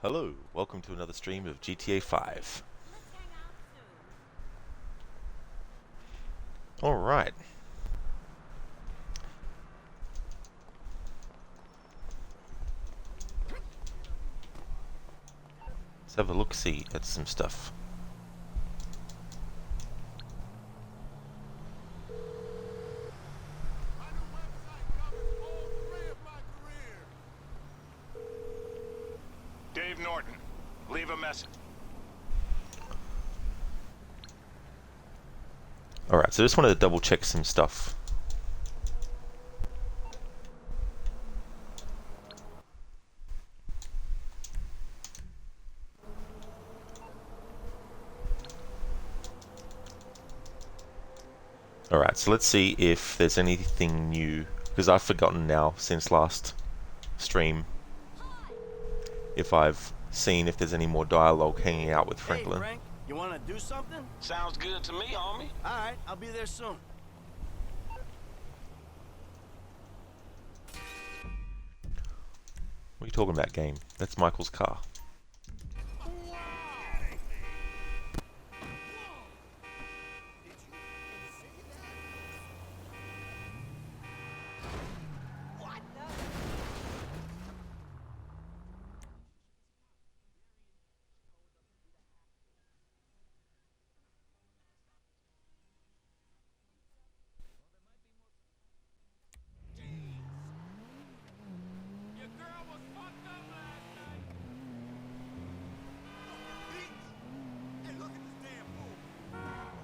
Hello, welcome to another stream of GTA 5. Alright. Let's have a look-see at some stuff. Dave Norton, leave a message. Alright, so I just wanted to double check some stuff. Alright, so let's see if there's anything new, because I've forgotten now since last stream if I've seen if there's any more dialogue hanging out with Franklin. Hey, Frank, you want to do something? Sounds good to me, homie. All right, I'll be there soon. What are you talking about, game? That's Michael's car.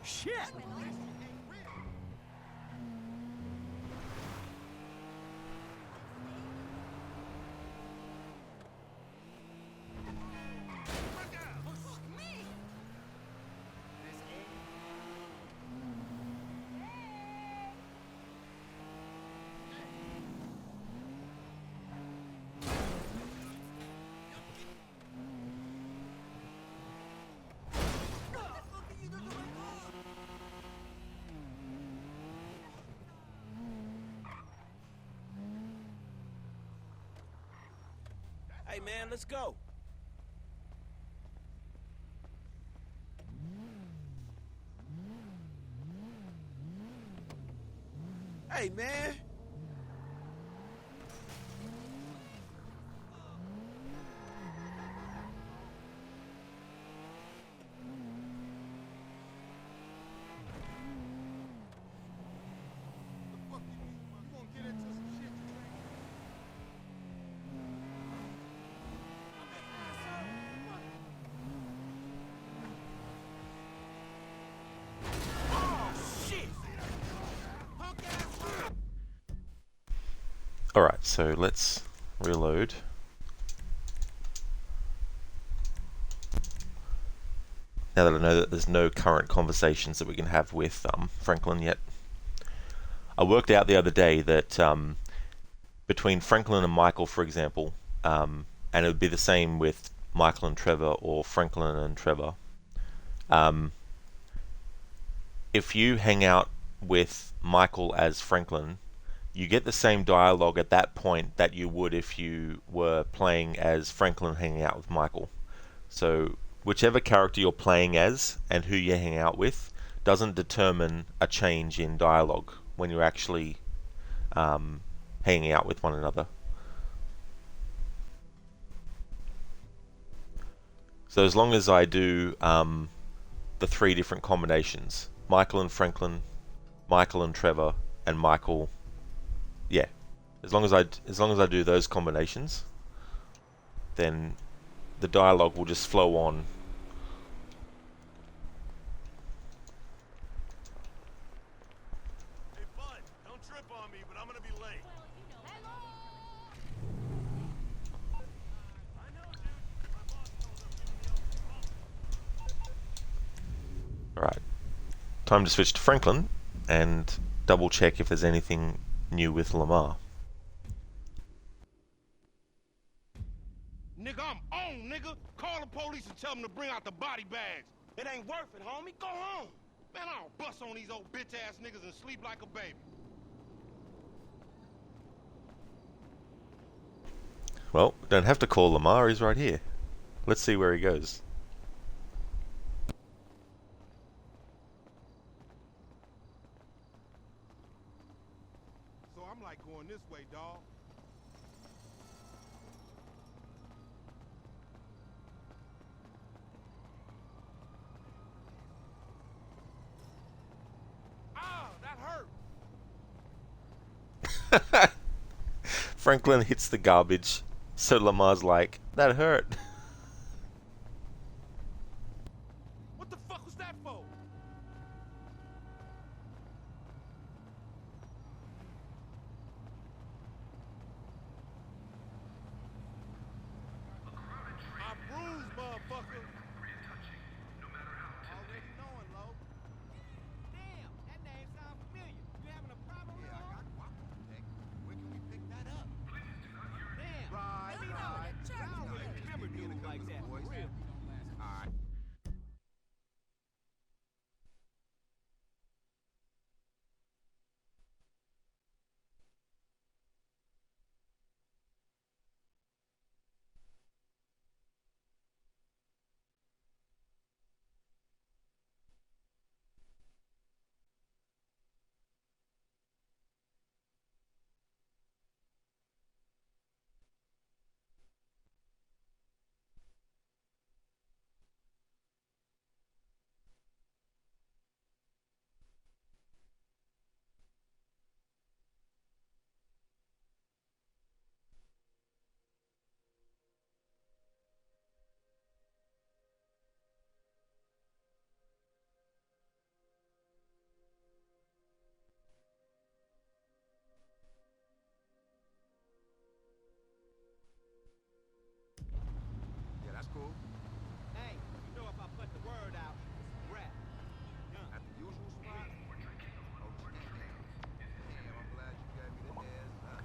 Shit! Hey, man, let's go. Hey, man. Alright, so let's reload. Now that I know that there's no current conversations that we can have with Franklin yet. I worked out the other day that between Franklin and Michael, for example, and it would be the same with Michael and Trevor or Franklin and Trevor. If you hang out with Michael as Franklin, you get the same dialogue at that point that you would if you were playing as Franklin hanging out with Michael. So whichever character you're playing as and who you hang out with doesn't determine a change in dialogue when you're actually hanging out with one another. So as long as I do the three different combinations, Michael and Franklin, Michael and Trevor, and Michael, yeah, as long as I do those combinations, then the dialogue will just flow on. Hey, bud, don't trip on me, but I'm gonna be late. I know, dude. My boss told him giving me all. Alright, time to switch to Franklin and double check if there's anything new with Lamar. Nigga, I'm on, nigga. Call the police and tell them to bring out the body bags. It ain't worth it, homie. Go home. Man, I'll bust on these old bitch-ass niggas and sleep like a baby. Well, don't have to call Lamar, he's right here. Let's see where he goes. So I'm like going this way, dawg. Ah, that hurt. Franklin hits the garbage, so Lamar's like, that hurt. What the fuck was that for? I'm bruised, motherfucker. Already knowing, Lo. Damn, that name sounds familiar. You having a problem with I got guapo today. Where can we pick that up? Damn. Right, Let me know. right. Check I don't it. really remember dudes like that. For real. All right. Yeah, that's cool. Hey, you know if I put the word out, it's a wrap. At the usual spot? Oh, damn, I'm glad you gave me the heads up.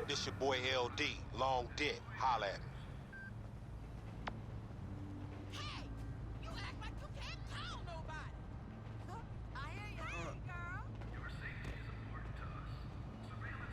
This your boy LD, Long Dick. Holla at me. Hey, you act like you can't call nobody. I hear you, hey, girl. Hey, what's up? Hey, girl.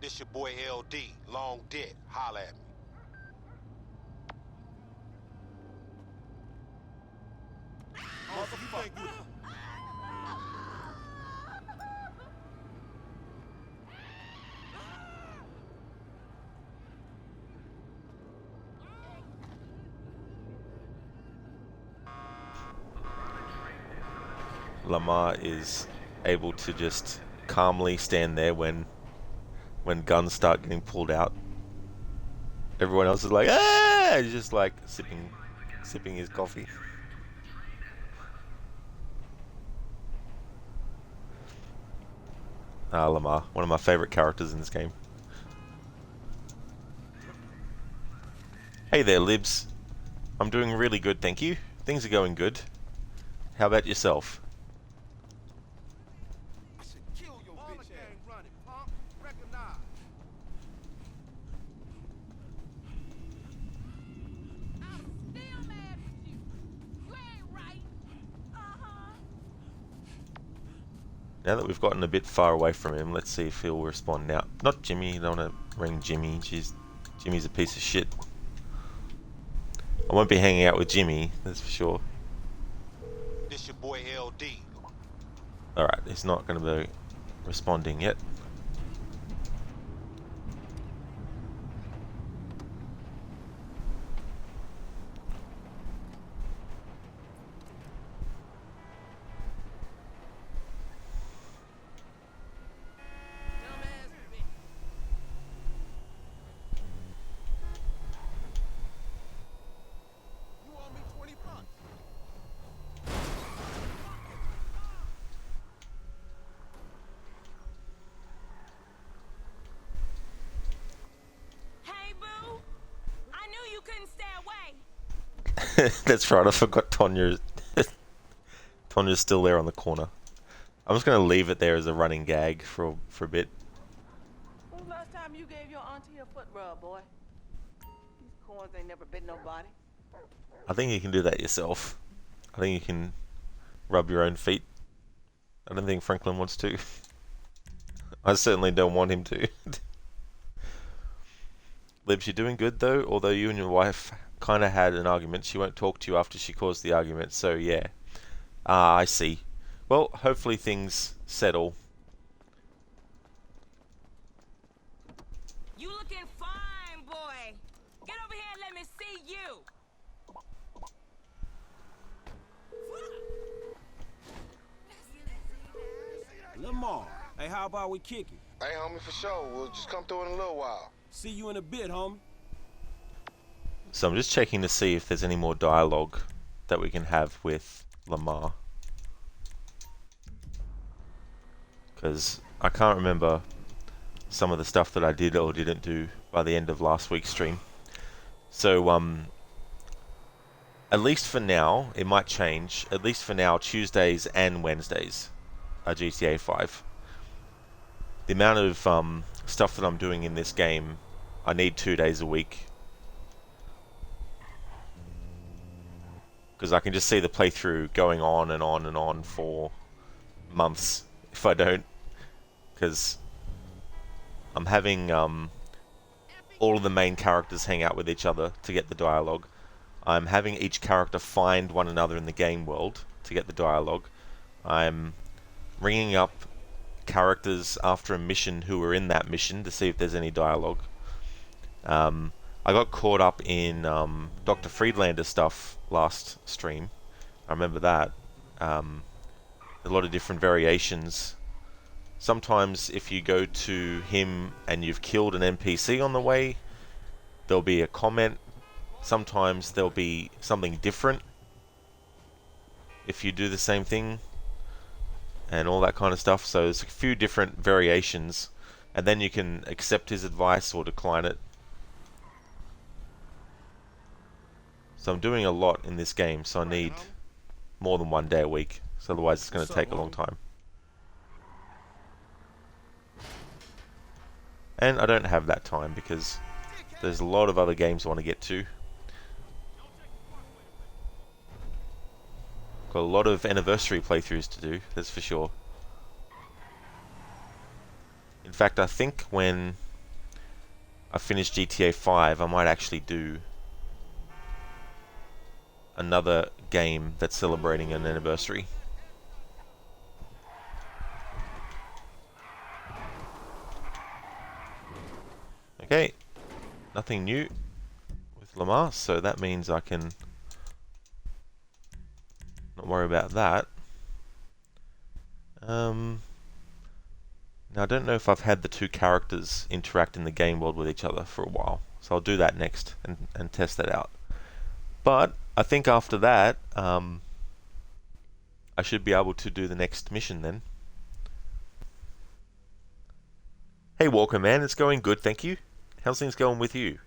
This your boy LD, Long Dick. Holla at me. Oh, so you think you... Lamar is able to just calmly stand there when guns start getting pulled out. Everyone else is like, ah! He's just like sipping his coffee. Ah, Lamar, one of my favorite characters in this game. Hey there, Libs. I'm doing really good, thank you. Things are going good. How about yourself? I should kill your bitch ass. Gang running, punk. Recognize. I'm still mad with you. You ain't right. Uh-huh. Now that we've gotten a bit far away from him, let's see if he'll respond now. Not Jimmy, you don't want to ring Jimmy. Jeez, Jimmy's a piece of shit. I won't be hanging out with Jimmy, that's for sure. This your boy LD. Alright, he's not going to be responding yet. Dumbass bitch. That's right, I forgot Tonya. Tonya's still there on the corner. I'm just going to leave it there as a running gag for a bit. When was the last time you gave your auntie a foot rub, boy? These corns ain't never bit nobody. I think you can do that yourself. I think you can rub your own feet. I don't think Franklin wants to. I certainly don't want him to. Libs, you're doing good though, although you and your wife kind of had an argument. She won't talk to you after she caused the argument, so yeah. Ah, I see. Well, hopefully things settle. You looking fine, boy. Get over here and let me see you. Lamar, hey, how about we kick it? Hey, homie, for sure. We'll just come through in a little while. See you in a bit, homie. So I'm just checking to see if there's any more dialogue that we can have with Lamar. Because I can't remember some of the stuff that I did or didn't do by the end of last week's stream. So, at least for now, it might change. At least for now, Tuesdays and Wednesdays are GTA 5. The amount of stuff that I'm doing in this game, I need 2 days a week. Because I can just see the playthrough going on and on and on for months if I don't. Because I'm having all of the main characters hang out with each other to get the dialogue. I'm having each character find one another in the game world to get the dialogue. I'm ringing up characters after a mission who were in that mission to see if there's any dialogue. I got caught up in Dr. Friedlander stuff last stream. I remember that. A lot of different variations. Sometimes if you go to him and you've killed an NPC on the way, there'll be a comment. Sometimes there'll be something different if you do the same thing and all that kind of stuff. So there's a few different variations, and then you can accept his advice or decline it. So I'm doing a lot in this game, so I need more than 1 day a week, so otherwise it's going to take a long time. And I don't have that time because there's a lot of other games I want to get to. Got a lot of anniversary playthroughs to do, that's for sure. In fact, I think when I finish GTA 5, I might actually do another game that's celebrating an anniversary. Okay, nothing new with Lamar, so that means I can not worry about that. Now I don't know if I've had the two characters interact in the game world with each other for a while, so I'll do that next and test that out. But I think after that, I should be able to do the next mission then. Hey Walker man, it's going good, thank you. How's things going with you?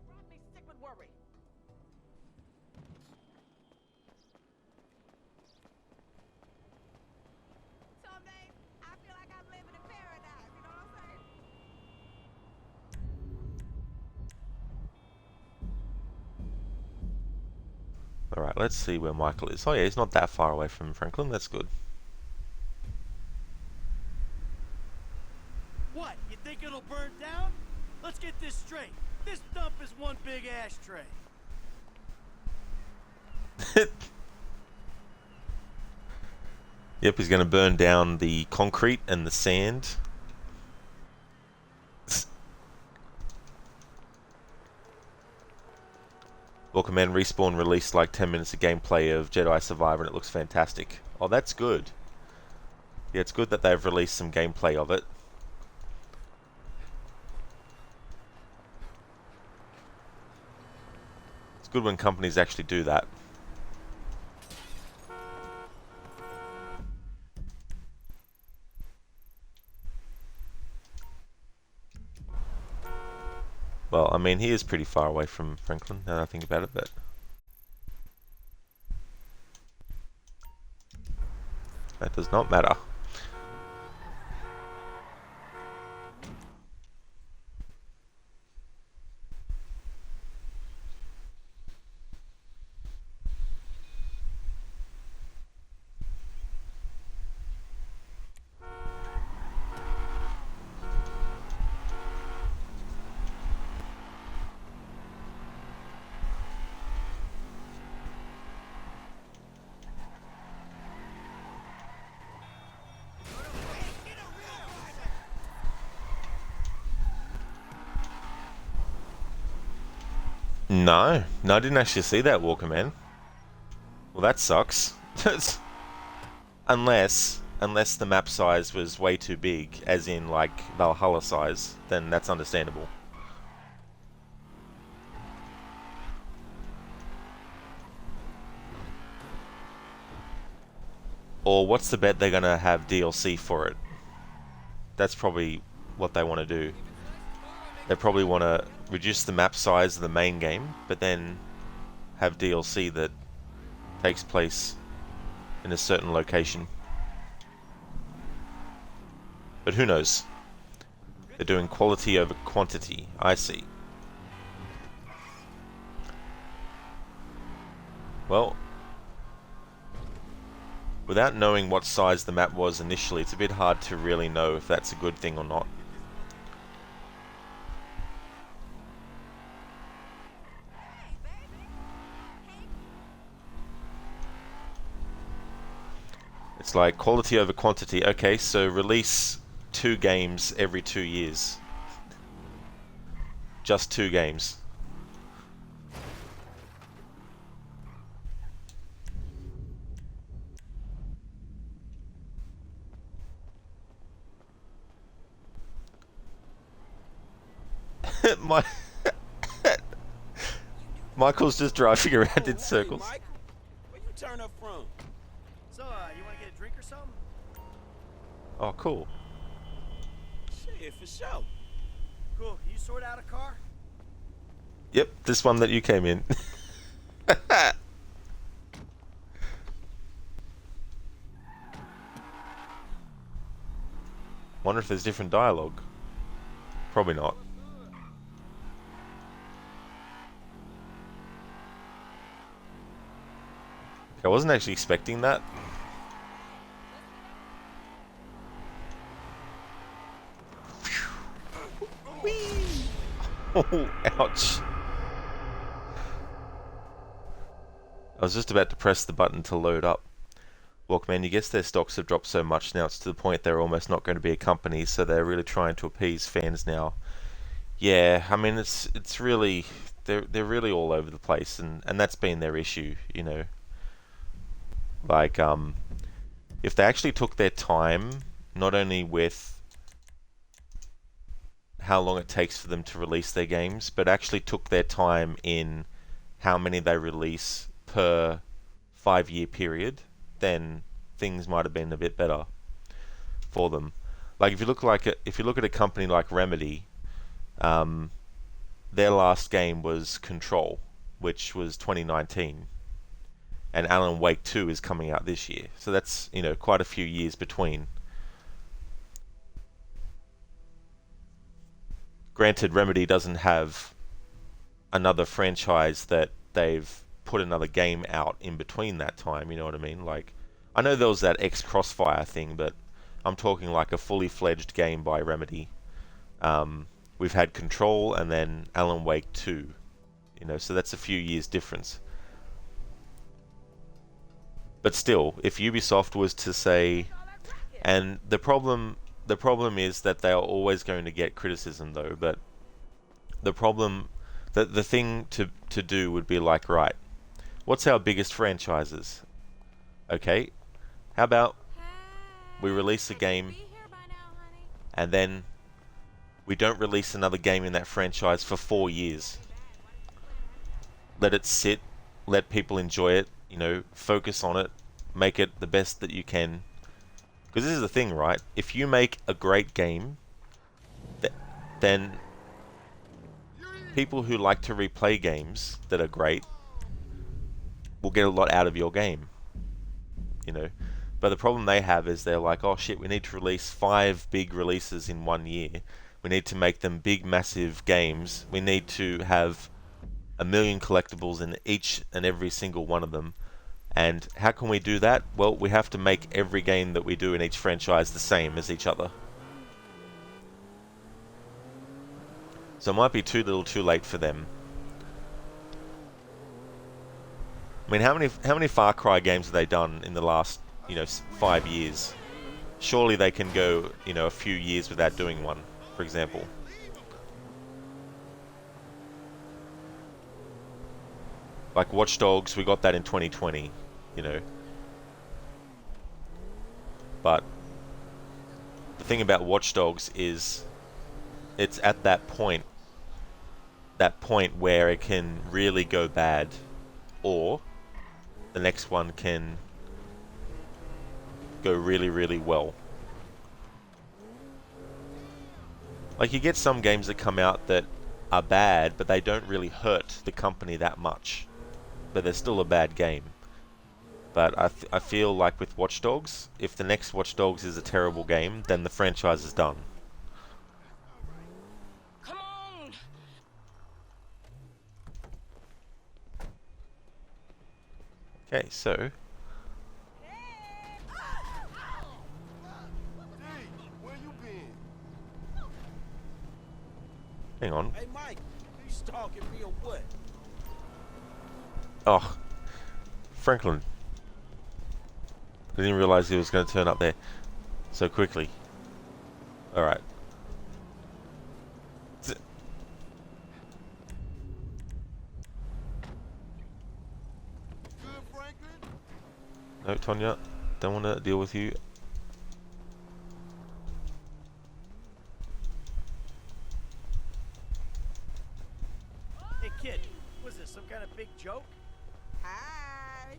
Brought me sick with worry. Some days, I feel like I'm living in paradise, you know what I'm saying? Alright, let's see where Michael is. Oh yeah, he's not that far away from Franklin, that's good. What? You think it'll burn down? Let's get this straight. This dump is one big ashtray. Yep, he's going to burn down the concrete and the sand. Well, Command Respawn released like 10 minutes of gameplay of Jedi Survivor and it looks fantastic. Oh, that's good. Yeah, it's good that they've released some gameplay of it. It's good when companies actually do that. Well, I mean, he is pretty far away from Franklin, now that I think about it, but... that does not matter. No, I didn't actually see that, Walker Man. Well, that sucks. unless the map size was way too big, as in like Valhalla size, then that's understandable. Or what's the bet they're gonna have DLC for it? That's probably what they want to do. They probably want to reduce the map size of the main game, but then have DLC that takes place in a certain location. But who knows? They're doing quality over quantity. I see. Well, without knowing what size the map was initially, it's a bit hard to really know if that's a good thing or not. It's like quality over quantity. Okay, so release 2 games every 2 years. Just 2 games. Michael's just driving around in circles. Hey, Mike, where you turn up from? So, you want to get a drink or something? Oh, cool. Shit, for sure. Cool. You sort out a car? Yep, this one that you came in. Wonder if there's different dialogue. Probably not. I wasn't actually expecting that. Oh, ouch. I was just about to press the button to load up. Walkman, you guess their stocks have dropped so much now it's to the point they're almost not going to be a company, so they're really trying to appease fans now. Yeah, I mean it's really they're really all over the place, and that's been their issue, you know. Like if they actually took their time, not only with how long it takes for them to release their games, but actually took their time in how many they release per 5-year period, then things might have been a bit better for them. Like if you look at a company like Remedy, their last game was Control, which was 2019, and Alan Wake 2 is coming out this year. So that's, you know, quite a few years between. Granted, Remedy doesn't have another franchise that they've put another game out in between that time, you know what I mean? Like, I know there was that X-Crossfire thing, but I'm talking like a fully fledged game by Remedy. We've had Control and then Alan Wake 2, you know, so that's a few years difference. But still, if Ubisoft was to say, and the problem is that they are always going to get criticism though, but the problem, the thing to to do would be like, right, what's our biggest franchises? Okay, how about we release a game and then we don't release another game in that franchise for 4 years. Let it sit, let people enjoy it, you know, focus on it, make it the best that you can. Because this is the thing, right? If you make a great game, then people who like to replay games that are great will get a lot out of your game, you know. But the problem they have is they're like, oh shit, we need to release 5 big releases in 1 year. We need to make them big, massive games. We need to have 1 million collectibles in each and every single one of them. And how can we do that? Well, we have to make every game that we do in each franchise the same as each other. So it might be too little too late for them. I mean, how many Far Cry games have they done in the last, 5 years? Surely they can go, a few years without doing one, for example. Like Watch Dogs, we got that in 2020, But the thing about Watch Dogs is it's at that point where it can really go bad, or the next one can go really, really well. Like, you get some games that come out that are bad, but they don't really hurt the company that much. But they're still a bad game. But I feel like with Watch Dogs, if the next Watch Dogs is a terrible game, then the franchise is done. Come on! Okay, so Hey, where you been? hang on. Hey, Mike, you stalking me or what? Oh, Franklin. I didn't realize he was going to turn up there so quickly. Alright. Good, Franklin? No, Tonya, don't want to deal with you. Hey, kid, was this some kind of big joke? Hi.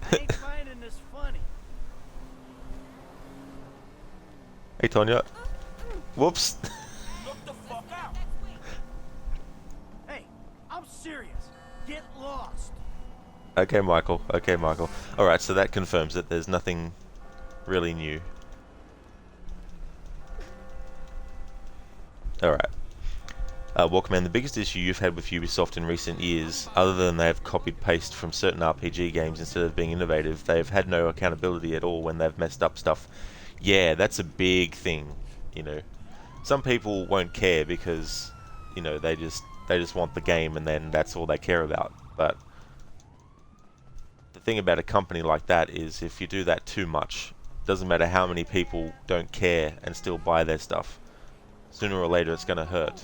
I ain't finding this funny. Hey, Tonya. Whoops. Look the fuck out! Hey, I'm serious. Get lost. Okay, Michael. Okay, Michael. Alright, so that confirms that there's nothing really new. Alright. Walkman, the biggest issue you've had with Ubisoft in recent years, other than they have copied paste from certain RPG games instead of being innovative, they've had no accountability at all when they've messed up stuff. Yeah, that's a big thing, Some people won't care because, they just want the game and then that's all they care about. But the thing about a company like that is if you do that too much, doesn't matter how many people don't care and still buy their stuff. Sooner or later it's going to hurt.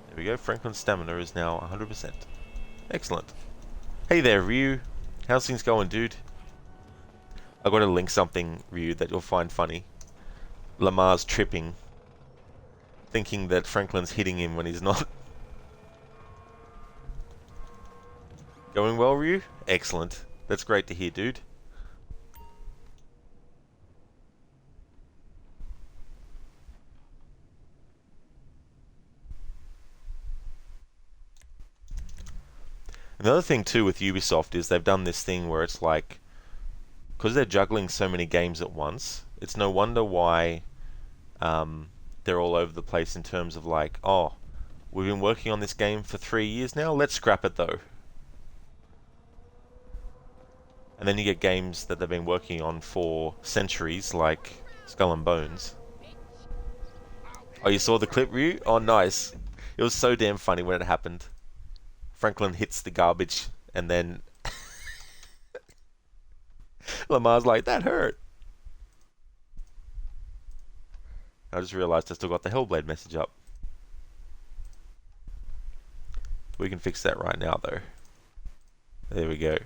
There we go, Franklin's stamina is now 100%. Excellent. Hey there, Ryu. How's things going, dude? I've got to link something, Ryu, that you'll find funny. Lamar's tripping, thinking that Franklin's hitting him when he's not. Going well, Ryu? Excellent. That's great to hear, dude. Another thing too with Ubisoft is they've done this thing where it's like, because they're juggling so many games at once, it's no wonder why they're all over the place in terms of like, oh, we've been working on this game for 3 years now, let's scrap it though. And then you get games that they've been working on for centuries, like Skull and Bones. Oh, you saw the clip, Ryu? Oh, nice. It was so damn funny when it happened. Franklin hits the garbage, and then Lamar's like, that hurt. I just realized I still got the Hellblade message up. We can fix that right now though. There we go.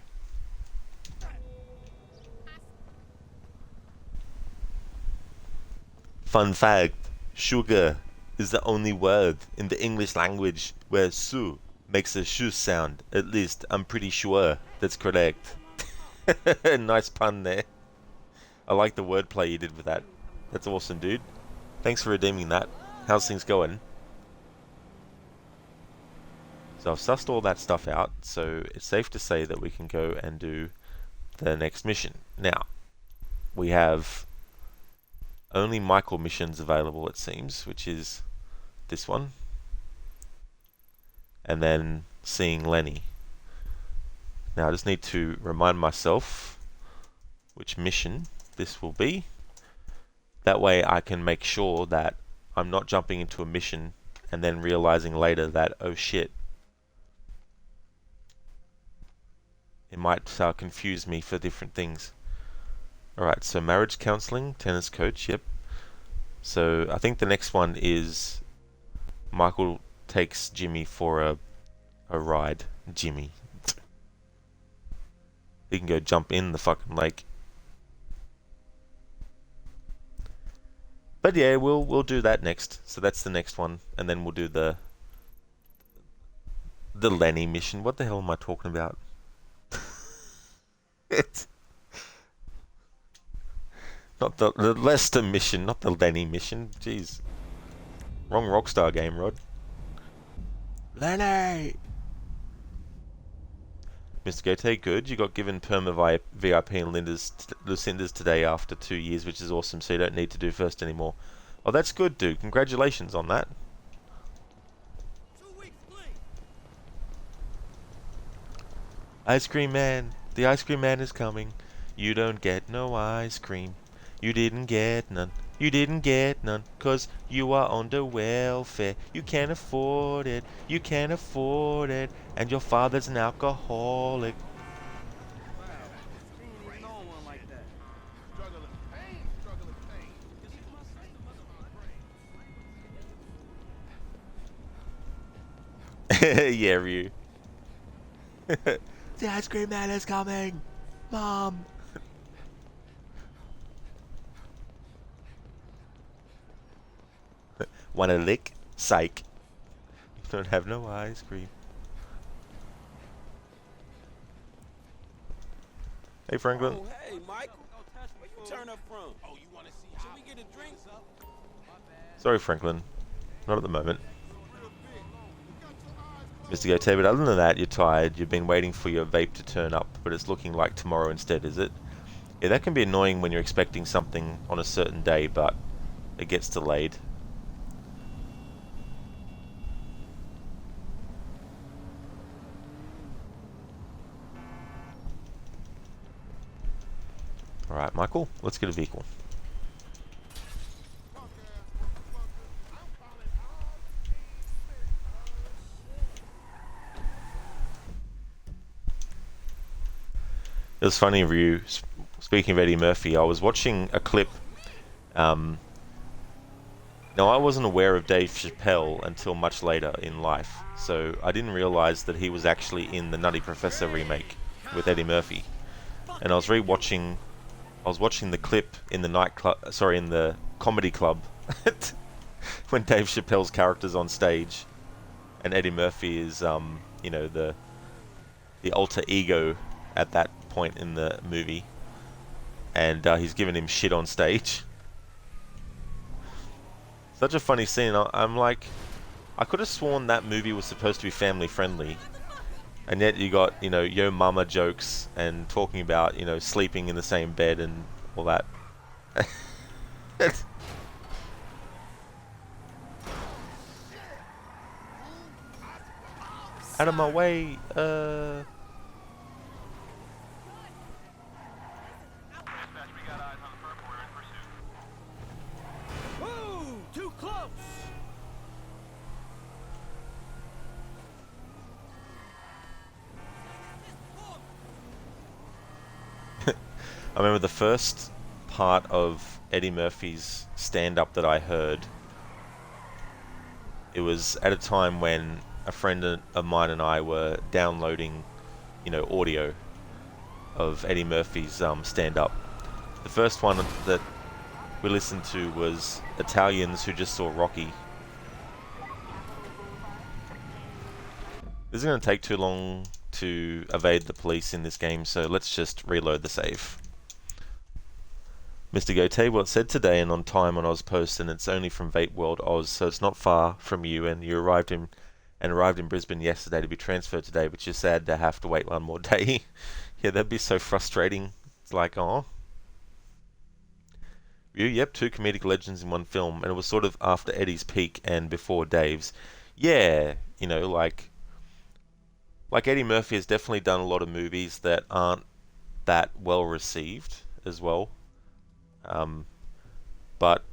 Fun fact, sugar is the only word in the English language where su makes a shu sound. At least I'm pretty sure that's correct. Nice pun there. I like the wordplay you did with that. That's awesome, dude. Thanks for redeeming that. How's things going? So I've sussed all that stuff out, so it's safe to say that we can go and do the next mission. Now, we have only Michael missions available, it seems, which is this one. And then seeing Lenny. Now I just need to remind myself which mission this will be. That way I can make sure that I'm not jumping into a mission and then realizing later that, oh shit, it might confuse me for different things. Alright, so marriage counseling, tennis coach, yep. So I think the next one is Michael takes Jimmy for a ride. Jimmy. He can go jump in the fucking lake. But yeah, we'll do that next. So that's the next one, and then we'll do the Lenny mission. What the hell am I talking about? It's not the Lester mission, not the Lenny mission. Jeez. Wrong Rockstar game, Rod. Lenny! Mr. Gote, good. You got given Perma VIP and Lucinda's today after 2 years, which is awesome, so you don't need to do first anymore. Oh, that's good, dude. Congratulations on that. 2 weeks, please. Ice cream man. The ice cream man is coming. You don't get no ice cream. You didn't get none. You didn't get none, 'cause you are on the welfare. You can't afford it. You can't afford it. And your father's an alcoholic. Wow, he ain't even on one like that. Struggling pain, struggling pain. Yeah, Ryu. The ice cream man is coming. Mom. Want a lick? Psych. You don't have no ice cream. Hey, Franklin. Oh, hey, Michael. Where you turn up from? Oh, you want to see Should how we get a drink? Sorry, Franklin. Not at the moment. Mr. Gote, but other than that, you're tired. You've been waiting for your vape to turn up, but it's looking like tomorrow instead, is it? Yeah, that can be annoying when you're expecting something on a certain day, but it gets delayed. Alright, Michael, let's get a vehicle. It was funny, Ryu, speaking of Eddie Murphy, I was watching a clip. Now, I wasn't aware of Dave Chappelle until much later in life, so I didn't realize that he was actually in the Nutty Professor remake with Eddie Murphy. And I was watching the clip in the in the comedy club when Dave Chappelle's character's on stage, and Eddie Murphy is, you know, the alter ego at that point in the movie, and he's giving him shit on stage. Such a funny scene. I'm like, I could have sworn that movie was supposed to be family friendly, and yet you got, you know, yo mama jokes and talking about, you know, sleeping in the same bed and all that. Out of my way, Whoa, too close. I remember the first part of Eddie Murphy's stand-up that I heard. It was at a time when a friend of mine and I were downloading, audio of Eddie Murphy's stand-up. The first one that we listened to was Italians Who Just Saw Rocky. This is going to take too long to evade the police in this game, so let's just reload the save. Mr. Gote, well, it said today and on time on Ozpost, and it's only from Vape World Oz, so it's not far from you, and you arrived in Brisbane yesterday to be transferred today, but you're sad to have to wait one more day. Yeah, that'd be so frustrating. It's like, oh. Yep, 2 comedic legends in one film, and it was sort of after Eddie's peak and before Dave's. Yeah, like Eddie Murphy has definitely done a lot of movies that aren't that well received as well. But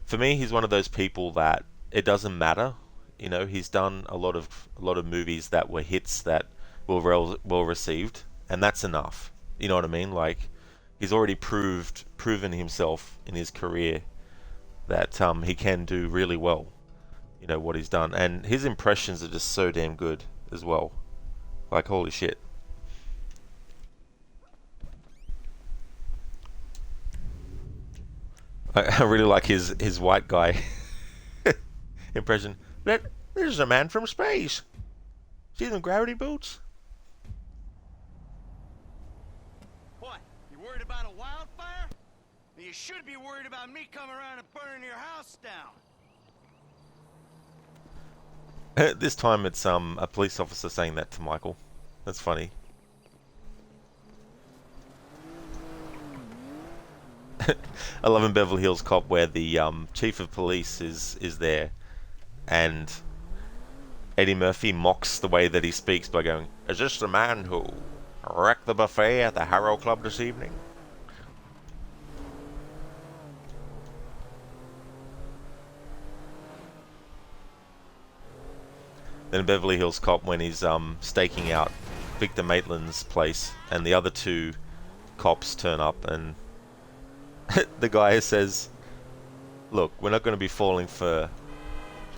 for me, he's one of those people that it doesn't matter. He's done a lot of movies that were hits that were well received, and that's enough. You know what I mean? Like, he's already proven himself in his career that he can do really well. What he's done, and his impressions are just so damn good as well. Like, holy shit. I really like his white guy impression. This is a man from space. See them gravity boots? What? You worried about a wildfire? You should be worried about me coming around and burning your house down. This time it's a police officer saying that to Michael. That's funny. 11 Beverly Hills Cop, where the chief of police is there, and Eddie Murphy mocks the way that he speaks by going, "Is this the man who wrecked the buffet at the Harrow Club this evening?" Then Beverly Hills Cop, when he's staking out Victor Maitland's place, and the other 2 cops turn up, and the guy says, "Look, we're not going to be falling for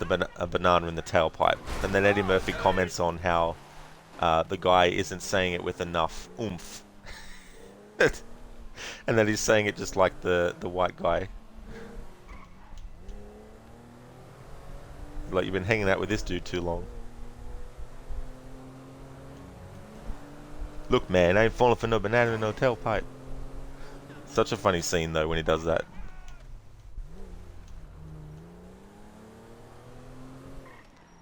a banana in the tailpipe." And then Eddie Murphy comments on how the guy isn't saying it with enough oomph, and that he's saying it just like the white guy. Like, you've been hanging out with this dude too long. Look, man, I ain't falling for no banana in no tailpipe. Such a funny scene, though, when he does that.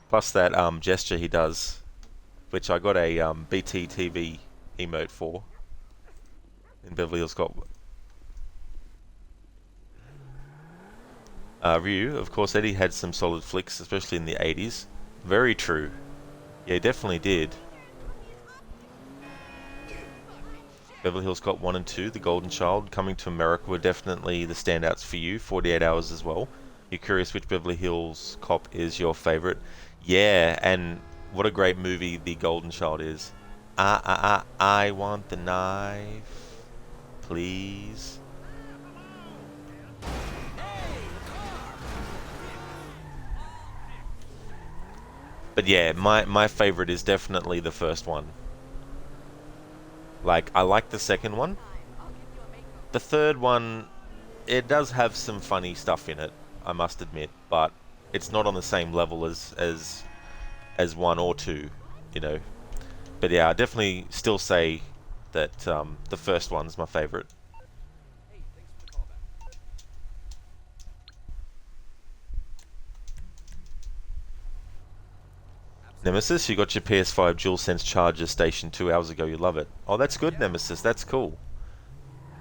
Plus that gesture he does, which I got a BTTV emote for in Beverly Hills Cop. Ryu, of course, Eddie had some solid flicks, especially in the 80s. Very true. Yeah, he definitely did. Beverly Hills Cop 1 and 2, The Golden Child, Coming to America were definitely the standouts for you. 48 Hours as well. You're curious which Beverly Hills Cop is your favorite? Yeah, and what a great movie The Golden Child is. I want the knife, please. But yeah, my favorite is definitely the first one. Like, I like the second one. The third one, it does have some funny stuff in it, I must admit, but it's not on the same level as 1 or 2, But yeah, I definitely still say that the first one's my favorite. Nemesis, you got your PS5 DualSense charger station 2 hours ago. You love it. Oh, that's good, Nemesis. That's cool.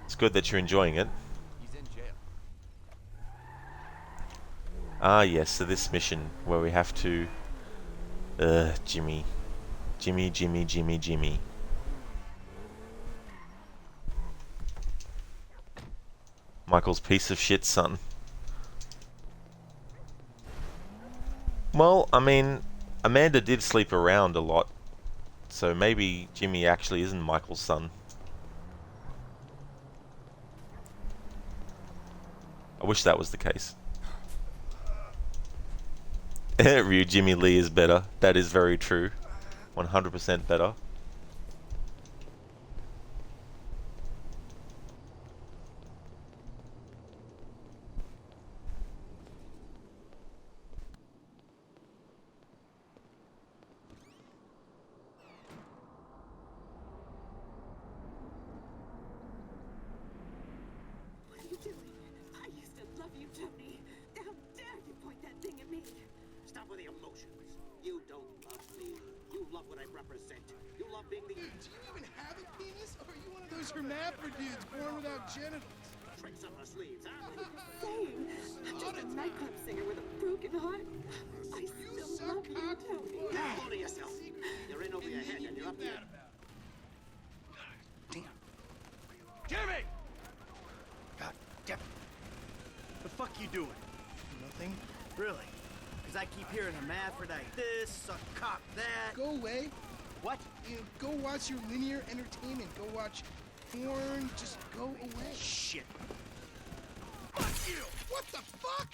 It's good that you're enjoying it. He's in jail. Ah, yes. So this mission where we have to... Jimmy. Jimmy. Michael's piece of shit son. Well, I mean... Amanda did sleep around a lot, so maybe Jimmy actually isn't Michael's son. I wish that was the case. Ryu, Jimmy Lee is better. That is very true. 100% better. What are you doing? I used to love you, Tony. How dare you point that thing at me? Stop with the emotions. You don't love me. You love what I represent. You love being the Do you even have a penis? Or are you one of those hermaphrodites born without genitals? tricks up her sleeves, huh? Insane. I'm just a nightclub singer with a broken heart. I still love you, Tony. Hold to yourself. You're in over your head and you're up there. Damn. Jimmy! God damn it. The fuck you doing? Nothing. Really? Because I keep hearing hermaphrodite this, a cock that. Go away. What? You know, go watch your linear entertainment. Go watch porn. Just go away. Shit. Fuck you! What the fuck?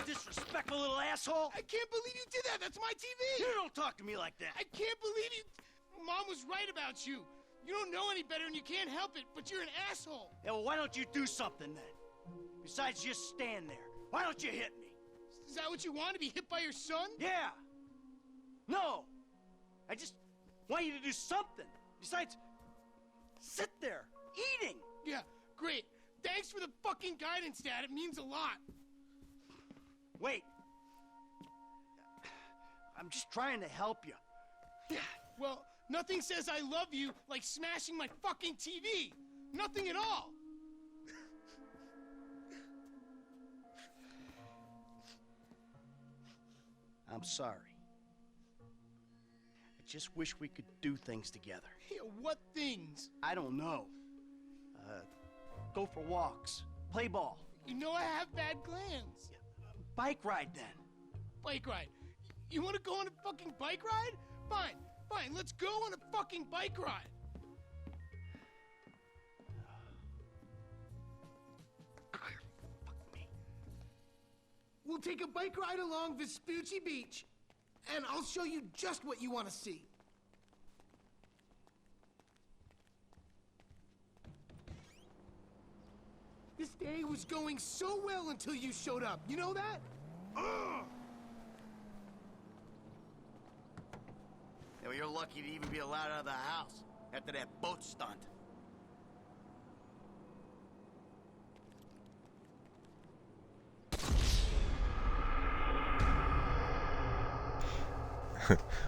Disrespectful little asshole! I can't believe you did that. That's my TV. You don't talk to me like that. I can't believe you. Mom was right about you. You don't know any better and you can't help it, but you're an asshole. Yeah, well, why don't you do something then? Besides just stand there. Why don't you hit me? Is that what you want, to be hit by your son? Yeah. No. I just want you to do something. Besides, sit there, eating. Yeah, great. Thanks for the fucking guidance, Dad. It means a lot. Wait. I'm just trying to help you. Yeah, well, nothing says I love you like smashing my fucking TV. Nothing at all. I'm sorry. I just wish we could do things together. Yeah, what things? I don't know. Go for walks, play ball, You know I have bad glands. bike ride then. Bike ride. You want to go on a fucking bike ride? Fine, fine. Let's go on a fucking bike ride. Fuck me. We'll take a bike ride along Vespucci Beach, and I'll show you just what you want to see. This day was going so well until you showed up. You know that? Yeah, well, you're lucky to even be allowed out of the house after that boat stunt.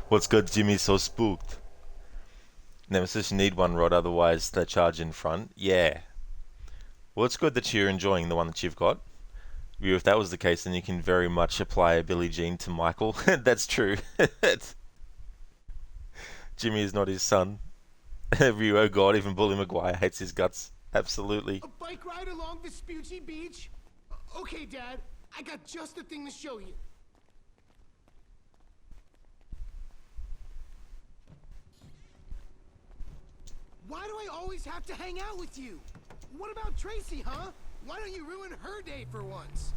What's got Jimmy so spooked? Nemesis, you need one rod, otherwise they charge in front. Yeah. Well, it's good that you're enjoying the one that you've got. If that was the case, then you can very much apply a Billie Jean to Michael. That's true. Jimmy is not his son. Oh God, even Bully Maguire hates his guts. Absolutely. A bike ride along Vespucci Beach? Okay, Dad. I got just the thing to show you. Why do I always have to hang out with you? What about Tracy, huh? Why don't you ruin her day for once?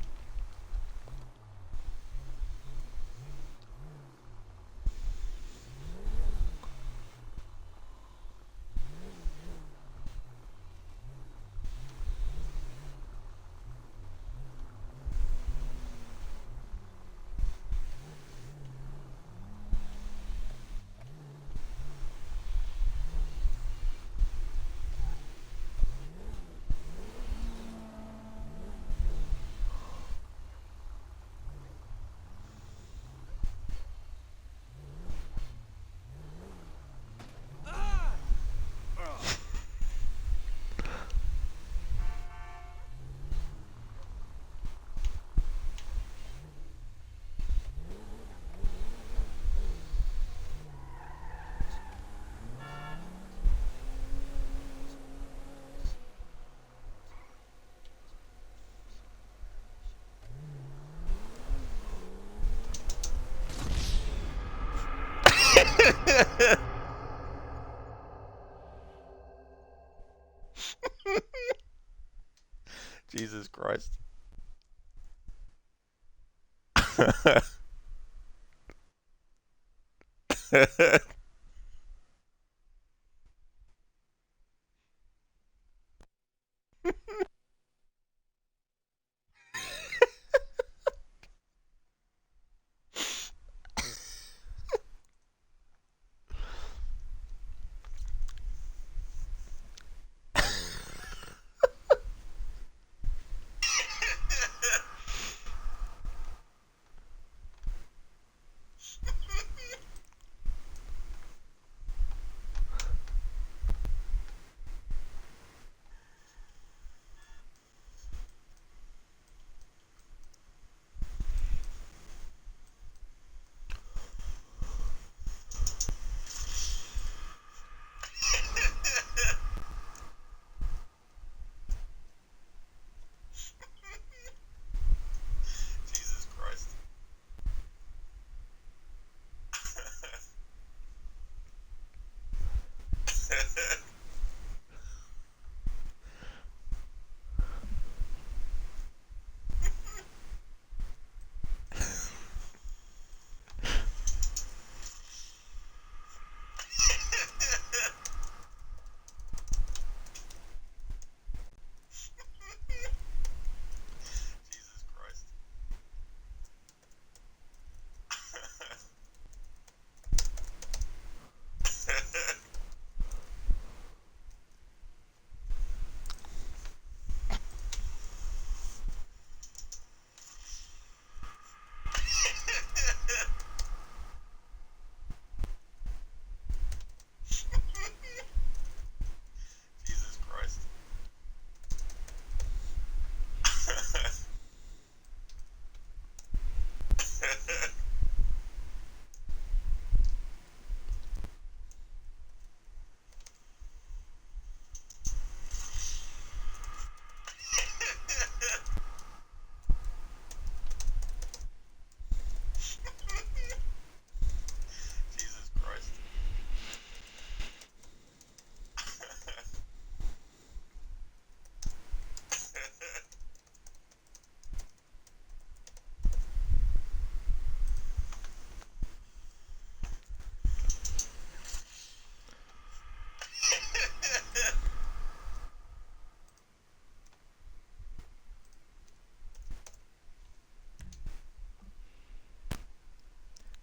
Jesus Christ. Jesus Christ. Jesus Christ. Jesus Christ. Jesus Christ.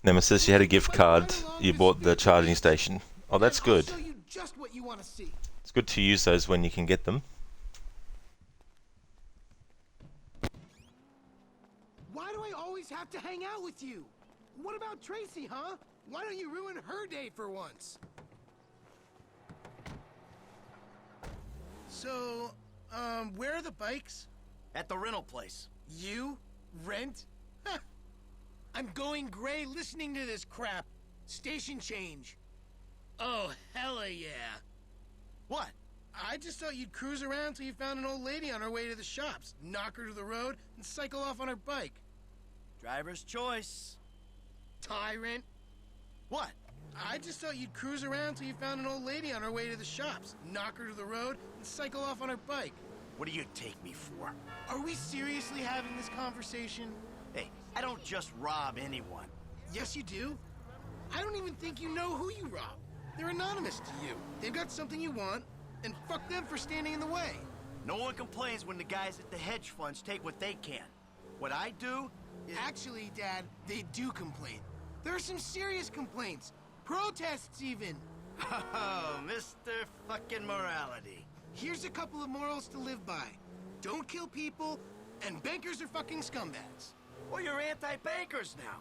Nemesis, you had a gift card. You bought the charging station. Oh, that's good. I'll show you just what you want to see. It's good to use those when you can get them. Why do I always have to hang out with you? What about Tracy, huh? Why don't you ruin her day for once? So, where are the bikes? At the rental place. You? Rent? Huh. I'm going gray listening to this crap. Station change. Oh, hella yeah. What? I just thought you'd cruise around till you found an old lady on her way to the shops, knock her to the road, and cycle off on her bike. Driver's choice. Tyrant. What? I just thought you'd cruise around till you found an old lady on her way to the shops, knock her to the road, and cycle off on her bike. What do you take me for? Are we seriously having this conversation? Hey, I don't just rob anyone. Yes, you do. I don't even think you know who you rob. They're anonymous to you. They've got something you want, and fuck them for standing in the way. No one complains when the guys at the hedge funds take what they can. What I do is... Actually, Dad, they do complain. There are some serious complaints. Protests, even. Oh, Mr. fucking Morality. Here's a couple of morals to live by. Don't kill people, and bankers are fucking scumbags. Well, you're anti-bankers now.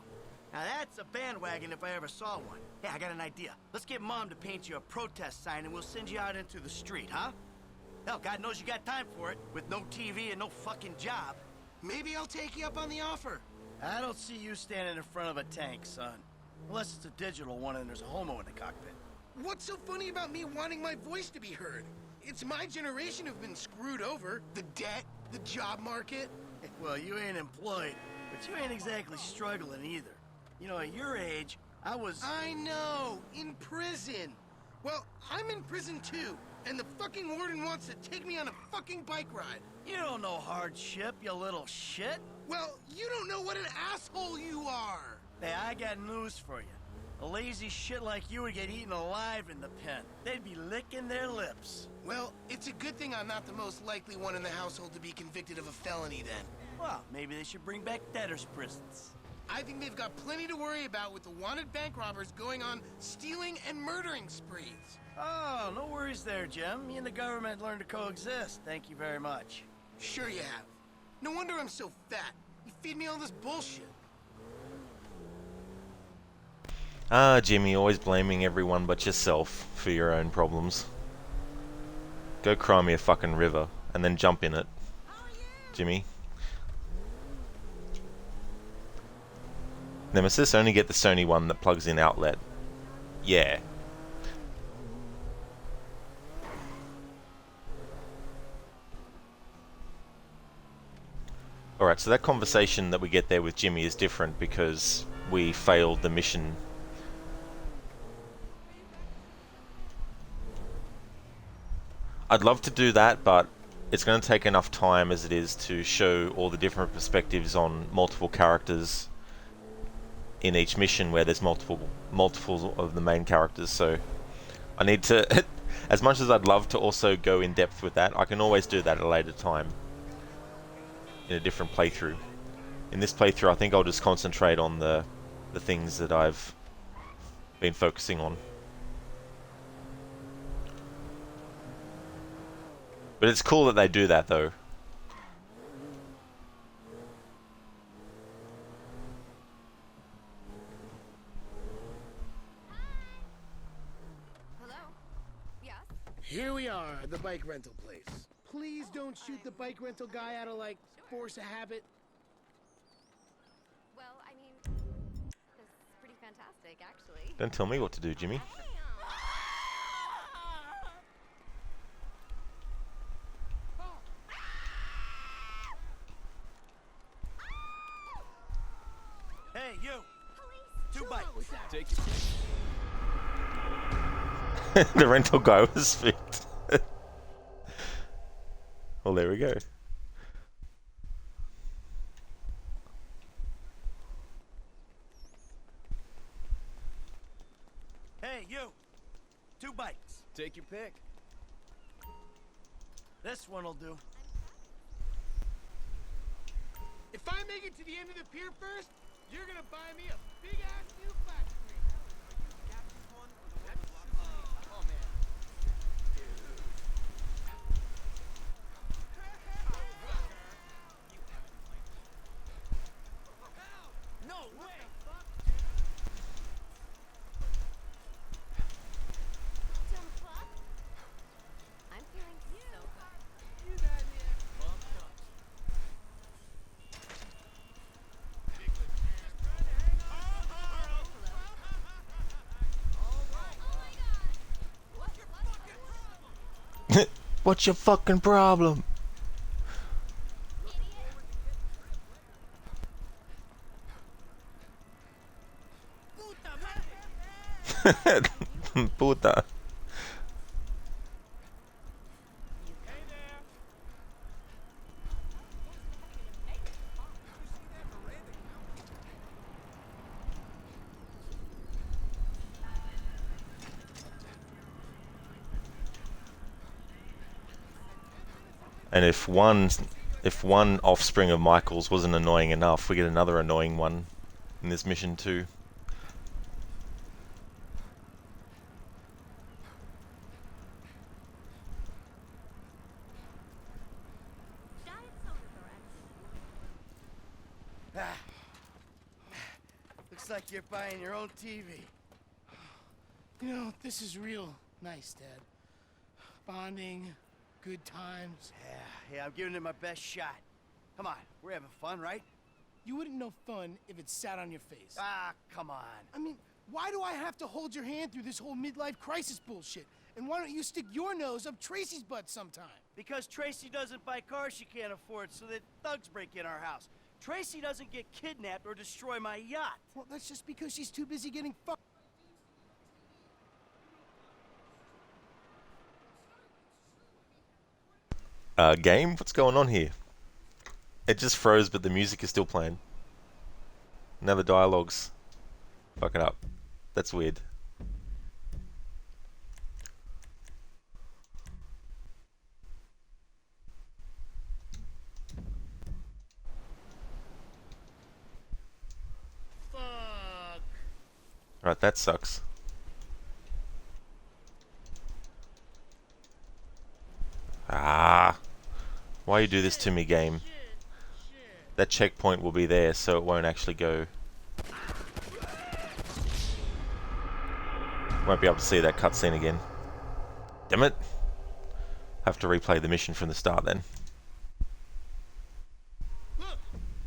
Now that's a bandwagon if I ever saw one. Hey, I got an idea. Let's get Mom to paint you a protest sign and we'll send you out into the street, huh? Hell, God knows you got time for it, with no TV and no fucking job. Maybe I'll take you up on the offer. I don't see you standing in front of a tank, son. Unless it's a digital one and there's a homo in the cockpit. What's so funny about me wanting my voice to be heard? It's my generation who've been screwed over. The debt, the job market. Well, you ain't employed, but you ain't exactly struggling either. You know, at your age, I was... I know, in prison. Well, I'm in prison too, and the fucking warden wants to take me on a fucking bike ride. You don't know hardship, you little shit. Well, you don't know what an asshole you are. Hey, I got news for you. A lazy shit like you would get eaten alive in the pen. They'd be licking their lips. Well, it's a good thing I'm not the most likely one in the household to be convicted of a felony then. Well, maybe they should bring back debtors' prisons. I think they've got plenty to worry about with the wanted bank robbers going on stealing and murdering sprees. Oh, no worries there, Jim. Me and the government learned to coexist. Thank you very much. Sure you have. No wonder I'm so fat. You feed me all this bullshit. Ah, Jimmy, always blaming everyone but yourself for your own problems. Go cry me a fucking river, and then jump in it, Jimmy. Nemesis, only get the Sony one that plugs in outlet. Yeah. Alright, so that conversation that we get there with Jimmy is different because we failed the mission. I'd love to do that, but it's going to take enough time as it is to show all the different perspectives on multiple characters in each mission where there's multiples of the main characters, so I need to, as much as I'd love to also go in depth with that, I can always do that at a later time in a different playthrough. In this playthrough I think I'll just concentrate on the things that I've been focusing on. But it's cool that they do that though. Hello? Yes? Here we are, the bike rental place. Please don't shoot the bike rental guy out of, like, force of habit. Well, I mean, this is pretty fantastic, actually. Don't tell me what to do, Jimmy. Hey, you! 2 bikes. Take The rental guy was spooked. Well, there we go. Hey, you! 2 bikes. Take your pick. This one'll do. If I make it to the end of the pier first, you're gonna buy me a big-ass new flat screen. Oh, man. No way! I'm feeling so good. You got me bumped up. What's your fucking problem? Puta. And if one offspring of Michael's wasn't annoying enough, we get another annoying one in this mission too. Looks like you're buying your own TV. You know, this is real nice, Dad. Bonding, good times. Yeah, I'm giving it my best shot. Come on, we're having fun, right? You wouldn't know fun if it sat on your face. Ah, come on. I mean, why do I have to hold your hand through this whole midlife crisis bullshit? And why don't you stick your nose up Tracy's butt sometime? Because Tracy doesn't buy cars she can't afford so that thugs break in our house. Tracy doesn't get kidnapped or destroy my yacht. Well, that's just because she's too busy getting fucked. Game? What's going on here? It just froze, but the music is still playing. Now the dialogue's fucking up. That's weird. Fuck. Right, that sucks. Ah. Why you do this to me, game? That checkpoint will be there, so it won't actually go. Won't be able to see that cutscene again. Damn it. Have to replay the mission from the start then.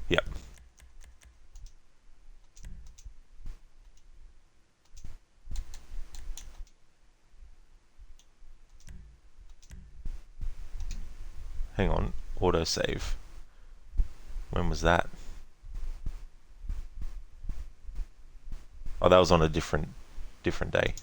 Yep. Hang on, autosave. When was that? Oh, that was on a different day.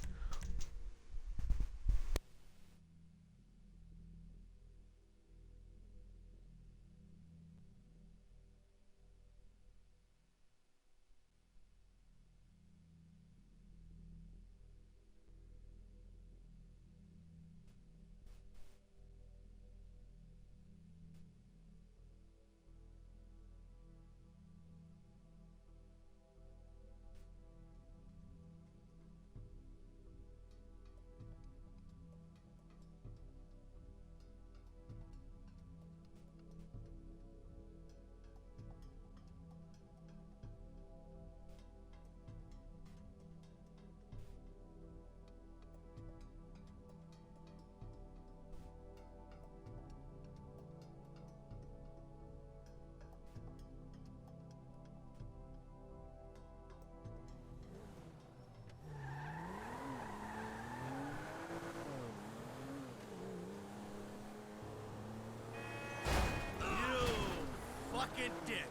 Fucking dick.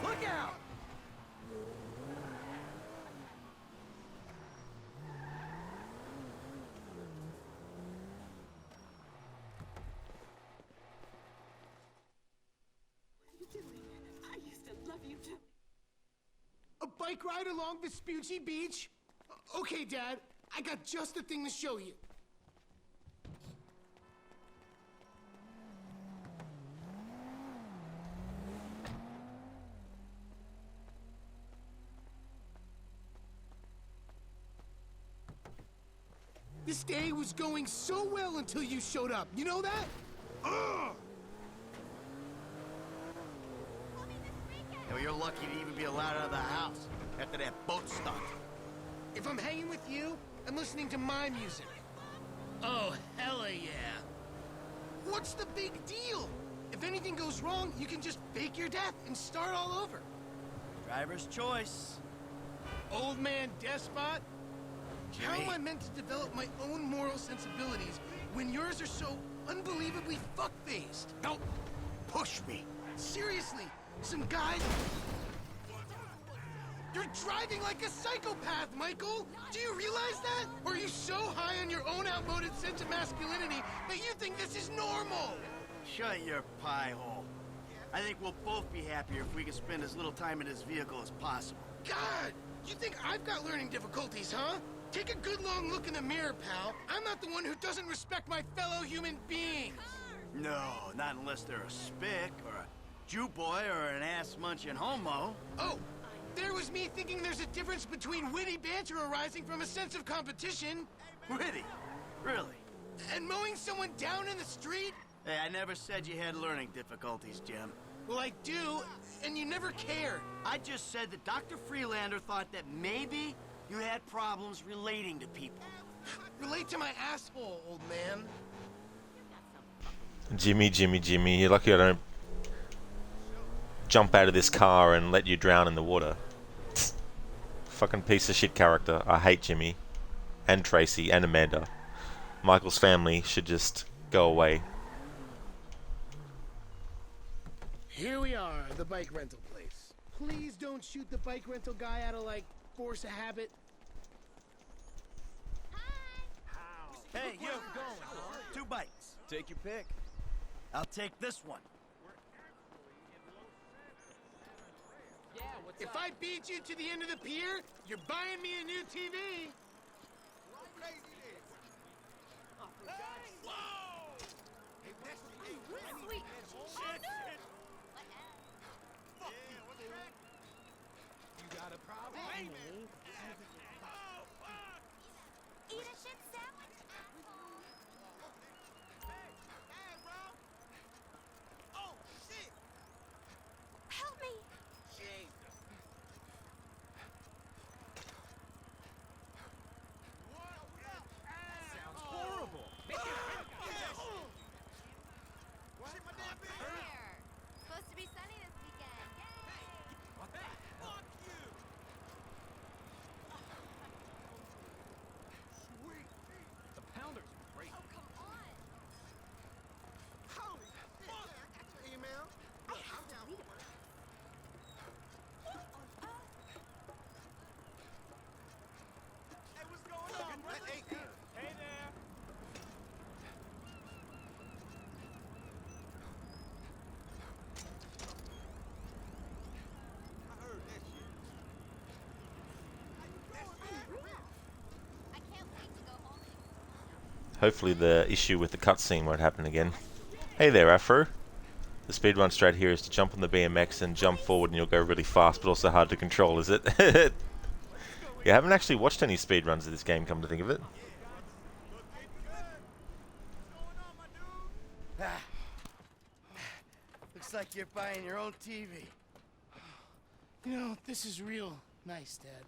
Look out! I used to love you too. A bike ride along Vespucci Beach? Okay, Dad. I got just the thing to show you. This day was going so well until you showed up. You know that? Ugh! Well, you're lucky to even be allowed out of the house after that boat stunt. If I'm hanging with you, I'm listening to my music. Oh, hella yeah. What's the big deal? If anything goes wrong, you can just fake your death and start all over. Driver's choice. Old man despot? How am I meant to develop my own moral sensibilities when yours are so unbelievably fuck-faced? Don't push me. Seriously, some guy... You're driving like a psychopath, Michael! Do you realize that? Or are you so high on your own outmoded sense of masculinity that you think this is normal? Shut your pie hole. I think we'll both be happier if we can spend as little time in this vehicle as possible. God! You think I've got learning difficulties, huh? Take a good long look in the mirror, pal. I'm not the one who doesn't respect my fellow human beings. No, not unless they're a spick, or a Jew boy, or an ass-munching homo. Oh, there was me thinking there's a difference between witty banter arising from a sense of competition... Witty? Really? And mowing someone down in the street? Hey, I never said you had learning difficulties, Jim. Well, I do, and you never cared. I just said that Dr. Freelander thought that maybe you had problems relating to people. Relate to my asshole, old man. Jimmy, you're lucky I don't jump out of this car and let you drown in the water. Fucking piece of shit character. I hate Jimmy. And Tracy and Amanda. Michael's family should just go away. Here we are, the bike rental place. Please don't shoot the bike rental guy out of, like, force of habit. Hey, you! 2 bikes. Take your pick. I'll take this one. Yeah, what's If up? I beat you to the end of the pier, you're buying me a new TV. Sweet. You got a problem? Eat a shit sandwich, asshole. Hey, bro. Oh, shit. Help me. Jesus. Sounds horrible. Shit, my damn big Here. Supposed to be sunny this weekend. Yay. fuck you. Sweet. The Pounders are great. Oh, come on. Holy shit. Yeah, I got your email. Look, I'm down for it. Hey, what's going on, brother? Hey, Hey there. I heard that shit. I can't wait to go home and Hopefully the issue with the cutscene won't happen again. Hey there, Afro. The speedrun strat here is to jump on the BMX and jump forward and you'll go really fast, but also hard to control, is it? Yeah, I haven't actually watched any speedruns of this game, come to think of it. Ah. Looks like you're buying your own TV. You know, this is real nice, Dad.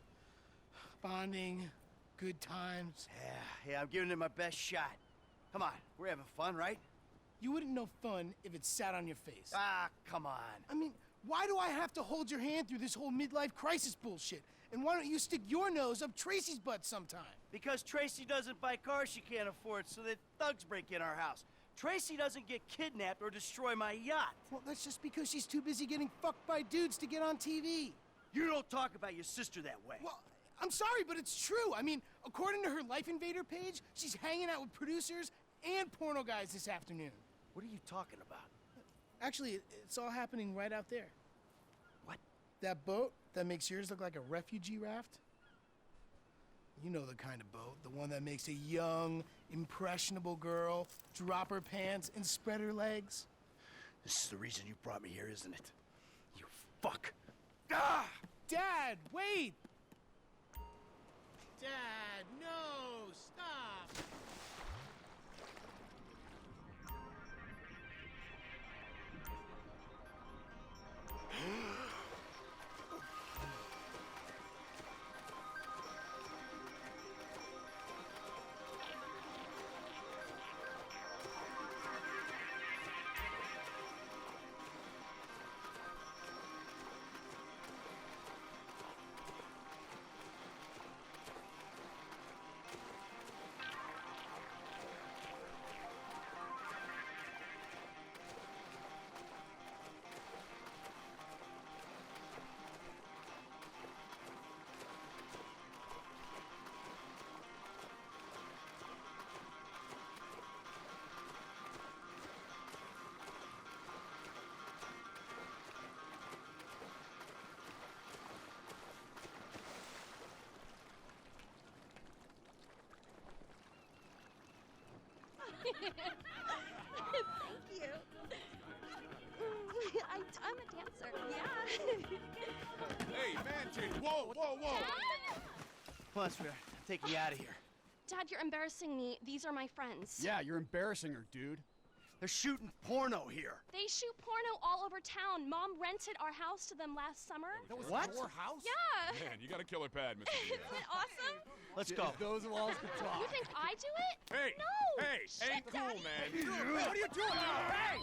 Bonding, good times. Yeah, I'm giving it my best shot. Come on, we're having fun, right? You wouldn't know fun if it sat on your face. Ah, come on. I mean, why do I have to hold your hand through this whole midlife crisis bullshit? And why don't you stick your nose up Tracy's butt sometime? Because Tracy doesn't buy cars she can't afford, so that thugs break in our house. Tracy doesn't get kidnapped or destroy my yacht. Well, that's just because she's too busy getting fucked by dudes to get on TV. You don't talk about your sister that way. Well, I'm sorry, but it's true. I mean, according to her Life Invader page, she's hanging out with producers and porno guys this afternoon. What are you talking about? Actually, it's all happening right out there. What? That boat that makes yours look like a refugee raft? You know the kind of boat, the one that makes a young, impressionable girl drop her pants and spread her legs. This is the reason you brought me here, isn't it? You fuck. Ah! Dad, wait! Dad, no, stop! Thank you. I'm a dancer. Yeah. Hey, Manton, whoa, whoa, whoa. Come on, sweetheart. Take me out of here. Dad, you're embarrassing me. These are my friends. Yeah, you're embarrassing her, dude. They're shooting porno here. They shoot porno all over town. Mom rented our house to them last summer. That was What? your house? Yeah. Man, you got a killer pad, Mr. Isn't it awesome? Let's go. Those walls can talk. You think I do it? Hey, No. hey, Shit, ain't cool, Daddy. man. What are you doing? Hey!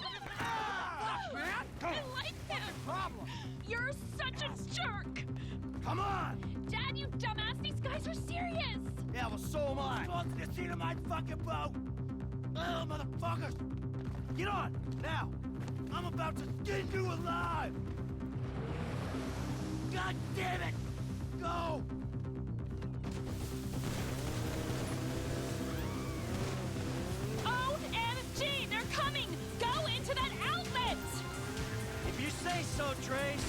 Man! I like him. Problem. You're such a jerk. Come on! Dad, you dumbass. These guys are serious. Yeah, well, so am I. Go to the seat of my fucking boat! Oh, motherfuckers! Get on, now! I'm about to skin you alive! God damn it! Go! OMG, they're coming. Go into the say so, Trace.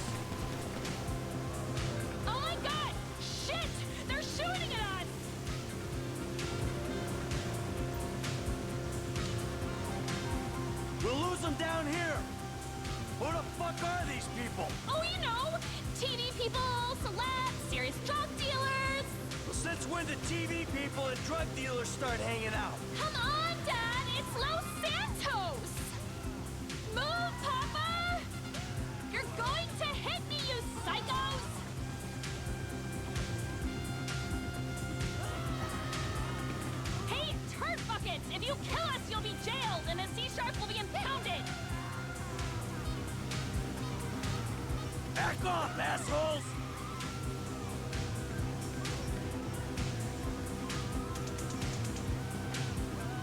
Oh my god! Shit! They're shooting at us! We'll lose them down here. Who the fuck are these people? Oh, you know! TV people, celebs, serious drug dealers! Well, since when did TV people and drug dealers start hanging out? Come on, Dad! It's Los Santos! Move, Papa! You're going to hit me, you psychos! Hey, turd buckets! If you kill us, you'll be jailed, and the sea shark will be impounded! Back off, assholes!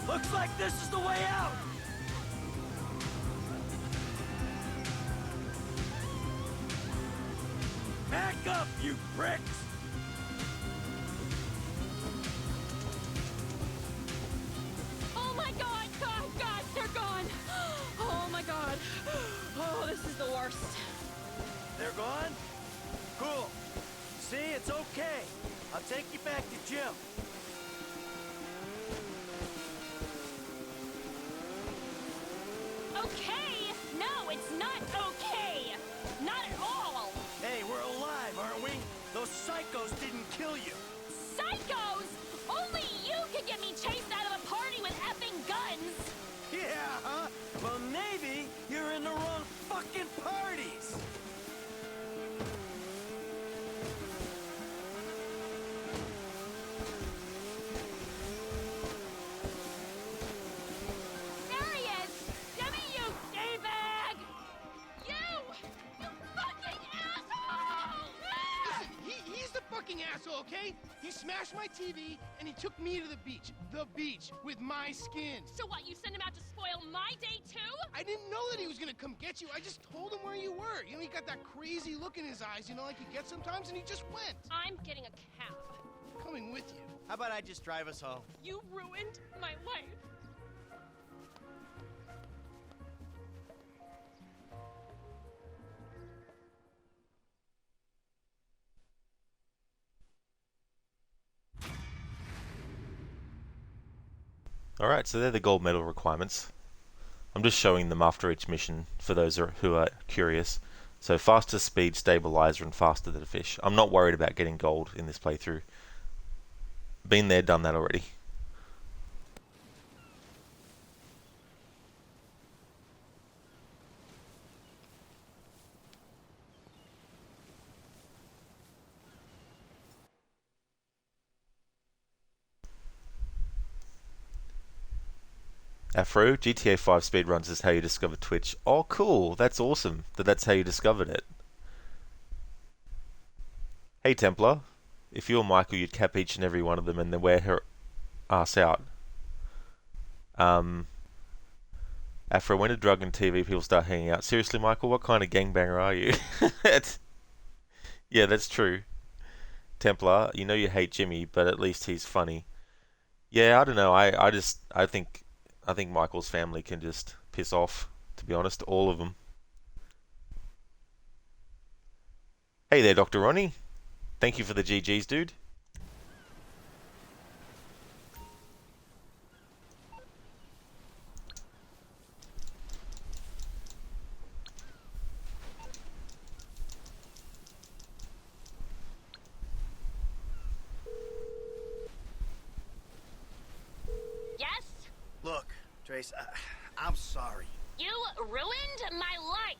Looks like this is the way out! Back up, you pricks! Oh my god! God, they're gone! Oh my god! Oh, this is the worst. They're gone? Cool. See, it's okay. I'll take you back to Jim. Okay? No, it's not okay! Not at all! Hey, we're alive, aren't we? Those psychos didn't kill you. Psychos! Only you can get me chased out of a party with effing guns! Yeah, huh? Well, maybe you're in the wrong fucking parties. There he is! Jimmy, you D-bag! You! You fucking asshole! Ah! He's the fucking asshole, okay? He smashed my TV and he took me to the beach. The beach with my skin. So what, you sent him out to spoil my day too? I didn't know that he was gonna come get you. I just told him where you were. You know, he got that crazy look in his eyes, you know, like he gets sometimes, and he just went. I'm getting a cab. Coming with you. How about I just drive us home? You ruined my life. Alright, so they're the gold medal requirements. I'm just showing them after each mission for those who are curious. So faster speed, stabilizer, and faster than a fish. I'm not worried about getting gold in this playthrough. Been there, done that already. Afro, GTA 5 speedruns is how you discover Twitch. Oh, cool. That's awesome that that's how you discovered it. Hey, Templar. If you were Michael, you'd cap each and every one of them and then wear her ass out. Afro, when did drug and TV people start hanging out? Seriously, Michael, what kind of gangbanger are you? Yeah, that's true. Templar, you know you hate Jimmy, but at least he's funny. Yeah, I don't know. I think Michael's family can just piss off, to be honest, all of them. Hey there, Dr. Ronnie. Thank you for the GGs, dude. Yes? Look, Trace, I'm sorry. You ruined my life!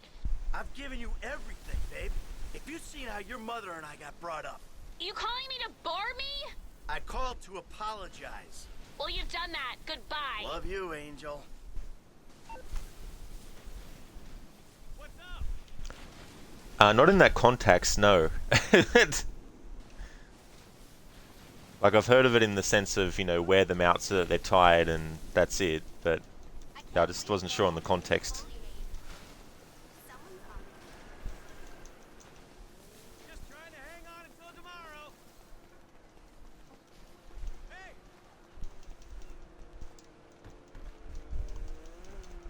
I've given you everything, babe. If you'd seen how your mother and I got brought up. You calling me to bore me? I called to apologize. Well, you've done that. Goodbye. Love you, Angel. What's up? Not in that context, no. Like, I've heard of it in the sense of, you know, wear them out so that they're tired and that's it, but yeah, I just wasn't sure on the context. Just trying to hang on until tomorrow. Hey!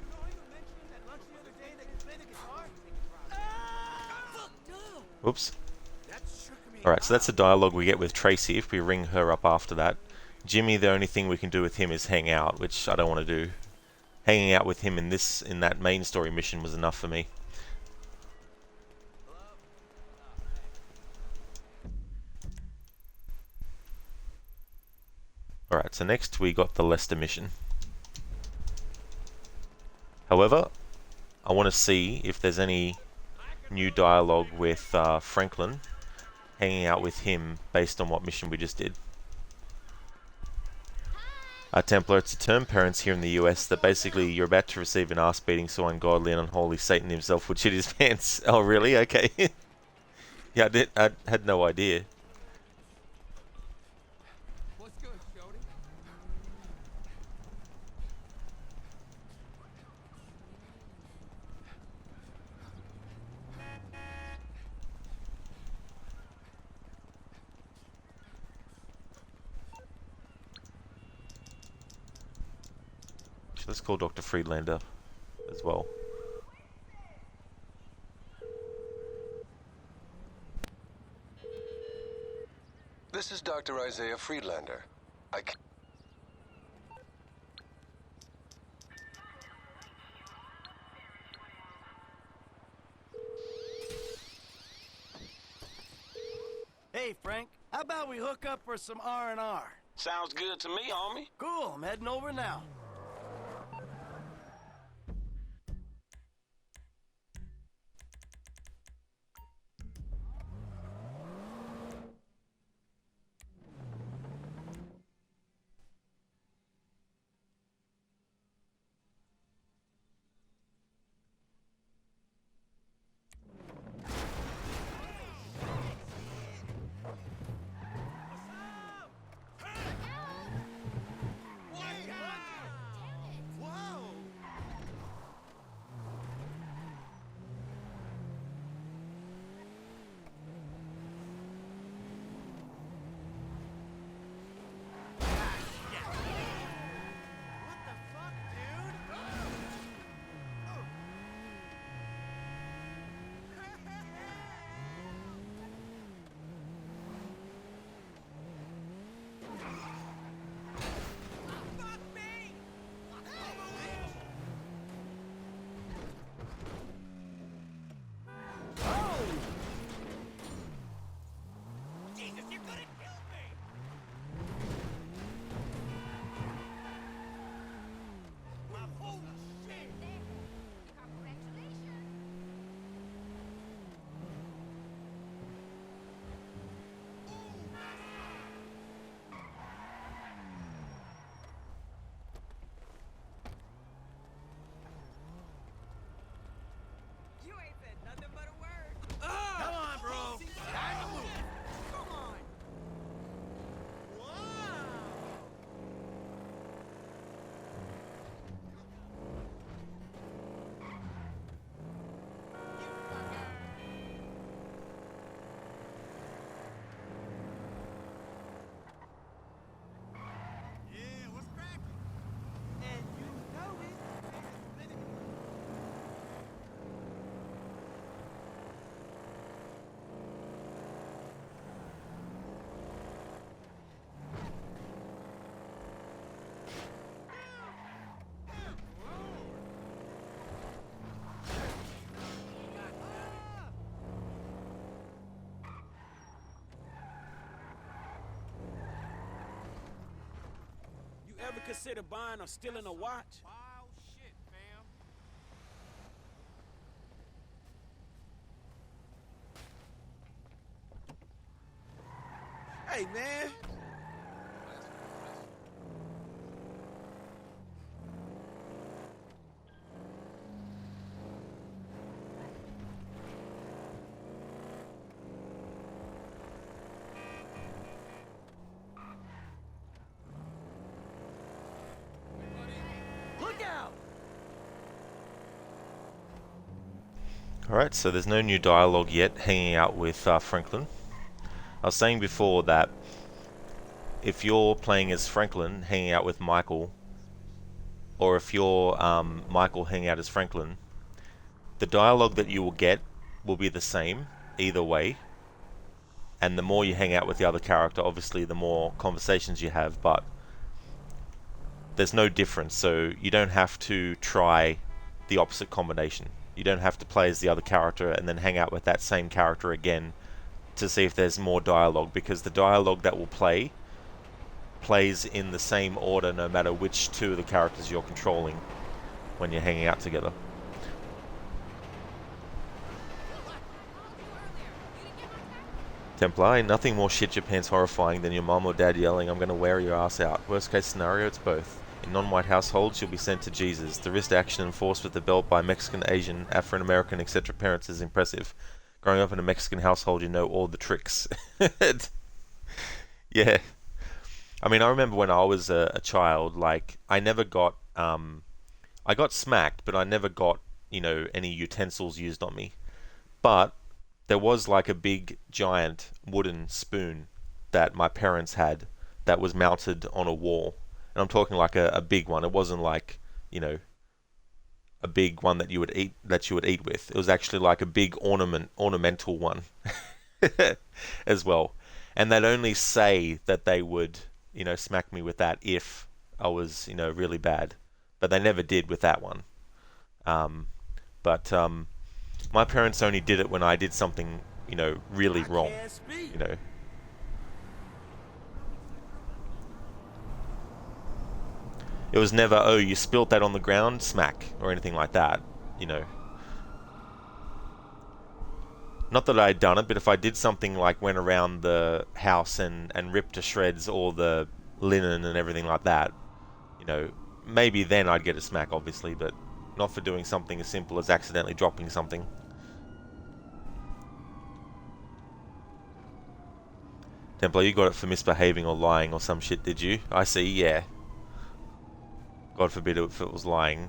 You know how you mentioned at lunch the other day that you play the guitar? Whoops. Alright, so that's the dialogue we get with Tracy if we ring her up after that. Jimmy, the only thing we can do with him is hang out, which I don't want to do. Hanging out with him in that main story mission was enough for me. Alright, so next we got the Lester mission. However, I want to see if there's any new dialogue with Franklin, hanging out with him based on what mission we just did. Templar, it's a term, parents here in the US, that basically you're about to receive an ass beating so ungodly and unholy Satan himself would shit his pants. Oh really? Okay. Yeah, I had no idea. What's good, Shorty? Let's call Dr. Friedlander as well. This is Dr. Isaiah Friedlander. Hey, Frank, how about we hook up for some R&R? Sounds good to me, homie. Cool, I'm heading over now. Ever consider buying or stealing a watch? Wild shit, fam. Hey, man. Alright, so there's no new dialogue yet hanging out with Franklin. I was saying before that if you're playing as Franklin hanging out with Michael, or if you're Michael hanging out as Franklin, the dialogue that you will get will be the same, either way. And the more you hang out with the other character, obviously the more conversations you have, but there's no difference, so you don't have to try the opposite combination. You don't have to play as the other character and then hang out with that same character again to see if there's more dialogue, because the dialogue that will plays in the same order no matter which two of the characters you're controlling when you're hanging out together. Templar, ain't nothing more shit your pants horrifying than your mom or dad yelling, "I'm gonna wear your ass out." Worst case scenario, it's both. In non-white households, you'll be sent to Jesus. The wrist action enforced with the belt by Mexican, Asian, Afro-American, etc. parents is impressive. Growing up in a Mexican household, you know all the tricks. Yeah. I mean, I remember when I was a child, like, I never got, I got smacked, but I never got, you know, any utensils used on me. But there was like a big, giant wooden spoon that my parents had that was mounted on a wall. And I'm talking like a big one. It wasn't like, you know, a big one that you would eat with. It was actually like a big ornamental one as well. And they'd only say that they would, you know, smack me with that if I was, you know, really bad. But they never did with that one. My parents only did it when I did something, you know, really wrong, you know. It was never, oh, you spilt that on the ground, smack, or anything like that, you know. Not that I had done it, but if I did something like went around the house and ripped to shreds all the linen and everything like that, you know, maybe then I'd get a smack, obviously, but not for doing something as simple as accidentally dropping something. Templar, you got it for misbehaving or lying or some shit, did you? I see, yeah. God forbid if it was lying.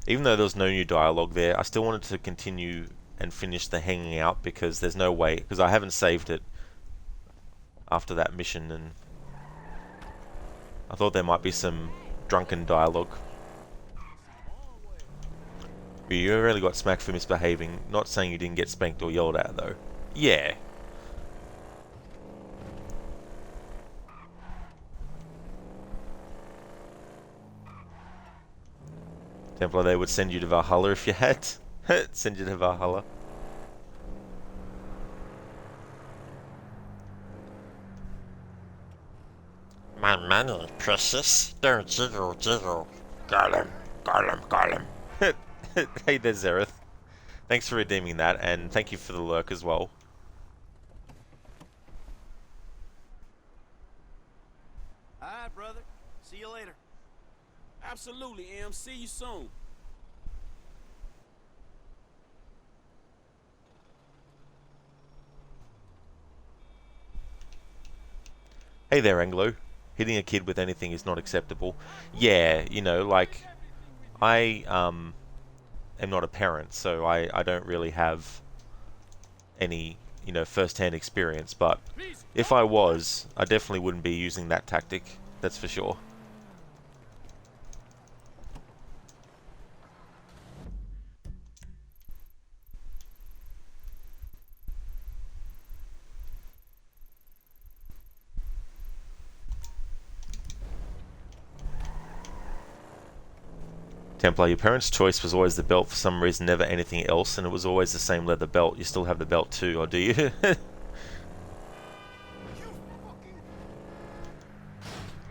Even though there was no new dialogue there, I still wanted to continue and finish the hanging out because there's no way, because I haven't saved it after that mission, and I thought there might be some drunken dialogue. You really got smacked for misbehaving. Not saying you didn't get spanked or yelled at, though. Yeah. Templar, they would send you to Valhalla if you had. Send you to Valhalla. My money, precious. Don't jiggle, jiggle. Got him, got him, got him. Hey there, Zereth. Thanks for redeeming that, and thank you for the lurk as well. Alright, brother. See you later. Absolutely, Em. See you soon. Hey there, Anglo. Hitting a kid with anything is not acceptable. Yeah, you know, like, I am not a parent, so I don't really have any, you know, first-hand experience, but if I was, I definitely wouldn't be using that tactic, that's for sure. Templar, your parents' choice was always the belt for some reason, never anything else, and it was always the same leather belt. You still have the belt too, or do you?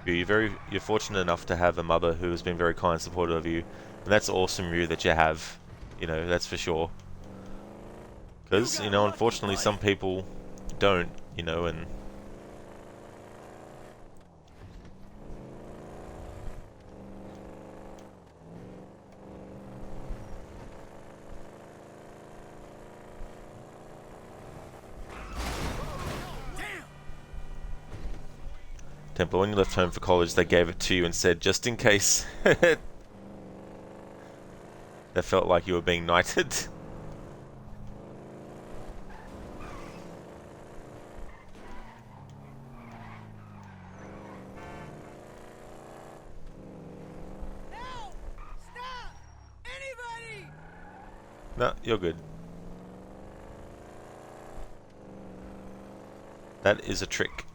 You're fortunate enough to have a mother who has been very kind and supportive of you, and that's awesome, Ryu, that you have. You know, that's for sure. Because, you know, unfortunately some people don't, you know, and Templar, when you left home for college, they gave it to you and said, just in case. That felt like you were being knighted. No, you're good. That is a trick.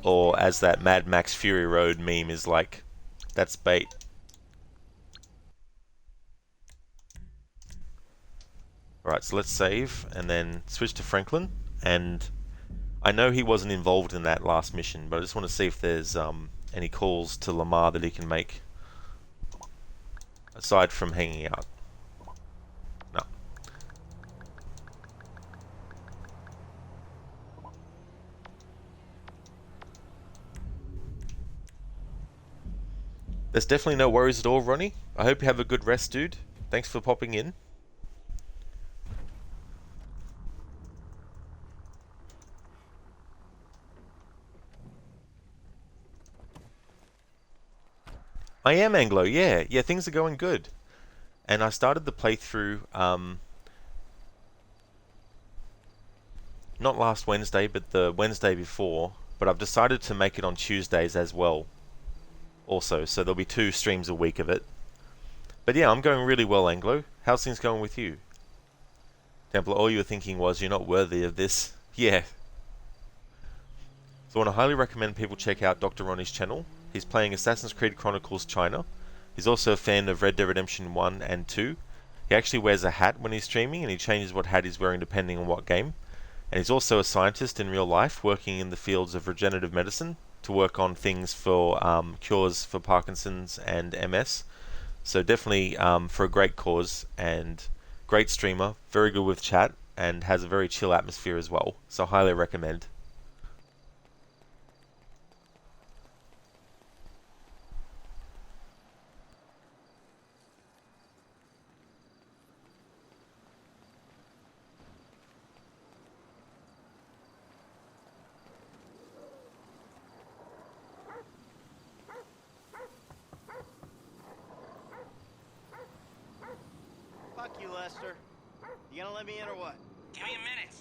Or as that Mad Max Fury Road meme is like, that's bait. Alright, so let's save and then switch to Franklin. And I know he wasn't involved in that last mission, but I just want to see if there's any calls to Lamar that he can make. Aside from hanging out. No. There's definitely no worries at all, Ronnie. I hope you have a good rest, dude. Thanks for popping in. I am Anglo, yeah. Yeah, things are going good. And I started the playthrough, not last Wednesday, but the Wednesday before. But I've decided to make it on Tuesdays as well. Also, so there'll be 2 streams a week of it. But yeah, I'm going really well, Anglo. How's things going with you? Templar, all you were thinking was, you're not worthy of this. Yeah. So I want to highly recommend people check out Dr. Ronnie's channel. He's playing Assassin's Creed Chronicles China. He's also a fan of Red Dead Redemption 1 and 2. He actually wears a hat when he's streaming, and he changes what hat he's wearing depending on what game. And he's also a scientist in real life, working in the fields of regenerative medicine to work on things for cures for Parkinson's and MS. So definitely for a great cause, and great streamer, very good with chat, and has a very chill atmosphere as well. So highly recommend. Fuck you, Lester. You gonna let me in or what? Give me a minute.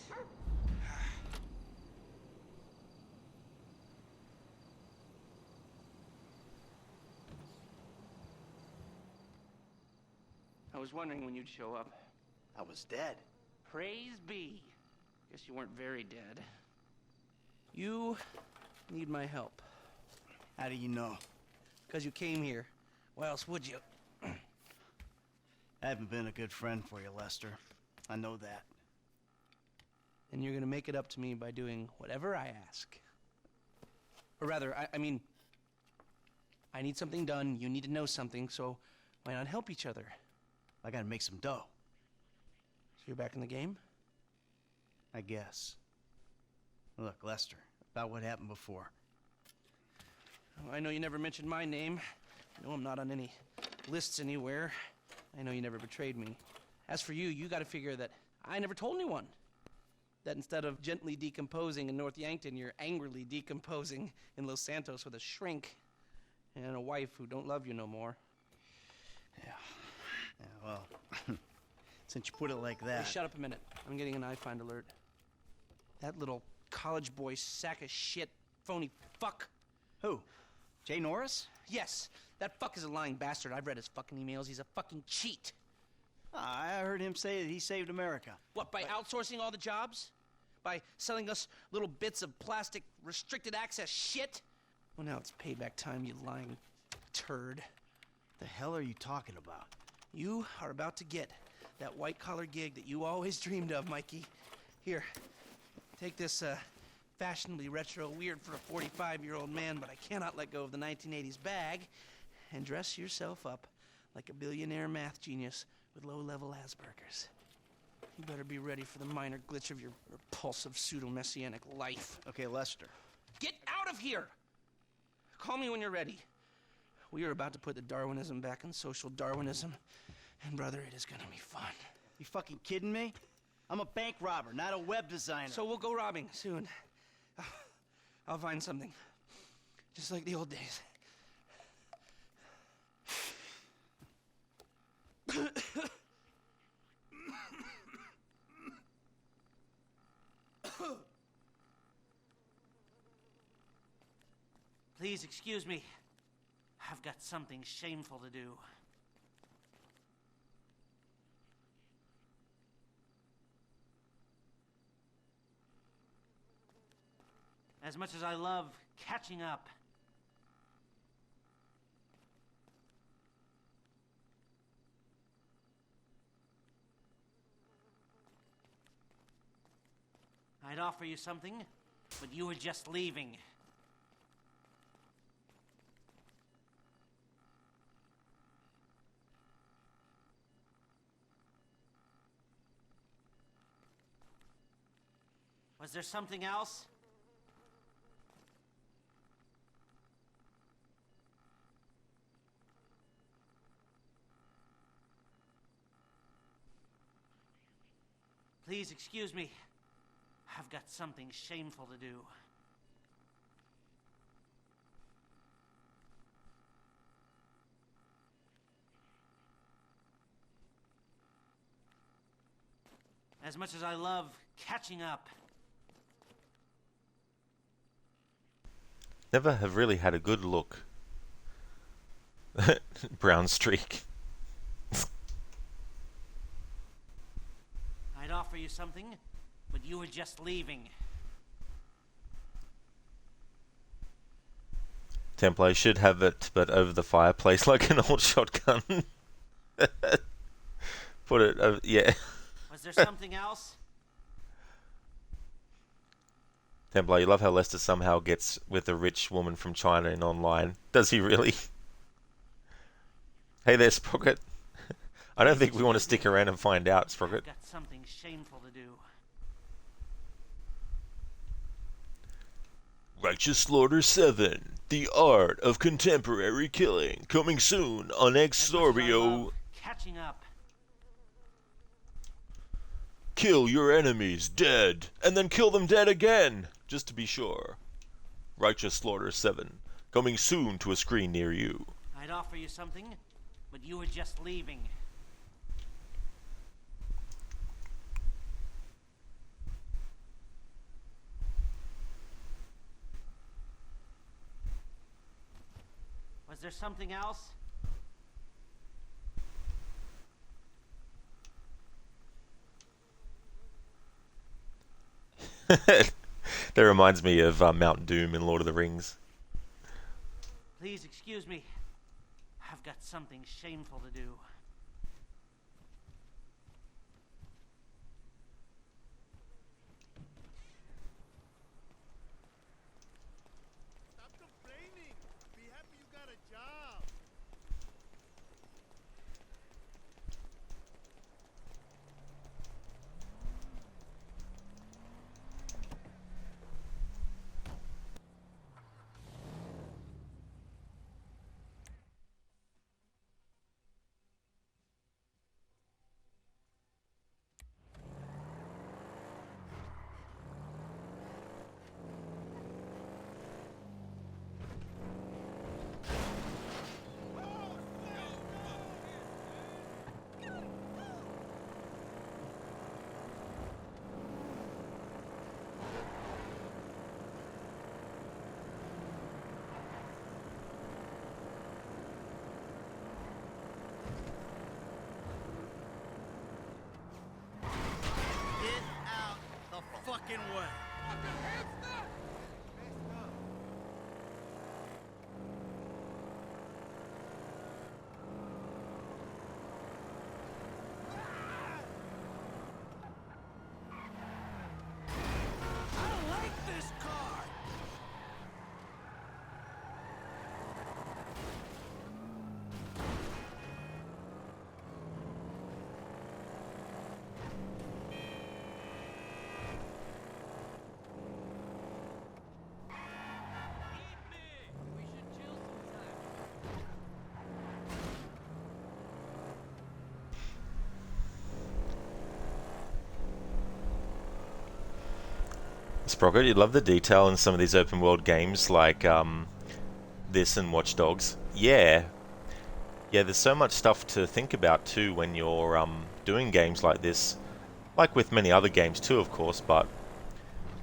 I was wondering when you'd show up. I was dead. Praise be. Guess you weren't very dead. You need my help. How do you know? Because you came here. Why else would you? I haven't been a good friend for you, Lester. I know that. And you're gonna make it up to me by doing whatever I ask. Or rather, I mean, I need something done, you need to know something, so why not help each other? I gotta make some dough. So you're back in the game? I guess. Look, Lester, about what happened before. I know you never mentioned my name. I know I'm not on any lists anywhere. I know you never betrayed me. As for you, you gotta figure that I never told anyone. That instead of gently decomposing in North Yankton, you're angrily decomposing in Los Santos with a shrink and a wife who don't love you no more. Yeah, well, since you put it like that... Hey, shut up a minute. I'm getting an iFind alert. That little college boy sack of shit, phony fuck. Who? Jay Norris? Yes, that fuck is a lying bastard. I've read his fucking emails. He's a fucking cheat. I heard him say that he saved America. What, by outsourcing all the jobs? By selling us little bits of plastic restricted access shit? Well, now it's payback time, you lying turd. The hell are you talking about? You are about to get that white-collar gig that you always dreamed of, Mikey. Here, take this fashionably retro weird for a 45-year-old man, but I cannot let go of the 1980s bag, and dress yourself up like a billionaire math genius with low-level Asperger's. You better be ready for the minor glitch of your repulsive pseudo-messianic life. Okay, Lester. Get out of here! Call me when you're ready. We are about to put the Darwinism back in social Darwinism, and brother, it is gonna be fun. You fucking kidding me? I'm a bank robber, not a web designer. So we'll go robbing soon. I'll find something. Just like the old days. Please excuse me. I've got something shameful to do. As much as I love catching up. I'd offer you something, but you were just leaving. Was there something else? Please excuse me. I've got something shameful to do. As much as I love catching up. Never have really had a good look. Brown streak. I'd offer you something, but you were just leaving. Templar should have it, but over the fireplace like an old shotgun. Put it over, yeah. Was there something else? Templar, you love how Lester somehow gets with a rich woman from China in online. Does he really? Hey there, Sprocket. I don't think we want to stick around and find out, Sprocket. I've got something shameful to do. Righteous Slaughter 7, The Art of Contemporary Killing, coming soon on Exorbio. Catching up. Kill your enemies dead, and then kill them dead again, just to be sure. Righteous Slaughter 7, coming soon to a screen near you. I'd offer you something, but you were just leaving. Was there something else? That reminds me of Mount Doom in Lord of the Rings. Please excuse me. I've got something shameful to do. Stop complaining. Be happy you got a job. Fucking way. I don't like this car. Sprocket, you love the detail in some of these open world games like this and Watch Dogs. Yeah, there's so much stuff to think about too when you're doing games like this, like with many other games too, of course, but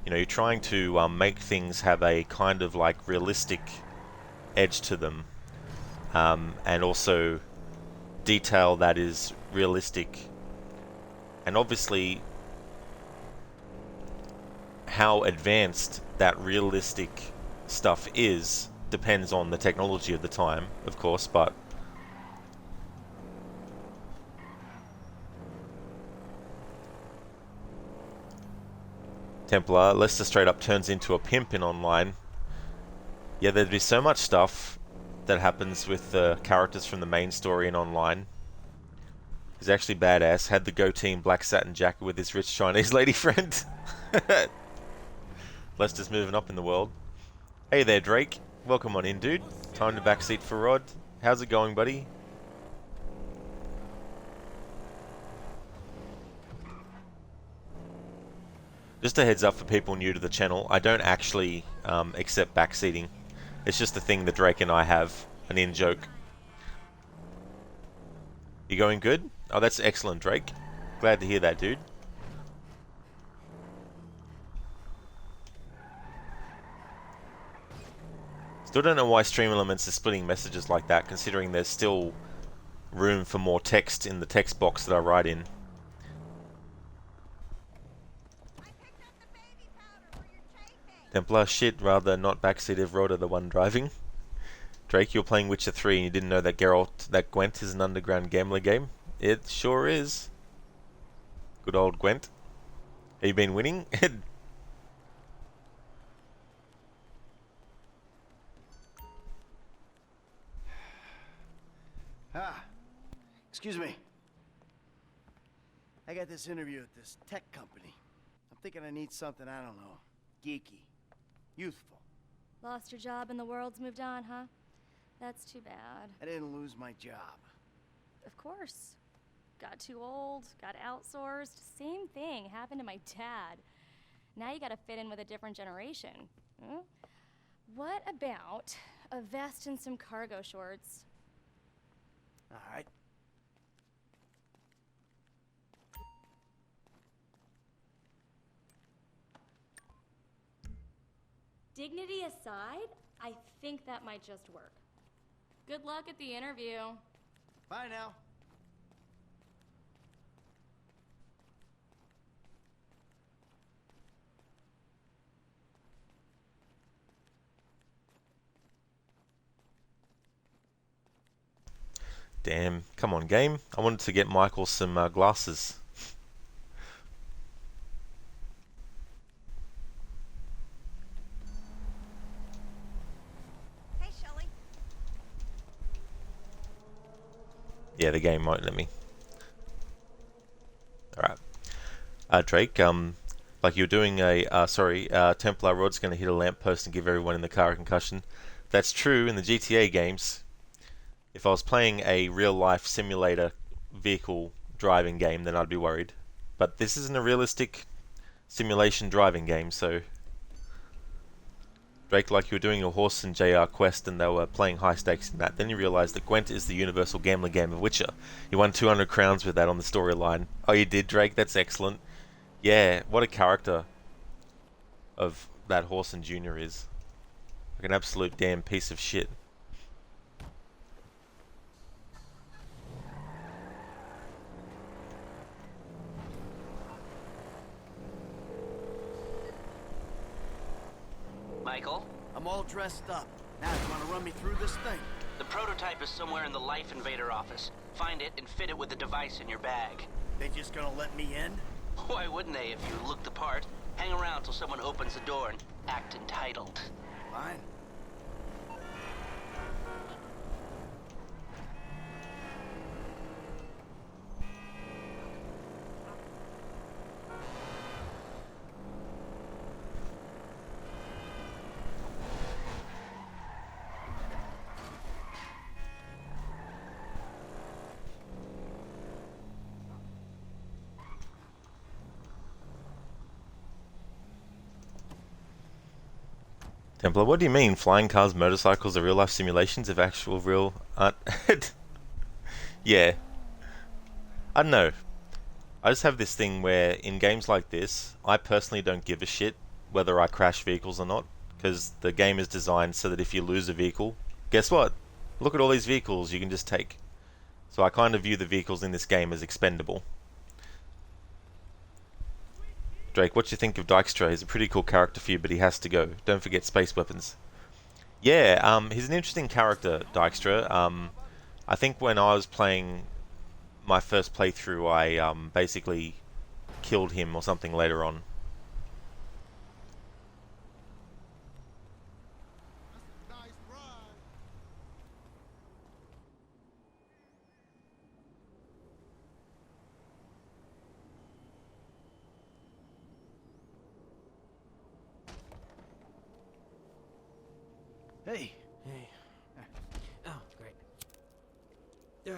you know, you're trying to make things have a kind of like realistic edge to them, and also detail that is realistic, and obviously how advanced that realistic stuff is depends on the technology of the time, of course, but Templar, Lester straight up turns into a pimp in online. Yeah, there'd be so much stuff that happens with the characters from the main story in online. He's actually badass. Had the goatee and black satin jacket with his rich Chinese lady friend. Lester's moving up in the world. Hey there, Drake. Welcome on in, dude. Time to backseat for Rod. How's it going, buddy? Just a heads up for people new to the channel, I don't actually accept backseating. It's just a thing that Drake and I have, an in-joke. You going good? Oh, that's excellent, Drake. Glad to hear that, dude. Still don't know why Stream Elements is splitting messages like that, considering there's still room for more text in the text box that I write in. Templar, shit, rather not backseat if Rhoda the one driving. Drake, you're playing Witcher 3 and you didn't know that Gwent is an underground gambling game? It sure is. Good old Gwent. Have you been winning? Excuse me. I got this interview at this tech company. I'm thinking I need something, I don't know, geeky, youthful. Lost your job and the world's moved on, huh? That's too bad. I didn't lose my job. Of course. Got too old, got outsourced. Same thing happened to my dad. Now you gotta fit in with a different generation. Hmm? What about a vest and some cargo shorts? All right. Dignity aside, I think that might just work. Good luck at the interview. Bye now. Damn, come on game. I wanted to get Michael some glasses. Hey, Shelley. Yeah, the game won't let me. Alright. Drake, like you're doing a, Templar Rod's going to hit a lamppost and give everyone in the car a concussion. That's true in the GTA games. If I was playing a real-life simulator vehicle driving game, then I'd be worried. But this isn't a realistic simulation driving game, so... Drake, like you were doing a horse and JR quest and they were playing high stakes in that. Then you realised that Gwent is the universal gambling game of Witcher. You won 200 crowns with that on the storyline. Oh, you did, Drake? That's excellent. Yeah, what a character of that Horson Jr. is. Like an absolute damn piece of shit. Michael? I'm all dressed up. Now, you want to run me through this thing? The prototype is somewhere in the Life Invader office. Find it and fit it with the device in your bag. They just gonna let me in? Why wouldn't they if you look the part? Hang around till someone opens the door and act entitled. Fine. Templar, what do you mean? Flying cars, motorcycles are real-life simulations of actual real... yeah. I don't know. I just have this thing where, in games like this, I personally don't give a shit whether I crash vehicles or not, because the game is designed so that if you lose a vehicle, guess what? Look at all these vehicles you can just take. So I kind of view the vehicles in this game as expendable. Drake, what do you think of Dykstra? He's a pretty cool character for you, but he has to go. Don't forget space weapons. Yeah, he's an interesting character, Dykstra. I think when I was playing my first playthrough, I basically killed him or something later on. Hey. Hey. Oh, great.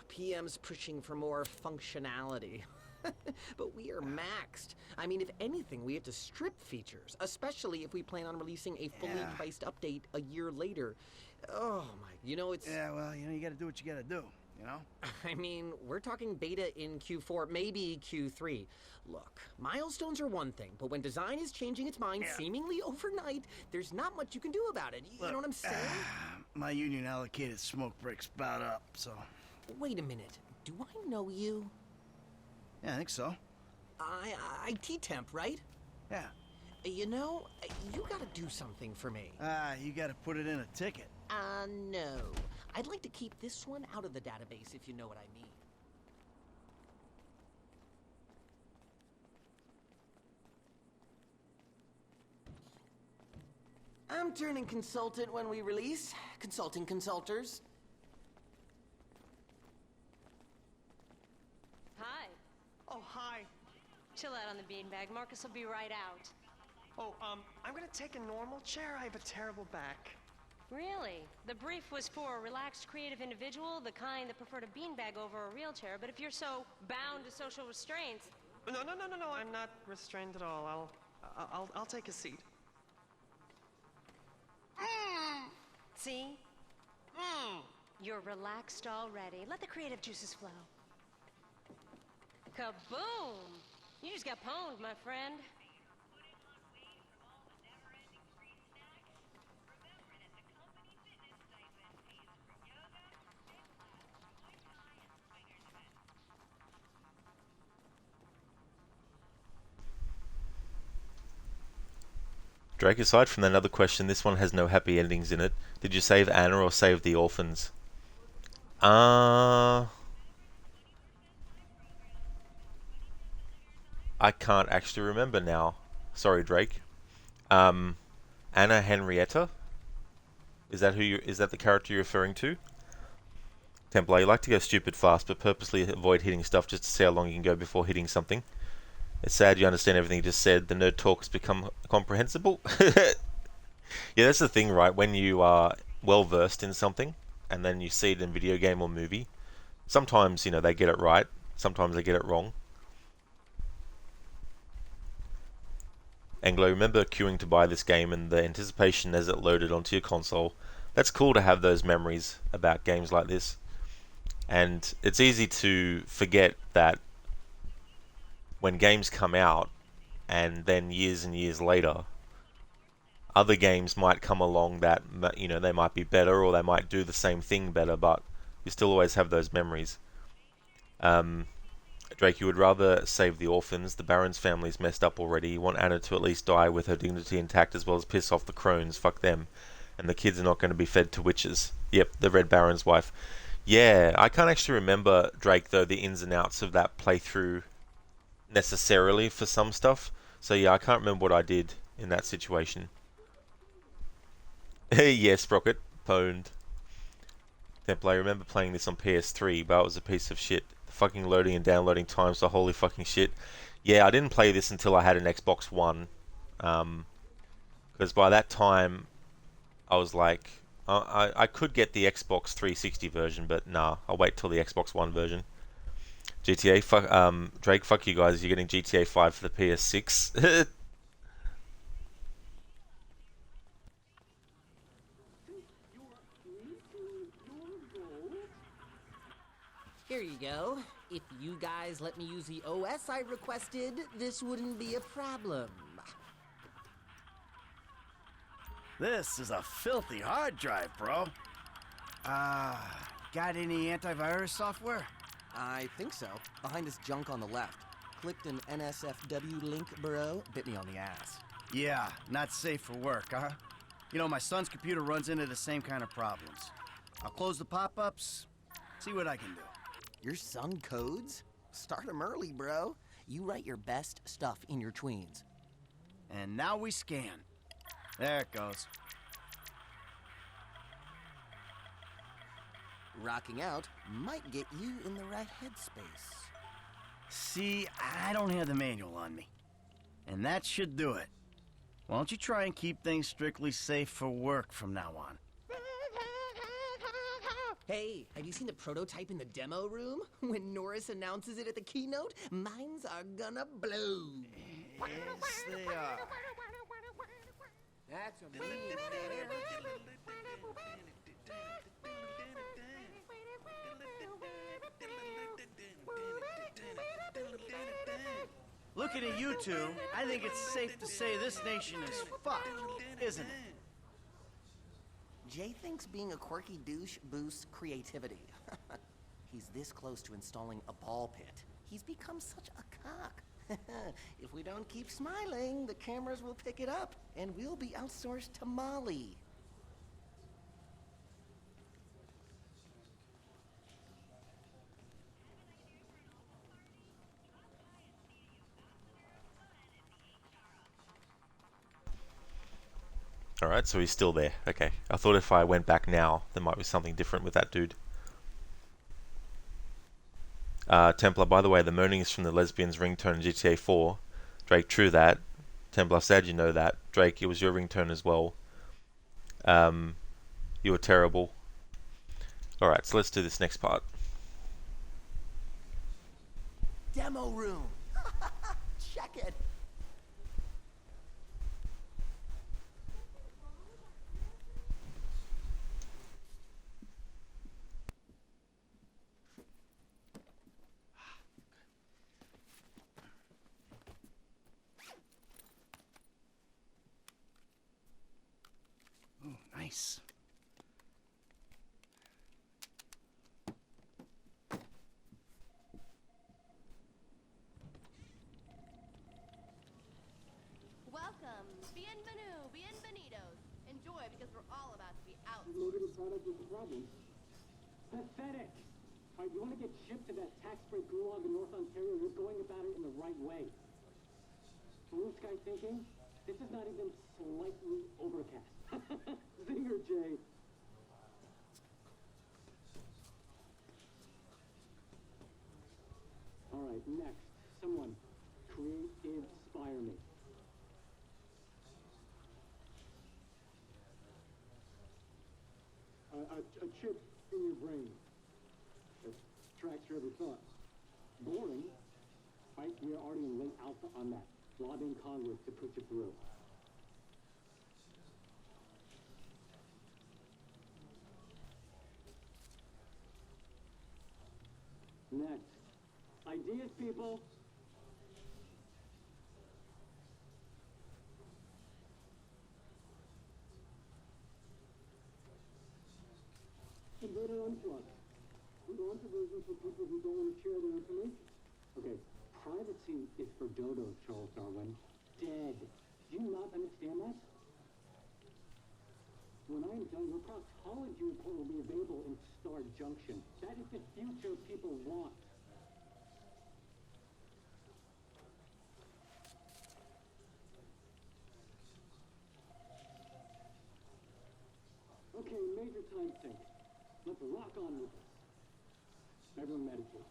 PM's pushing for more functionality. But we are maxed. I mean, if anything, we have to strip features, especially if we plan on releasing a fully priced update a year later. Oh my, it's... Yeah, well, you gotta do what you gotta do, I mean, we're talking beta in Q4, maybe Q3. Look, milestones are one thing, but when design is changing its mind seemingly overnight, there's not much you can do about it. You know what I'm saying? My union allocated smoke breaks about up, so... Wait a minute. Do I know you? Yeah, I think so. IT temp, right? Yeah. You gotta do something for me. You gotta put it in a ticket. No. I'd like to keep this one out of the database, if you know what I mean. I'm turning consultant when we release. Consulting consulters. Hi. Oh, hi. Chill out on the beanbag. Marcus will be right out. Oh, I'm gonna take a normal chair. I have a terrible back. Really? The brief was for a relaxed, creative individual, the kind that preferred a beanbag over a real chair, but if you're so bound to social restraints... No, I'm not restrained at all. I'll take a seat. See? You're relaxed already. Let the creative juices flow. Kaboom! You just got pwned, my friend. Drake, aside from that other question, this one has no happy endings in it. Did you save Anna or save the orphans? I can't actually remember now. Sorry, Drake. Anna Henrietta? Is that the character you're referring to? Templar, you like to go stupid fast, but purposely avoid hitting stuff just to see how long you can go before hitting something. It's sad you understand everything you just said. The nerd talk has become comprehensible. Yeah, that's the thing, right? When you are well versed in something, and then you see it in video game or movie, sometimes, they get it right, sometimes they get it wrong. Anglo, remember queuing to buy this game and the anticipation as it loaded onto your console? That's cool to have those memories about games like this. And it's easy to forget that when games come out, and then years and years later, other games might come along that, they might be better, or they might do the same thing better, but you still always have those memories. Drake, you would rather save the orphans. The Baron's family's messed up already. You want Anna to at least die with her dignity intact, as well as piss off the crones. Fuck them. And the kids are not going to be fed to witches. Yep, the Red Baron's wife. Yeah, I can't actually remember, Drake, though, the ins and outs of that playthrough necessarily for some stuff. So yeah, I can't remember what I did in that situation. Yes, Sprocket. Pwned. Templar, I remember playing this on PS3, but it was a piece of shit. The fucking loading and downloading times are holy fucking shit. Yeah, I didn't play this until I had an Xbox One. Because by that time, I was like, I could get the Xbox 360 version, but nah, I'll wait till the Xbox One version. GTA, Drake, fuck you guys, you're getting GTA 5 for the PS6. Here you go. If you guys let me use the OS I requested, this wouldn't be a problem. This is a filthy hard drive, bro. Got any antivirus software? I think so. Behind this junk on the left. Clicked an NSFW link, bro. Bit me on the ass. Yeah, not safe for work, huh? You know, my son's computer runs into the same kind of problems. I'll close the pop-ups, see what I can do. Your son codes? Start him early, bro. You write your best stuff in your tweens. And now we scan. There it goes. Rocking out might get you in the right headspace. See, I don't have the manual on me. And that should do it. Why don't you try and keep things strictly safe for work from now on? Hey, have you seen the prototype in the demo room? When Norris announces it at the keynote, minds are gonna blow. Yes, they are. That's a mean Looking at you two, I think it's safe to say this nation is fucked, isn't it? Jay thinks being a quirky douche boosts creativity. He's this close to installing a ball pit. He's become such a cock. If we don't keep smiling, the cameras will pick it up, and we'll be outsourced to Molly. Alright, so he's still there. Okay. I thought if I went back now, there might be something different with that dude. Templar, by the way, the moaning is from the lesbian's ringtone in GTA 4. Drake, true that. Templar, sad you know that. Drake, it was your ringtone as well. You were terrible. Alright, so let's do this next part. Demo room. Check it. Nice. Welcome. Bienvenido. Bienvenidos. Enjoy because we're all about to be out. Loaded a product with a problem. Pathetic. All right, you want to get shipped to that tax-break gulag in North Ontario, you're going about it in the right way. Blue sky thinking, this is not even slightly overcast. Zinger, Jay. All right, next. Someone inspire me. A chip in your brain that tracks your every thought. Boring, right? We are already in late alpha on that. Lobbying Congress to push it through. Next. Ideas, people. Converter unplug. We launch a version for people who don't want to share their information. Okay, privacy is for dodos, Charles Darwin. Dead. Do you not understand that? When I am done, your proctology report will be available in Star Junction. That is the future people want. Okay, major time sink. Let's rock on with this. Everyone meditate.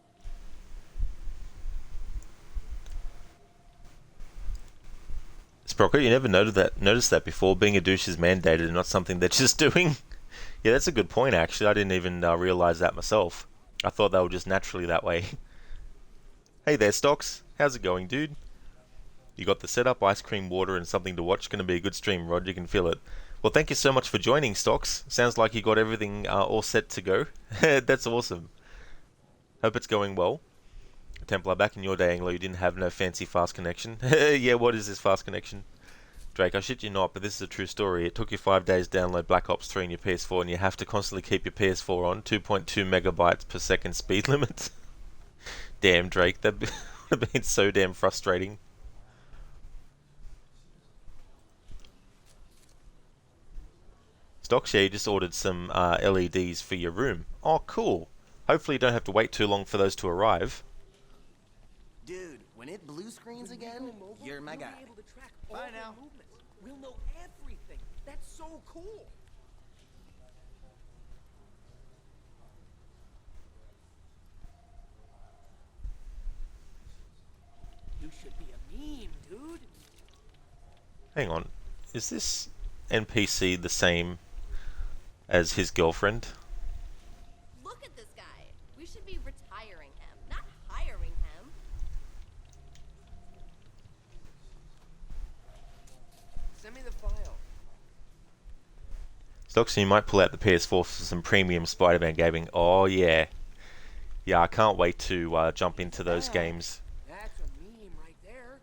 Sprocket, you never noticed that before. Being a douche is mandated and not something they're just doing. Yeah, that's a good point, actually. I didn't even realize that myself. I thought they were just naturally that way. Hey there, Stocks. How's it going, dude? You got the setup, ice cream, water, and something to watch. Going to be a good stream, Rod. You can feel it. Well, thank you so much for joining, Stocks. Sounds like you got everything all set to go. That's awesome. Hope it's going well. Templar, back in your day, Anglo, you didn't have no fancy fast connection. Yeah, what is this fast connection? Drake, I shit you not, but this is a true story. It took you 5 days to download Black Ops 3 on your PS4, and you have to constantly keep your PS4 on 2.2 megabytes per second speed limit. Damn, Drake, that would have been so damn frustrating. Stocks, yeah, you just ordered some LEDs for your room. Oh, cool. Hopefully you don't have to wait too long for those to arrive. Dude, when it blue screens again, you're my guy. Bye now. We'll know everything. That's so cool. You should be a meme, dude. Hang on. Is this NPC the same as his girlfriend? Look at this guy. We should be retiring him, not hiring him. Send me the file. Stocks, you might pull out the PS4 for some premium Spider-Man gaming. Oh yeah. Yeah, I can't wait to jump into those games. That's a meme right there.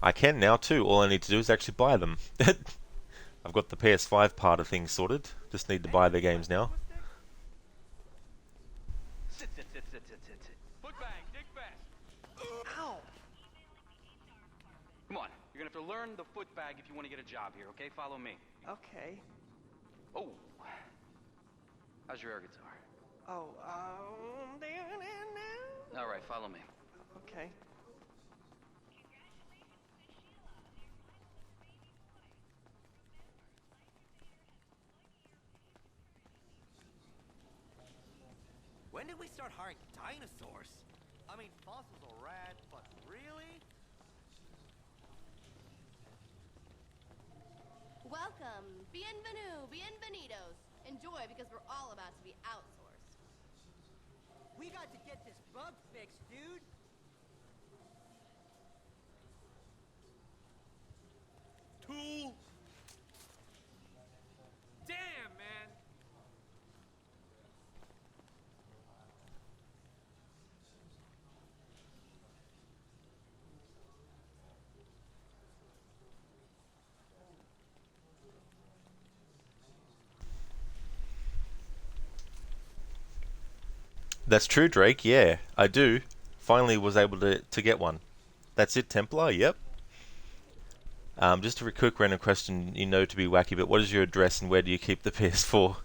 I can now too. All I need to do is actually buy them. I've got the PS5 part of things sorted. Just need to buy the games now. Sit. Foot bang, dig fast. Ow! Come on, you're gonna have to learn the foot bag if you want to get a job here, okay? Follow me. Okay. Oh. How's your air guitar? Oh, All right, follow me. okay. When did we start hiring dinosaurs? I mean, fossils are rad, but really? Welcome. Bienvenidos. Enjoy, because we're all about to be outsourced. We got to get this bug fixed, dude. Tool. Damn, man. That's true, Drake. Yeah, I do. Finally was able to get one. That's it, Templar. Yep. Just a quick random question, you know to be wacky, but what is your address and where do you keep the PS4?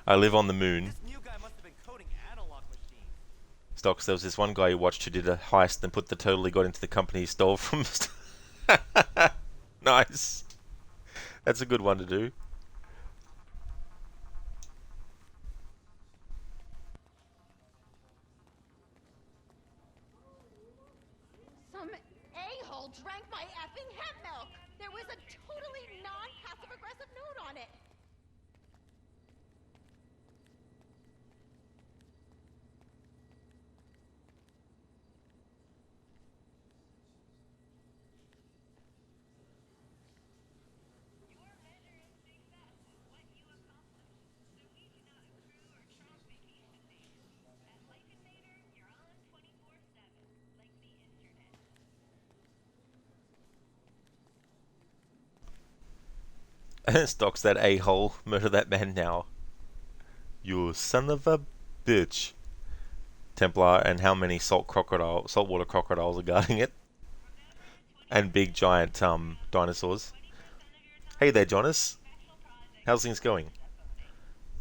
I live on the moon. This new guy must have been coding analog machines. Stocks, there was this one guy you watched who did a heist and put the total he got into the company he stole from. Nice. That's a good one to do. Some a-hole drank my effing hemp milk. There was a totally non-passive-aggressive note on it. Stocks, that a-hole. Murder that man now. You son of a bitch. Templar, and how many saltwater crocodiles are guarding it? And big giant dinosaurs. Hey there, Jonas. How's things going?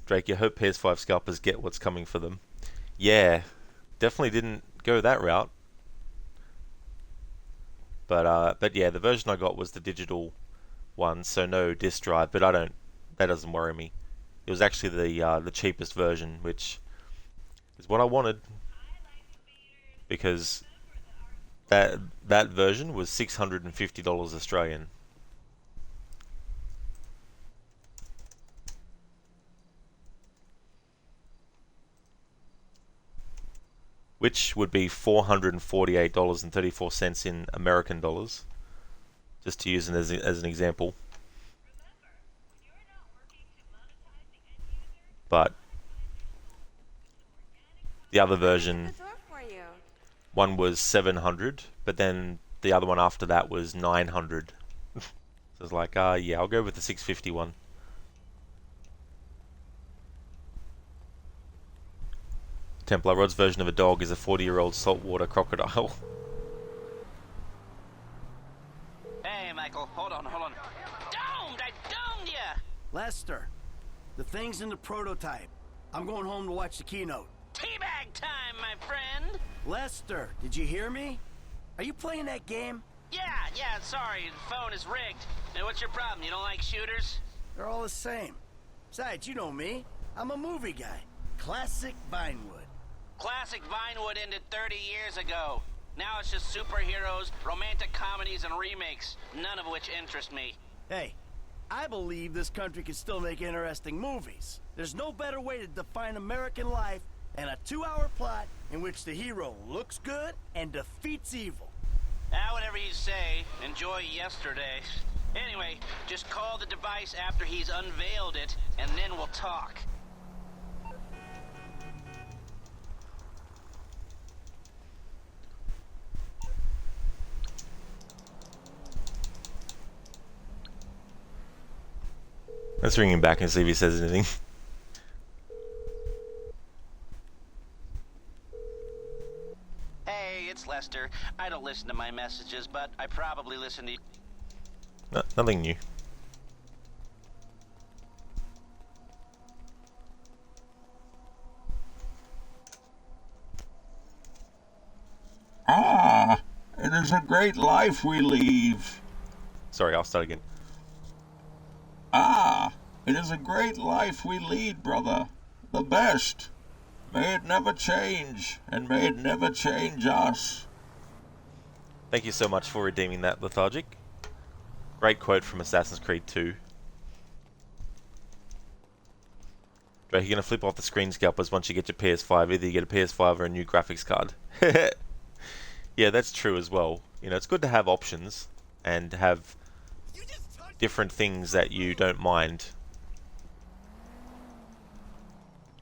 Drake, you hope PS5 scalpers get what's coming for them. Yeah, definitely didn't go that route. But yeah, the version I got was the digital one, so no disk drive. But that doesn't worry me. It was actually the cheapest version, which is what I wanted, because that version was $650 Australian. Which would be $448.34 in American dollars, just to use it as an example. But the other version, one was 700, but then the other one after that was 900. So it's like, yeah, I'll go with the 650 one. Templar. Rod's version of a dog is a 40-year-old saltwater crocodile. Hey, Michael, hold on. Domed! I domed ya! Lester, the thing's in the prototype. I'm going home to watch the keynote. Teabag time, my friend! Lester, did you hear me? Are you playing that game? Yeah, sorry, the phone is rigged. Now, what's your problem? You don't like shooters? They're all the same. Besides, you know me. I'm a movie guy. Classic Vinewood. Classic Vinewood ended 30 years ago. Now it's just superheroes, romantic comedies, and remakes, none of which interest me. Hey, I believe this country can still make interesting movies. There's no better way to define American life than a 2-hour plot in which the hero looks good and defeats evil. Whatever you say. Enjoy yesterday. Anyway, just call the device after he's unveiled it, and then we'll talk. Let's ring him back and see if he says anything. Hey, it's Lester. I don't listen to my messages, but I probably listen to you. No, nothing new. Ah, it is a great life we lead. Sorry, I'll start again. Ah, it is a great life we lead, brother. The best. May it never change, and may it never change us. Thank you so much for redeeming that, Lethargic. Great quote from Assassin's Creed 2. You're gonna flip off the screen scalpers once you get your PS5. Either you get a PS5 or a new graphics card. Yeah, that's true as well. You know, it's good to have options and have different things that you don't mind.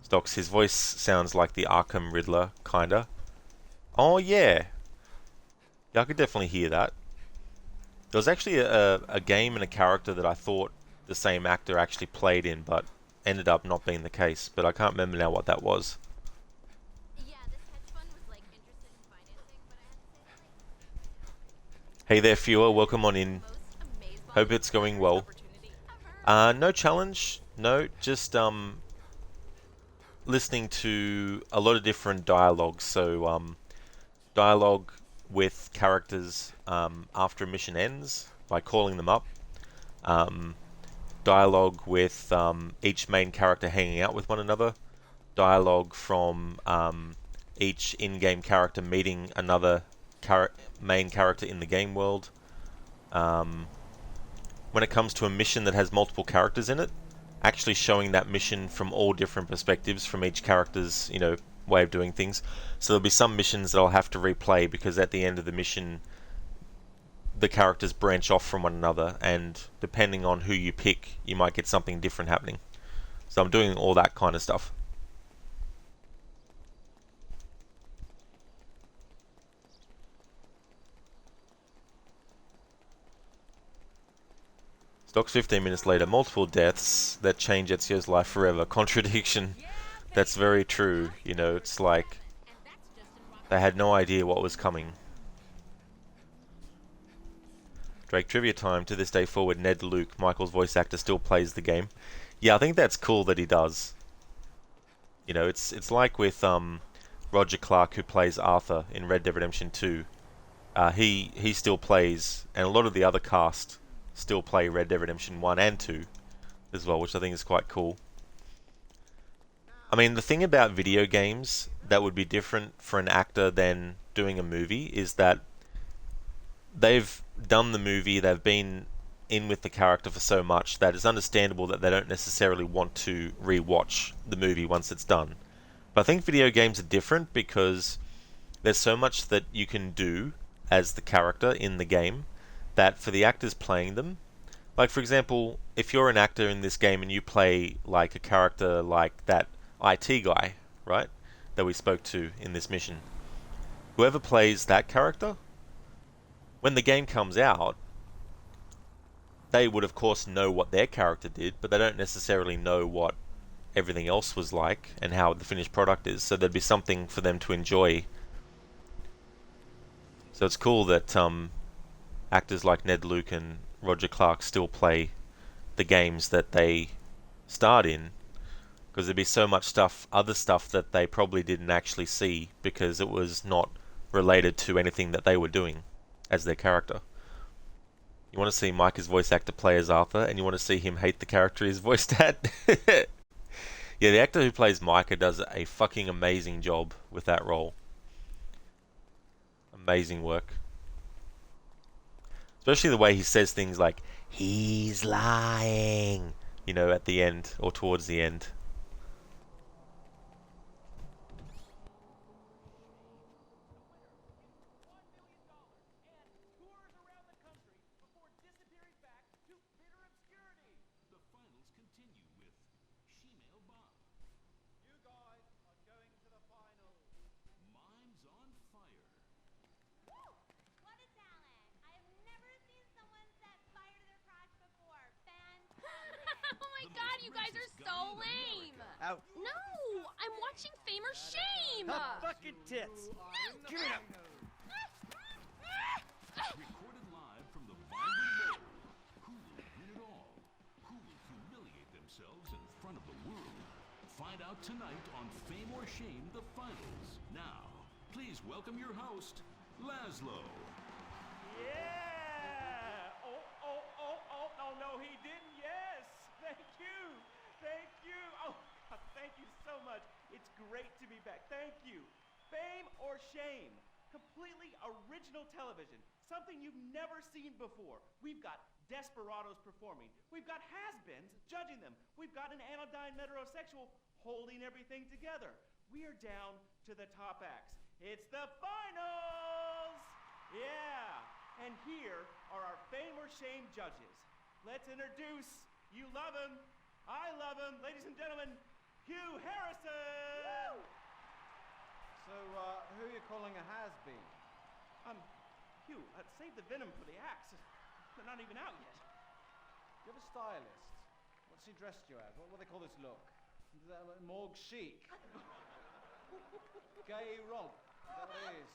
Stocks, his voice sounds like the Arkham Riddler, kinda. Oh yeah. Yeah, I could definitely hear that. There was actually a game and a character that I thought the same actor actually played in, but ended up not being the case. But I can't remember now what that was. Hey there, viewer. Welcome on in. Hope it's going well. No challenge. No, just listening to a lot of different dialogues. So dialogue with characters after a mission ends by calling them up. Dialogue with each main character hanging out with one another. Dialogue from each in-game character meeting another main character in the game world. When it comes to a mission that has multiple characters in it, actually showing that mission from all different perspectives from each character's, you know, way of doing things. So there'll be some missions that I'll have to replay because at the end of the mission the characters branch off from one another, and depending on who you pick you might get something different happening. So I'm doing all that kind of stuff. Stocks 15 minutes later. Multiple deaths that change Ezio's life forever. Contradiction. That's very true. You know, it's like they had no idea what was coming. Drake trivia time. To this day forward, Ned Luke, Michael's voice actor, still plays the game. Yeah, I think that's cool that he does. You know, it's like with Roger Clark, who plays Arthur in Red Dead Redemption 2. He still plays, and a lot of the other cast still play Red Dead Redemption 1 and 2 as well, which I think is quite cool. I mean, the thing about video games that would be different for an actor than doing a movie is that they've done the movie, they've been in with the character for so much that it's understandable that they don't necessarily want to re-watch the movie once it's done. But I think video games are different because there's so much that you can do as the character in the game that for the actors playing them, like for example, if you're an actor in this game and you play like a character like that IT guy, right, that we spoke to in this mission, whoever plays that character, when the game comes out, they would of course know what their character did, but they don't necessarily know what everything else was like and how the finished product is, so there'd be something for them to enjoy. So it's cool that actors like Ned Luke and Roger Clark still play the games that they starred in, because there'd be so much stuff, other stuff that they probably didn't actually see because it was not related to anything that they were doing as their character. You want to see Micah's voice actor play as Arthur, and you want to see him hate the character he's voiced at? Yeah, the actor who plays Micah does a fucking amazing job with that role. Amazing work. Especially the way he says things like, "He's lying," you know, at the end, or towards the end. Oh my god, you guys are so lame! Out. No! I'm watching Fame or Shame! Her fucking tits. Give me that. Recorded live from the Vibrant Road. Who will win it all? Who will humiliate themselves in front of the world? Find out tonight on Fame or Shame, the finals. Now, please welcome your host, Laszlo. Yeah! Oh, no, he didn't. Yes! Thank you! Thank you! Oh, thank you so much. It's great to be back. Thank you. Fame or Shame? Completely original television. Something you've never seen before. We've got desperados performing. We've got has-beens judging them. We've got an anodyne metrosexual holding everything together. We are down to the top acts. It's the finals! Yeah! And here are our Fame or Shame judges. Let's introduce, you love him, I love him, ladies and gentlemen, Hugh Harrison! Woo! So, who are you calling a has-been? Hugh, save the venom for the acts. They're not even out yet. You have a stylist. What's he dressed you as? What do they call this look? Is that like morgue chic? Gay romp. Is that what it is?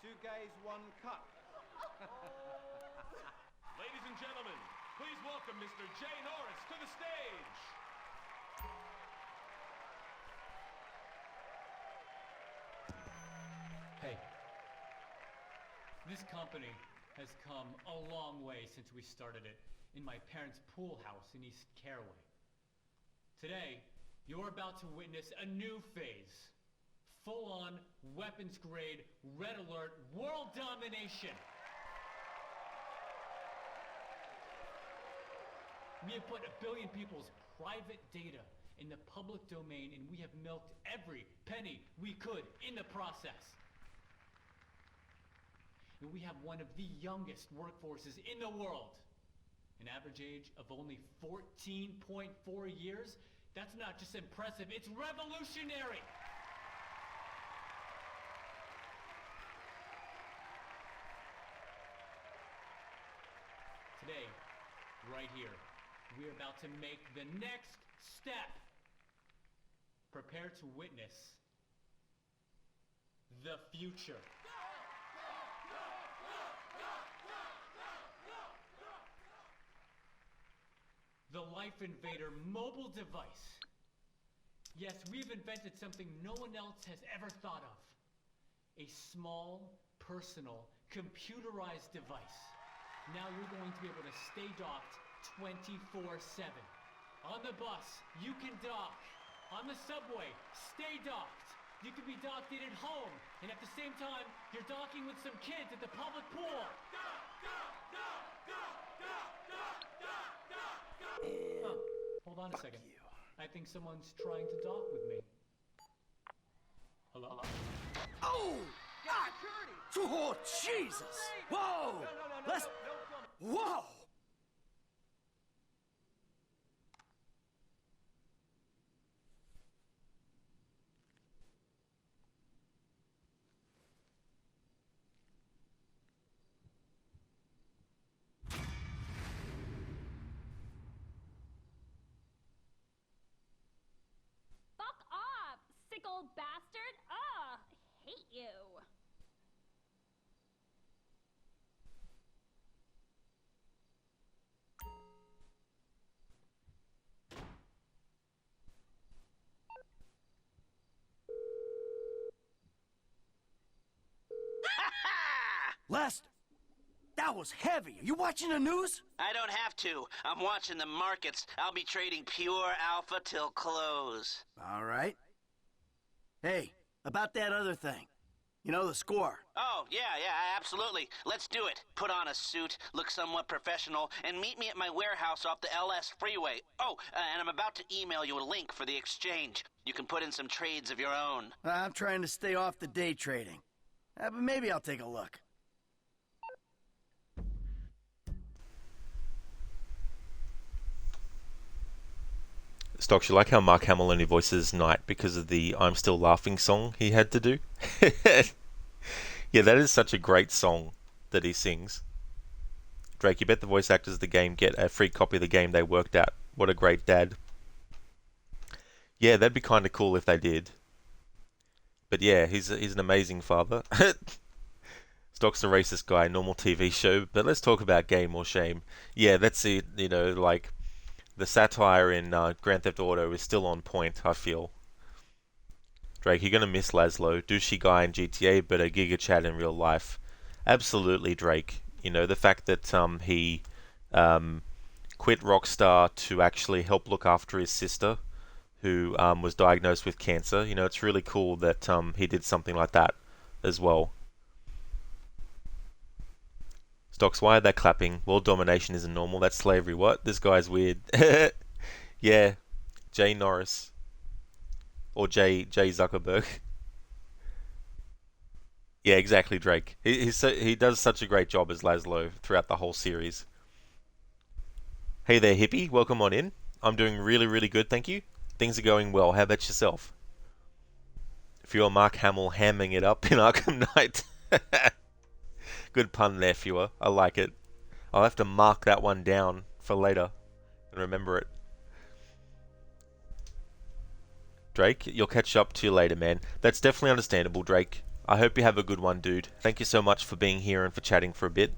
Two gays, one cut. Ladies and gentlemen, please welcome Mr. Jay Norris to the stage. Hey, this company has come a long way since we started it in my parents' pool house in East Caraway. Today, you're about to witness a new phase. Full-on, weapons-grade, red alert, world domination. We have put 1 billion people's private data in the public domain, and we have milked every penny we could in the process. And we have one of the youngest workforces in the world. An average age of only 14.4 years. That's not just impressive, it's revolutionary! Today, right here, we're about to make the next step. Prepare to witness the future. The Life Invader mobile device. Yes, we've invented something no one else has ever thought of. A small, personal, computerized device. Now you're going to be able to stay docked 24/7. On the bus, you can dock. On the subway, stay docked. You can be docked in at home, and at the same time, you're docking with some kids at the public pool. Huh, hold on a second. I think someone's trying to dock with me. Hello? Oh! Ah! Oh, Jesus! Whoa! Let's... Whoa! old bastard! Ugh, I hate you. Lester, that was heavy. Are you watching the news? I don't have to. I'm watching the markets. I'll be trading pure alpha till close. All right. Hey, about that other thing. You know, the score. Oh, yeah, absolutely. Let's do it. Put on a suit, look somewhat professional, and meet me at my warehouse off the LS freeway. Oh, and I'm about to email you a link for the exchange. You can put in some trades of your own. I'm trying to stay off the day trading. But maybe I'll take a look. Stocks, you like how Mark Hamill only voices Knight because of the I'm Still Laughing song he had to do? Yeah, that is such a great song that he sings. Drake, you bet the voice actors of the game get a free copy of the game they worked out. What a great dad. Yeah, that'd be kind of cool if they did. But yeah, he's an amazing father. Stock's a racist guy, normal TV show, but let's talk about Game or Shame. Yeah, that's it, you know, like, the satire in Grand Theft Auto is still on point, I feel. Drake, you're going to miss Laszlo. Douchey guy in GTA, but a Giga Chad in real life. Absolutely, Drake. You know, the fact that he quit Rockstar to actually help look after his sister, who was diagnosed with cancer. You know, it's really cool that he did something like that as well. Stocks, why are they clapping? World domination isn't normal. That's slavery. What? This guy's weird. Yeah, Jay Norris. Or Jay Zuckerberg. Yeah, exactly, Drake. He does such a great job as Laszlo throughout the whole series. Hey there, hippie. Welcome on in. I'm doing really, really good, thank you. Things are going well. How about yourself? Fewer Mark Hamill hamming it up in Arkham Knight. Good pun there, Fewer. I like it. I'll have to mark that one down for later and remember it. Drake, you'll catch up to you later, man. That's definitely understandable, Drake. I hope you have a good one, dude. Thank you so much for being here and for chatting for a bit.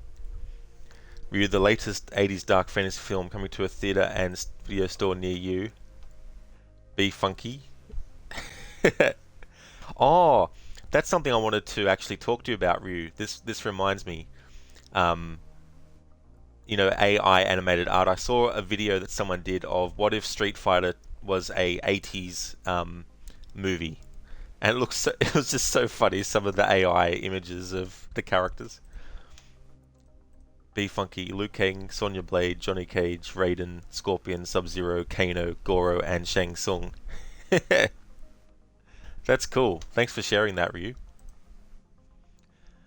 Review the latest 80s dark fantasy film coming to a theater and video store near you. Be funky. Oh, that's something I wanted to actually talk to you about, Ryu. This reminds me. You know, AI animated art. I saw a video that someone did of what if Street Fighter was a 80s movie, and it was just so funny, some of the AI images of the characters. Be Funky, Liu Kang, Sonya Blade, Johnny Cage, Raiden, Scorpion, Sub-Zero, Kano, Goro, and Shang Tsung. That's cool. Thanks for sharing that, Ryu.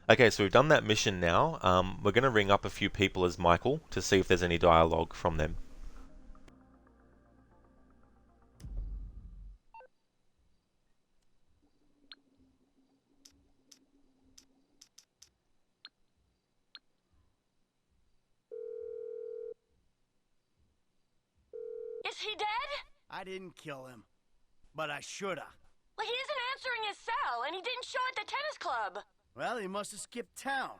Okay, so we've done that mission now. We're going to ring up a few people as Michael to see if there's any dialogue from them. Is he dead? I didn't kill him, but I shoulda. Well, he isn't answering his cell, and he didn't show at the tennis club. Well, he must have skipped town,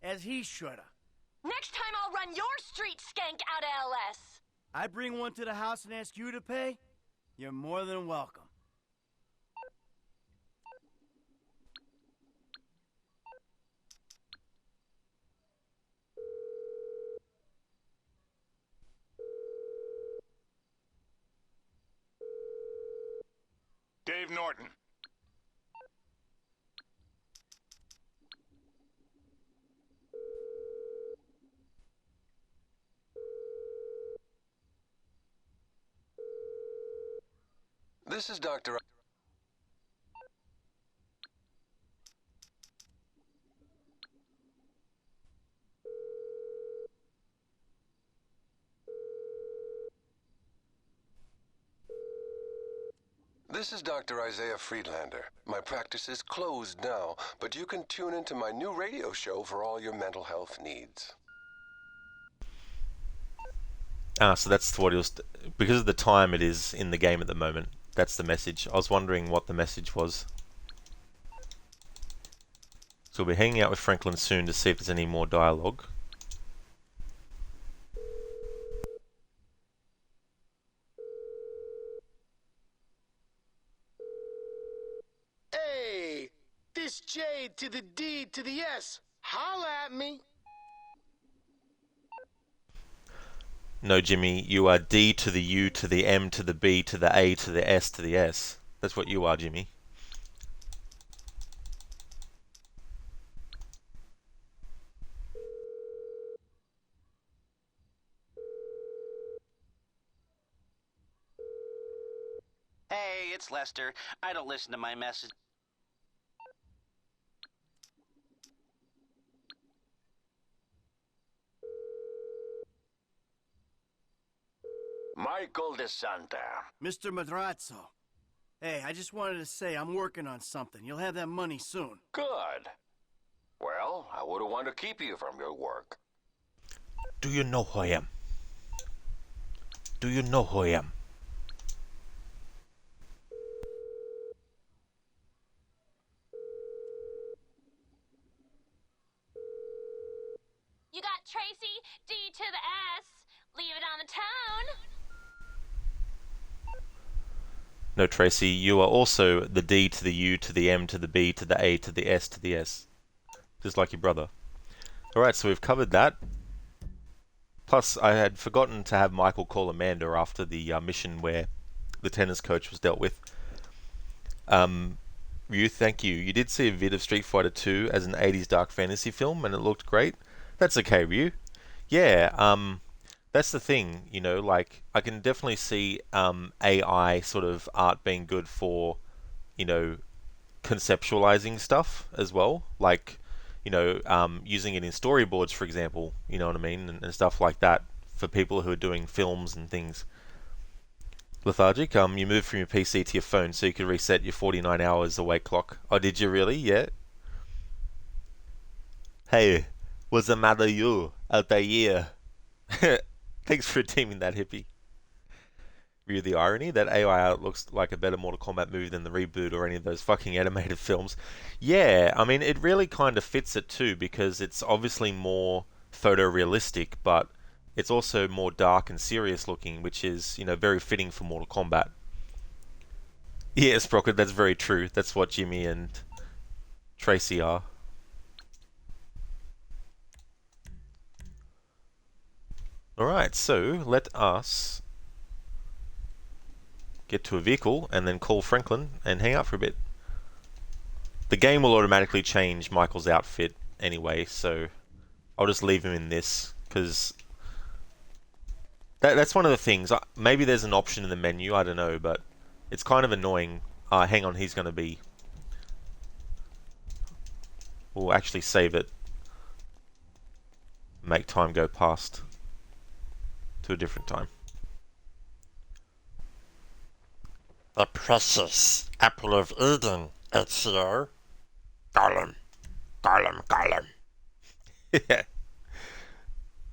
as he shoulda. Next time I'll run your street skank out of LS. I bring one to the house and ask you to pay? You're more than welcome. Dave Norton. This is Dr. This is Dr. Isaiah Friedlander. My practice is closed now, but you can tune into my new radio show for all your mental health needs. So that's what it was. Because of the time it is in the game at the moment, that's the message. I was wondering what the message was. So we'll be hanging out with Franklin soon to see if there's any more dialogue. Hey, this J to the D to the S. Holla at me. No, Jimmy, you are D to the U to the M to the B to the A to the S to the S. That's what you are, Jimmy. Hey, it's Lester. I don't listen to my message. Michael DeSanta. Mr. Madrazo. Hey, I just wanted to say I'm working on something. You'll have that money soon. Good. Well, I wouldn't want to keep you from your work. Do you know who I am? Do you know who I am? You got Tracy, D to the S. Leave it on the tone. No, Tracy, you are also the D to the U to the M to the B to the A to the S to the S. Just like your brother. Alright, so we've covered that. Plus, I had forgotten to have Michael call Amanda after the mission where the tennis coach was dealt with. Ryu, thank you. You did see a vid of Street Fighter 2 as an 80s dark fantasy film, and it looked great. That's okay, Ryu. Yeah, that's the thing, you know, like, I can definitely see AI sort of art being good for, you know, conceptualizing stuff as well. Like, you know, using it in storyboards, for example, you know what I mean, and stuff like that for people who are doing films and things. Lethargic, you moved from your PC to your phone so you could reset your 49 hours awake clock. Oh, did you really? Yeah. Hey, what's the matter you out there? Thanks for redeeming that, hippie. Ryu, the irony that AI art looks like a better Mortal Kombat movie than the reboot or any of those fucking animated films. Yeah, I mean, it really kind of fits it too, because it's obviously more photorealistic, but it's also more dark and serious looking, which is, you know, very fitting for Mortal Kombat. Yes, Brockett, that's very true. That's what Jimmy and Tracy are. Alright, so let us get to a vehicle and then call Franklin and hang out for a bit. The game will automatically change Michael's outfit anyway, so I'll just leave him in this, because that's one of the things. Maybe there's an option in the menu, I don't know, but it's kind of annoying. Hang on, he's going to be... We'll actually save it. Make time go past to a different time. The precious apple of Eden, Ezio. Gollum, Gollum, Gollum. Yeah.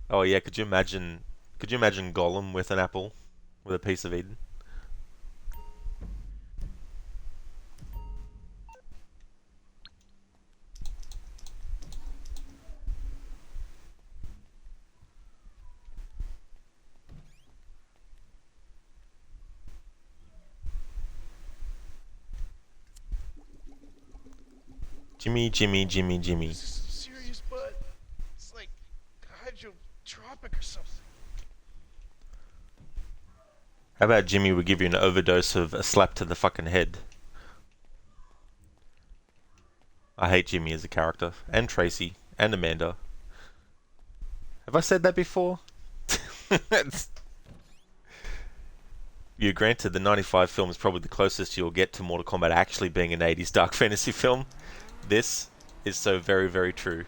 Oh yeah, could you imagine Gollum with an apple, with a piece of Eden? Jimmy, Jimmy, Jimmy, Jimmy. Serious, bud. It's like hydrotropic or something. How about Jimmy would give you an overdose of a slap to the fucking head? I hate Jimmy as a character, and Tracy, and Amanda. Have I said that before? You're granted the 95 film is probably the closest you'll get to Mortal Kombat actually being an 80s dark fantasy film. This is so very, very true.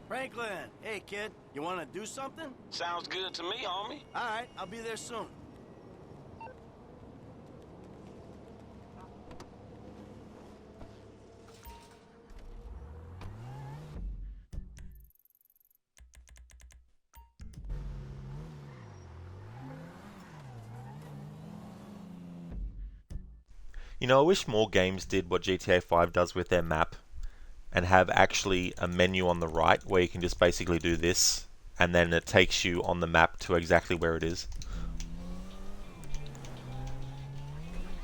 Franklin, hey kid, you want to do something? Sounds good to me, homie. All right, I'll be there soon. You know, I wish more games did what GTA 5 does with their map and have actually a menu on the right where you can just basically do this and then it takes you on the map to exactly where it is.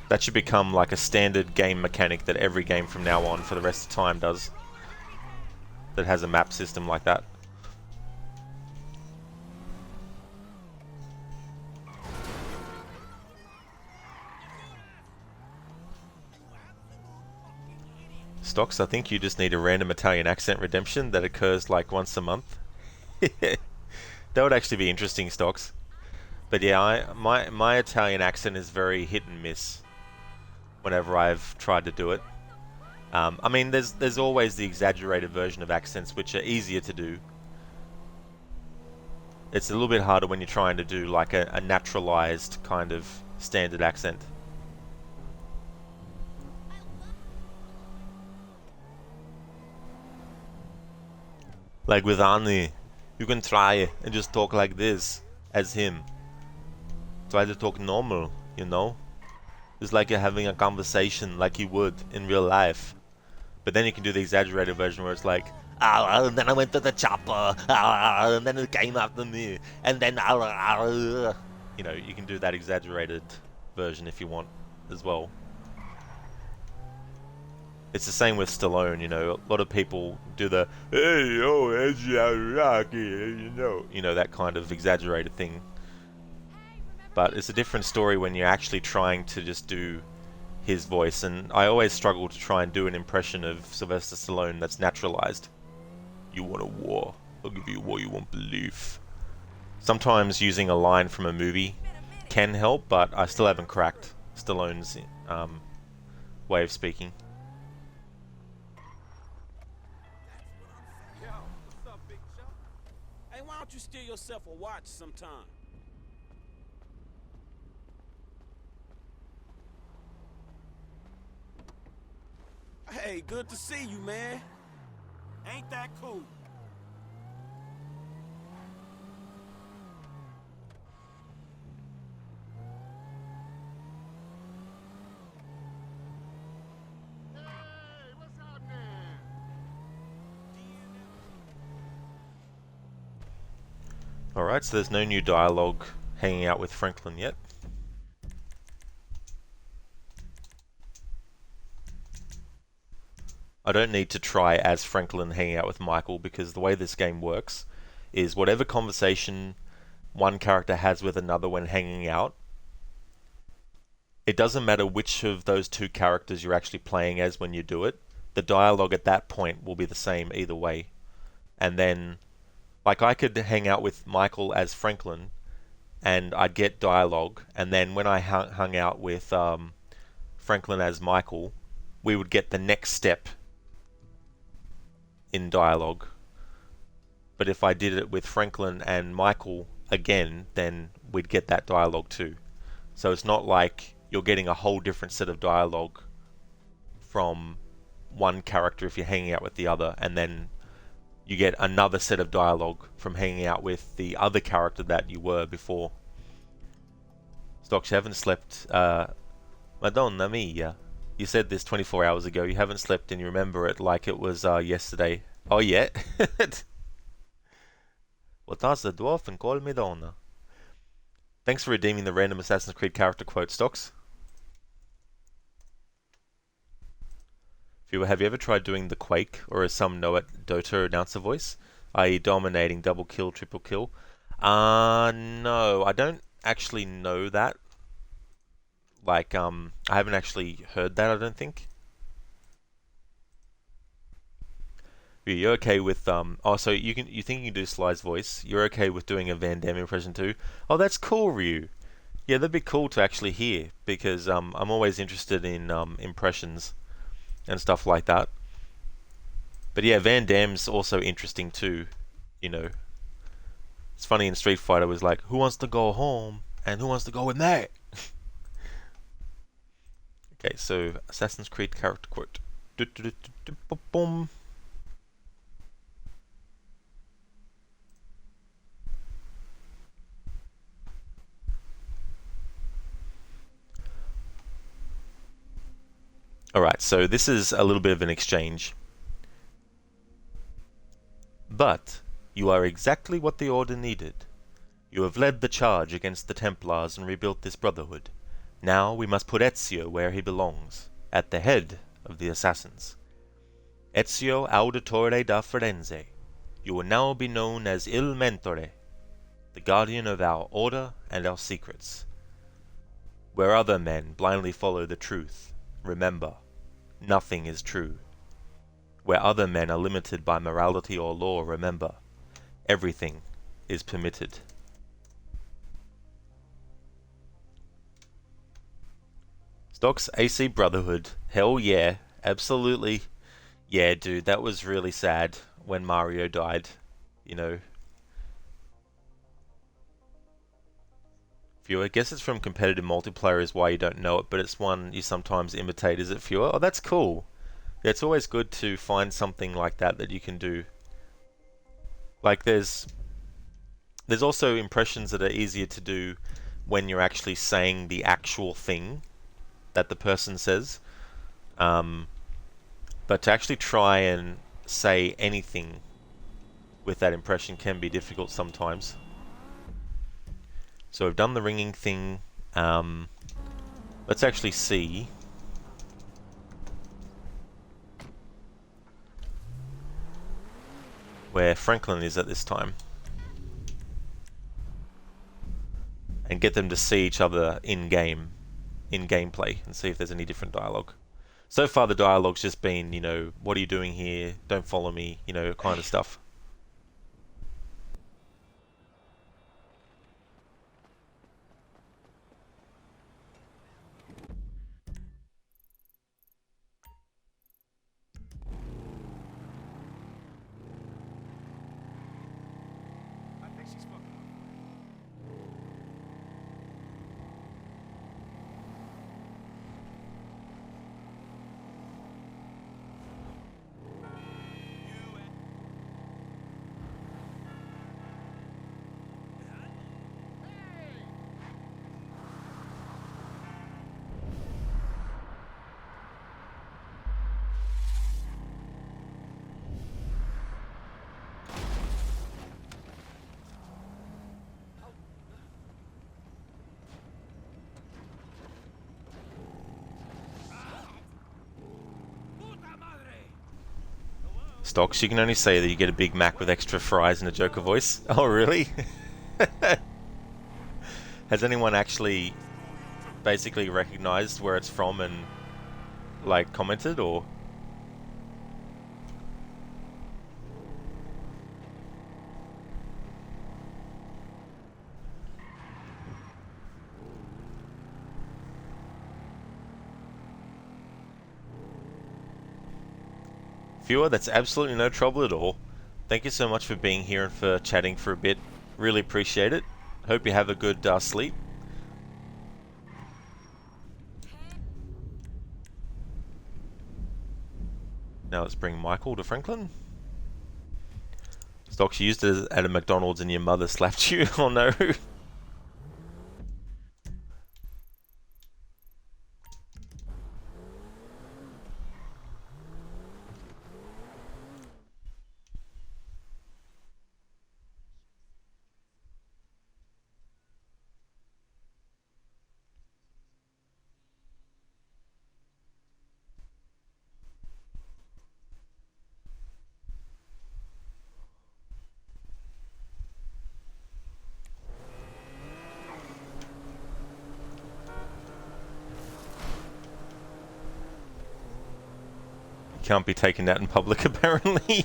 That should become like a standard game mechanic that every game from now on for the rest of time does. That has a map system like that. Stocks, I think you just need a random Italian accent redemption that occurs like once a month. That would actually be interesting, Stocks. But yeah, my Italian accent is very hit and miss whenever I've tried to do it. I mean, there's always the exaggerated version of accents which are easier to do. It's a little bit harder when you're trying to do like a naturalized kind of standard accent. Like with Arnie, you can try and just talk like this as him. Try to talk normal, you know? It's like you're having a conversation like you would in real life. But then you can do the exaggerated version where it's like, and then I went to the chopper, and then it came after me, and then, you know, you can do that exaggerated version if you want as well. It's the same with Stallone, you know. A lot of people do the, hey, yo, Rocky, you know, that kind of exaggerated thing. But it's a different story when you're actually trying to just do his voice, and I always struggle to try and do an impression of Sylvester Stallone that's naturalized. You want a war? I'll give you a war you won't believe. Sometimes using a line from a movie can help, but I still haven't cracked Stallone's way of speaking. Yo, what's up, Big Chuck? Hey, why don't you steal yourself a watch sometime? Hey, good to see you, man. Ain't that cool? Alright, so there's no new dialogue hanging out with Franklin yet. I don't need to try as Franklin hanging out with Michael, because the way this game works is whatever conversation one character has with another when hanging out, it doesn't matter which of those two characters you're actually playing as when you do it, the dialogue at that point will be the same either way. And then, like, I could hang out with Michael as Franklin and I'd get dialogue, and then when I hung out with Franklin as Michael, we would get the next step in dialogue. But if I did it with Franklin and Michael again, then we'd get that dialogue too. So it's not like you're getting a whole different set of dialogue from one character if you're hanging out with the other, and then you get another set of dialogue from hanging out with the other character that you were before. Stocks, you haven't slept, Madonna mia. You said this 24 hours ago. You haven't slept and you remember it like it was yesterday. Oh, yeah? What does the dwarf and call me Donna? Thanks for redeeming the random Assassin's Creed character quote, Stocks. Have you ever tried doing the Quake, or as some know it, Dota announcer voice? I.e. dominating, double kill, triple kill? No, I don't actually know that. Like, I haven't actually heard that, I don't think. You're okay with, oh, so you think you can do Sly's voice. You're okay with doing a Van Damme impression too? Oh, that's cool, Ryu. Yeah, that'd be cool to actually hear, because I'm always interested in impressions and stuff like that. But yeah, Van Damme's also interesting too, you know. It's funny, in Street Fighter was like, who wants to go home and who wants to go with me? Okay, so Assassin's Creed character quote. Boom. Alright, so this is a little bit of an exchange. But you are exactly what the Order needed. You have led the charge against the Templars and rebuilt this Brotherhood. Now we must put Ezio where he belongs, at the head of the assassins. Ezio Auditore da Firenze, you will now be known as Il Mentore, the guardian of our Order and our secrets. Where other men blindly follow the truth, remember, nothing is true. Where other men are limited by morality or law, remember, everything is permitted. Stocks AC Brotherhood. Hell yeah. Absolutely. Yeah, dude, that was really sad when Mario died. You know. Viewer, I guess it's from competitive multiplayer is why you don't know it, but it's one you sometimes imitate. Is it, Viewer? Oh, that's cool. Yeah, it's always good to find something like that that you can do. Like there's also impressions that are easier to do when you're actually saying the actual thing that the person says. But to actually try and say anything with that impression can be difficult sometimes. So we've done the ringing thing. Let's actually see. Where Franklin is at this time. And get them to see each other in-game. In gameplay and see if there's any different dialogue. So far the dialogue's just been, you know, what are you doing here? Don't follow me, you know, kind of stuff. I think she's fucking. Stocks, you can only say that you get a Big Mac with extra fries in a Joker voice. Oh, really? Has anyone actually basically recognized where it's from and, like, commented, or...? Viewer, that's absolutely no trouble at all. Thank you so much for being here and for chatting for a bit. Really appreciate it. Hope you have a good sleep. Now let's bring Michael to Franklin. Stocks, you used it at a McDonald's and your mother slapped you. Oh no. Can't be taken out in public, apparently.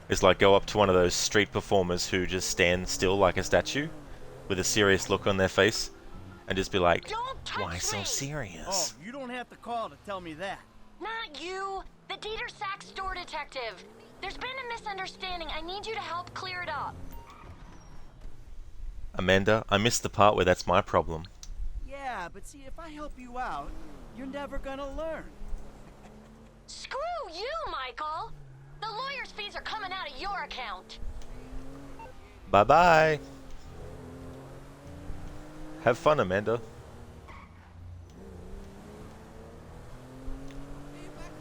It's like go up to one of those street performers who just stand still like a statue with a serious look on their face and just be like, why so serious? Oh, you don't have to call to tell me that. Not you! The Dieter Sack store detective! There's been a misunderstanding. I need you to help clear it up. Amanda, I missed the part where that's my problem. Yeah, but see, if I help you out, you're never gonna learn. Screw you, Michael! The lawyer's fees are coming out of your account. Bye-bye. Have fun, Amanda.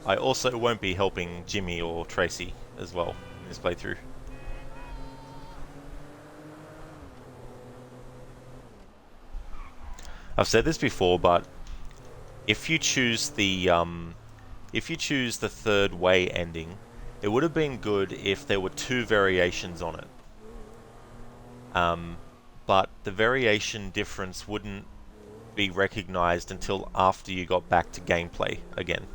I also won't be helping Jimmy or Tracy as well in this playthrough. I've said this before, but if you choose the third way ending, it would have been good if there were 2 variations on it. But the variation difference wouldn't be recognized until after you got back to gameplay again.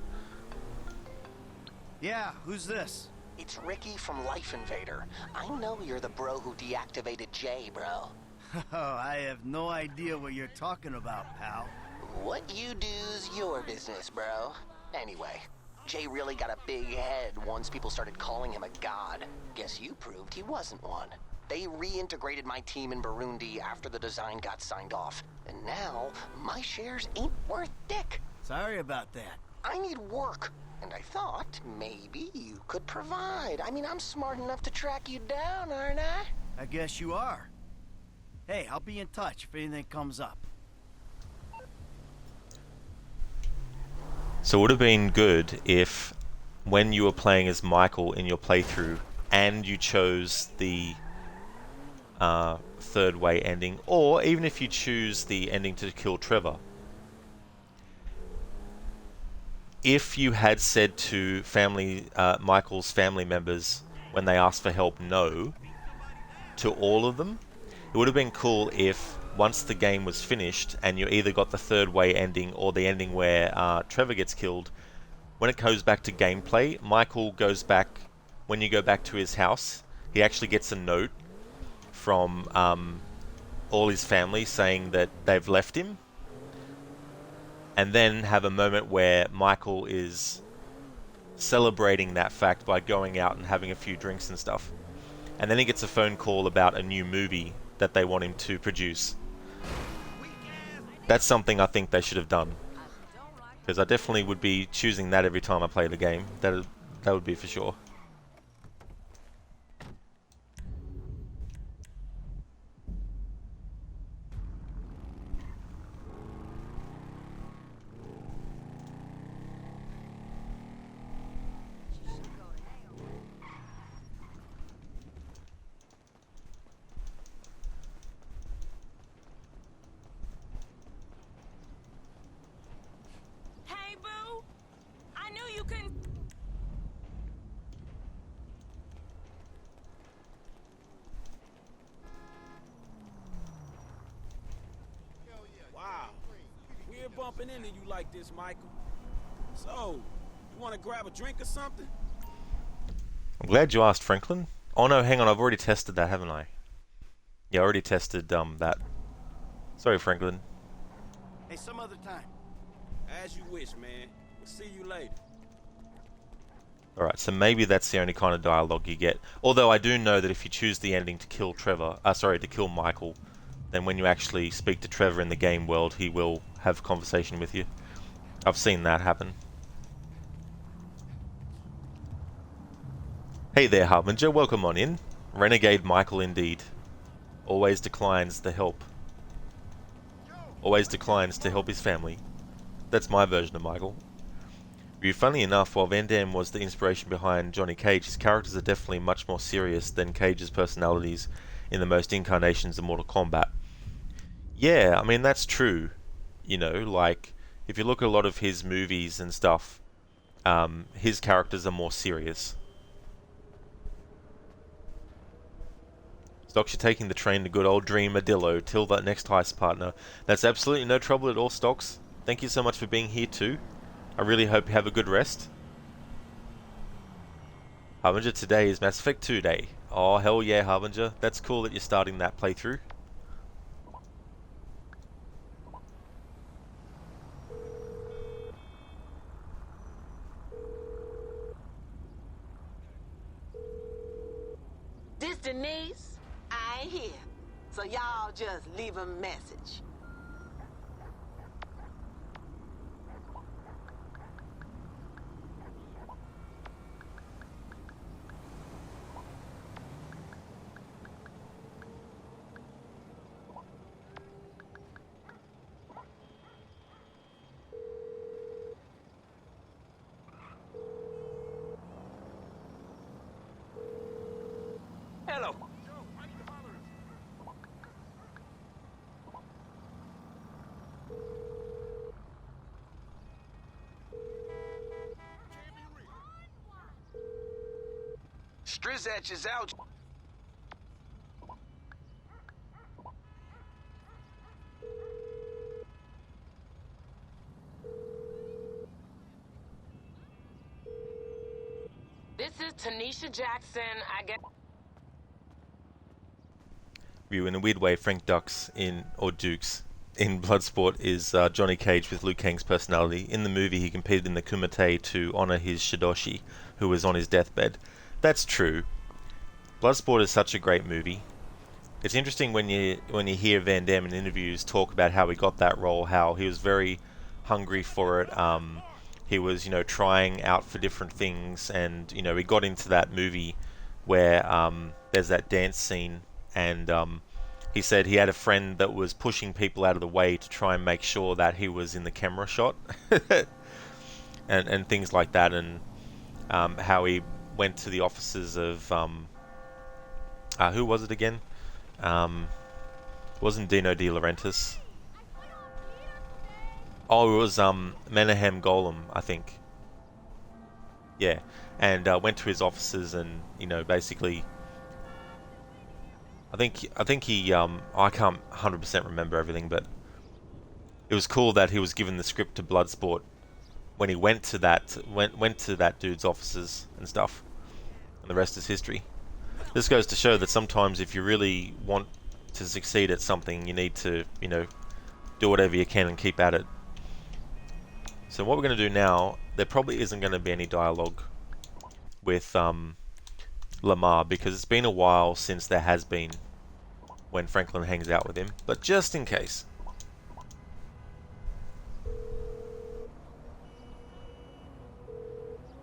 Yeah, who's this? It's Ricky from Life Invader. I know you're the bro who deactivated Jay, bro. Oh, I have no idea what you're talking about, pal. What you do's your business, bro. Anyway, Jay really got a big head once people started calling him a god. Guess you proved he wasn't one. They reintegrated my team in Burundi after the design got signed off. And now, my shares ain't worth dick. Sorry about that. I need work. And I thought maybe you could provide. I mean, I'm smart enough to track you down, aren't I? I guess you are. Hey, I'll be in touch if anything comes up. So it would have been good if, when you were playing as Michael in your playthrough, and you chose the third way ending, or even if you choose the ending to kill Trevor, if you had said to Michael's family members when they asked for help no to all of them, it would have been cool if once the game was finished and you either got the third way ending or the ending where Trevor gets killed, when it goes back to gameplay, Michael goes back, when you go back to his house, he actually gets a note from all his family saying that they've left him, and then have a moment where Michael is celebrating that fact by going out and having a few drinks and stuff. And then he gets a phone call about a new movie that they want him to produce. That's something I think they should have done, because I definitely would be choosing that every time I play the game. That would be for sure. Hey, boo! I knew you couldn't. Wow. We're bumping into you like this, Michael. So, you want to grab a drink or something? I'm glad you asked, Franklin. Oh no, hang on, I've already tested that, haven't I? Yeah, I already tested that. Sorry, Franklin. Hey, some other time. As you wish, man. We'll see you later. Alright, so maybe that's the only kind of dialogue you get. Although I do know that if you choose the ending to kill to kill Michael, then when you actually speak to Trevor in the game world, he will have a conversation with you. I've seen that happen. Hey there, Harbinger, welcome on in. Renegade Michael indeed. Always declines the help. Always declines to help his family. That's my version of Michael. Funny enough, while Van Damme was the inspiration behind Johnny Cage, his characters are definitely much more serious than Cage's personalities in the most incarnations of Mortal Kombat. Yeah, I mean, that's true. You know, like, if you look at a lot of his movies and stuff, his characters are more serious. Stocks, you're taking the train to good old Dreamadillo till that next heist, partner. That's absolutely no trouble at all, Stocks. Thank you so much for being here too. I really hope you have a good rest. Harbinger, today is Mass Effect 2 day. Oh, hell yeah, Harbinger. That's cool that you're starting that playthrough. This Denise? I ain't here. So y'all just leave a message. Hello. Strizach is out. This is Tanisha Jackson. I get. In a weird way, Frank Dux or Dukes in Bloodsport is Johnny Cage with Liu Kang's personality. In the movie, he competed in the Kumite to honor his Shidoshi, who was on his deathbed. That's true. Bloodsport is such a great movie. It's interesting when you hear Van Damme in interviews talk about how he got that role, how he was very hungry for it. He was, trying out for different things, and he got into that movie where there's that dance scene, and he said he had a friend that was pushing people out of the way to try and make sure that he was in the camera shot, and things like that, and how he went to the offices of who was it again? It wasn't Dino De Laurentiis. Oh, it was Menahem Golem, I think. Yeah, and went to his offices, and basically, I think he I can't 100% remember everything, but it was cool that he was given the script to Bloodsport when he went to that dude's offices and stuff, and the rest is history. This goes to show that sometimes if you really want to succeed at something, you need to do whatever you can and keep at it. So what we're going to do now, there probably isn't going to be any dialogue with Lamar, because it's been a while since there has been when Franklin hangs out with him, but just in case.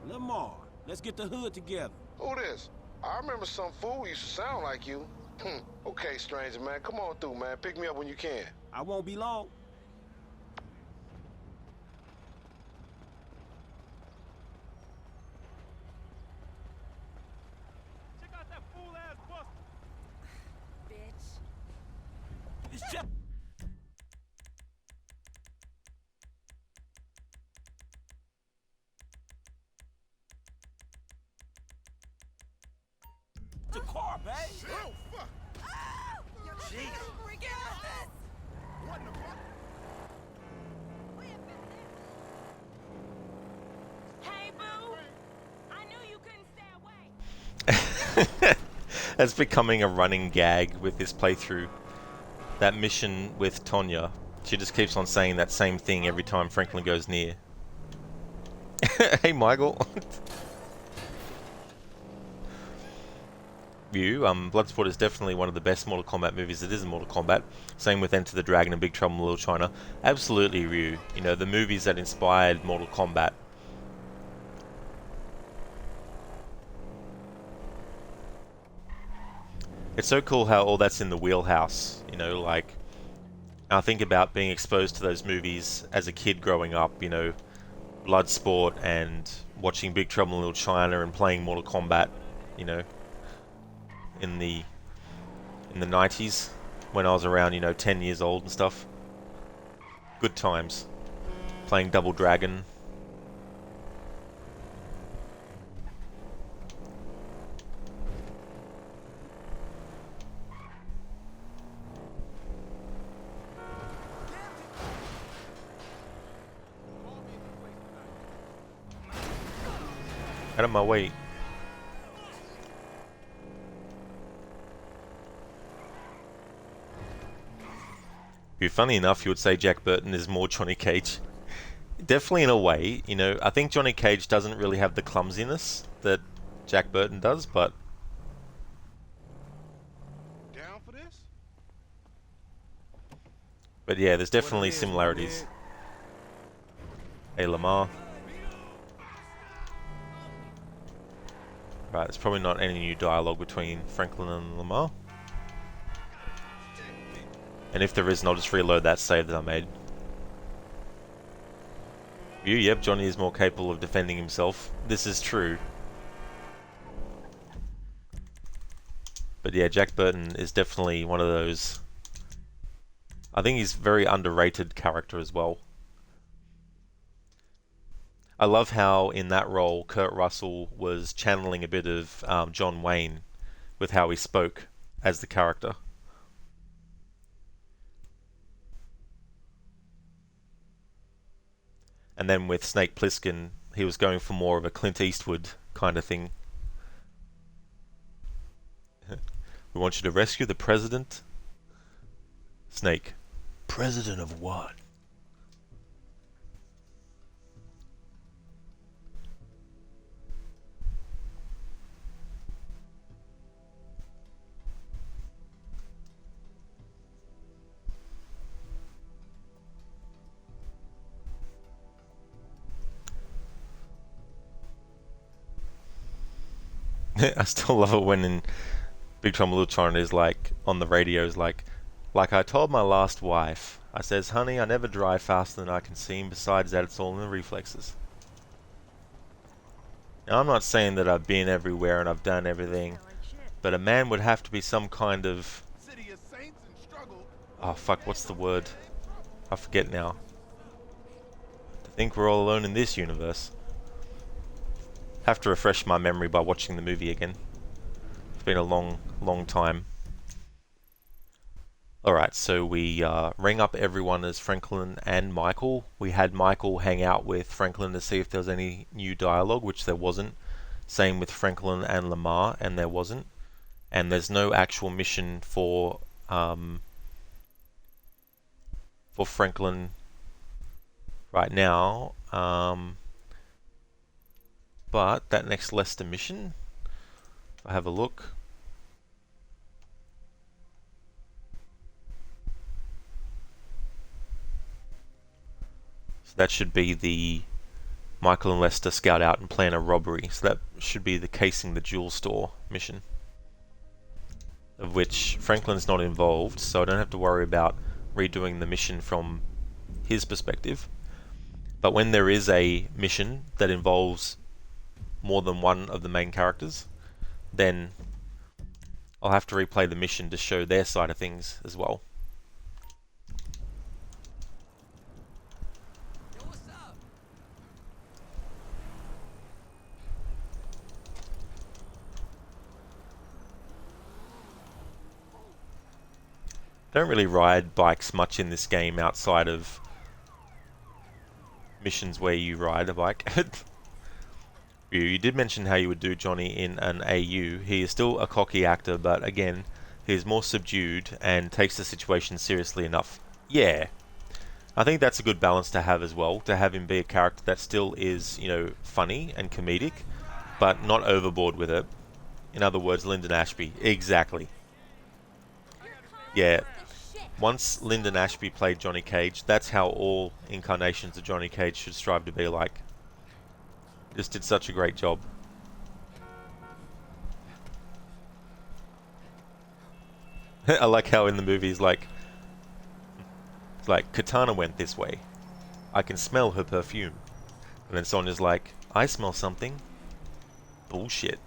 Lamar, let's get the hood together. Who this? I remember some fool used to sound like you. Okay, stranger man, come on through, man. Pick me up when you can. I won't be long. Check out that fool-ass buster. Bitch. It's just... the car, babe. Oh, fuck. Jeez. What in the fuck? Hey, boo. I knew you couldn't stay away. That's becoming a running gag with this playthrough. That mission with Tonya, she just keeps on saying that same thing every time Franklin goes near. Hey, Michael. Bloodsport is definitely one of the best Mortal Kombat movies that is in Mortal Kombat. Same with Enter the Dragon and Big Trouble in Little China. Absolutely, Ryu. The movies that inspired Mortal Kombat. It's so cool how all that's in the wheelhouse. Like, I think about being exposed to those movies as a kid growing up. Bloodsport and watching Big Trouble in Little China and playing Mortal Kombat. In the 90s, when I was around 10 years old and stuff. Good times. Playing Double Dragon. Out of my way. Funny enough, you would say Jack Burton is more Johnny Cage. Definitely in a way, I think Johnny Cage doesn't really have the clumsiness that Jack Burton does, but... Down for this? But yeah, there's definitely similarities. Hey, Lamar. Right, there's probably not any new dialogue between Franklin and Lamar. And if there isn't, I'll just reload that save that I made. Yep, Johnny is more capable of defending himself. This is true. But yeah, Jack Burton is definitely one of those. I think he's a very underrated character as well. I love how in that role Kurt Russell was channeling a bit of John Wayne with how he spoke as the character. And then with Snake Plissken, he was going for more of a Clint Eastwood kind of thing. We want you to rescue the president. Snake. President of what? I still love it when in Big Trouble in Little China is like on the radio is like I told my last wife, I says, honey, I never drive faster than I can see, and besides that, it's all in the reflexes. Now, I'm not saying that I've been everywhere and I've done everything, but a man would have to be some kind of... Oh, fuck, what's the word? I forget now. I think we're all alone in this universe. Have to refresh my memory by watching the movie again. It's been a long, long time. Alright, so we rang up everyone as Franklin and Michael. We had Michael hang out with Franklin to see if there was any new dialogue, which there wasn't. Same with Franklin and Lamar, and there wasn't. And there's no actual mission for Franklin right now. But that next Lester mission, if I have a look. So that should be the Michael and Lester scout out and plan a robbery. So that should be the casing the jewel store mission, of which Franklin's not involved, so I don't have to worry about redoing the mission from his perspective. But when there is a mission that involves more than one of the main characters, then I'll have to replay the mission to show their side of things as well. Don't really ride bikes much in this game outside of missions where you ride a bike. You did mention how you would do Johnny in an AU. He is still a cocky actor, but again, he is more subdued and takes the situation seriously enough. Yeah, I think that's a good balance to have as well, to have him be a character that still is, you know, funny and comedic, but not overboard with it. In other words, Lyndon Ashby. Exactly. Yeah. Once Lyndon Ashby played Johnny Cage, that's how all incarnations of Johnny Cage should strive to be like. Just did such a great job. I like how in the movie it's like Katana went this way. I can smell her perfume. And then Sonya's like, I smell something. Bullshit.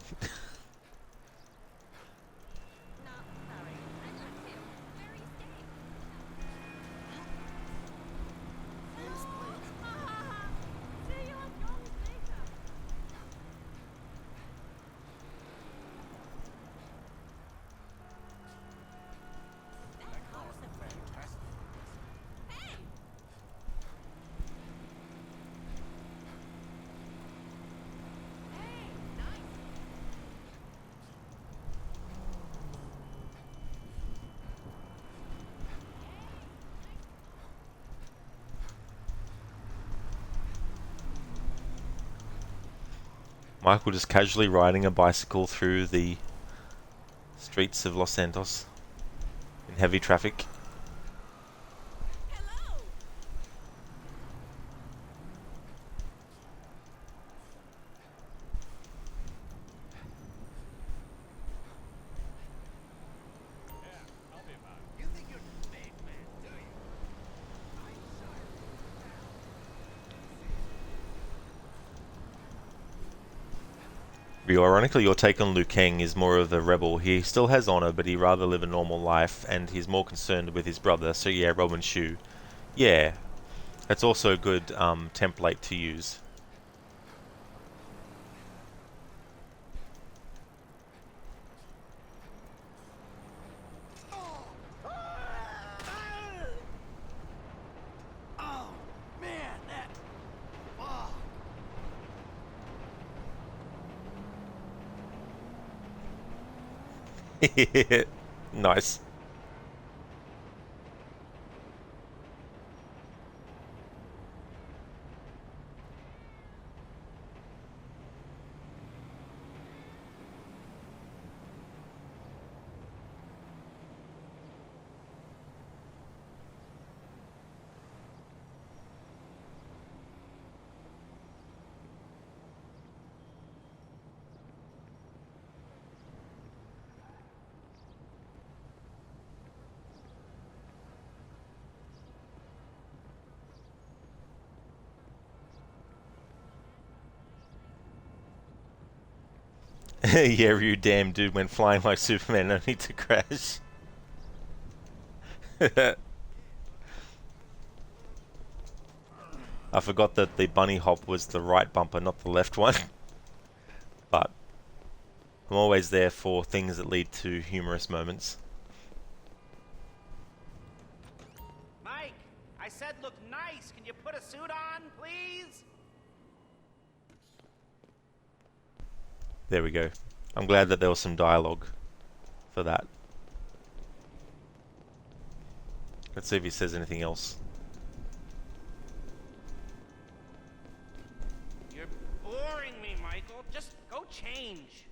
Michael just casually riding a bicycle through the streets of Los Santos in heavy traffic. Ironically, your take on Liu Kang is more of a rebel. He still has honor, but he'd rather live a normal life, and he's more concerned with his brother. So yeah, Robin Shu. Yeah, that's also a good template to use. Oh, man, that... Oh. Nice. Yeah, you damn dude went flying like Superman, only to crash. I forgot that the bunny hop was the right bumper, not the left one. But I'm always there for things that lead to humorous moments. Mike, I said look nice. Can you put a suit on, please? There we go. I'm glad that there was some dialogue for that. Let's see if he says anything else. You're boring me, Michael. Just go change.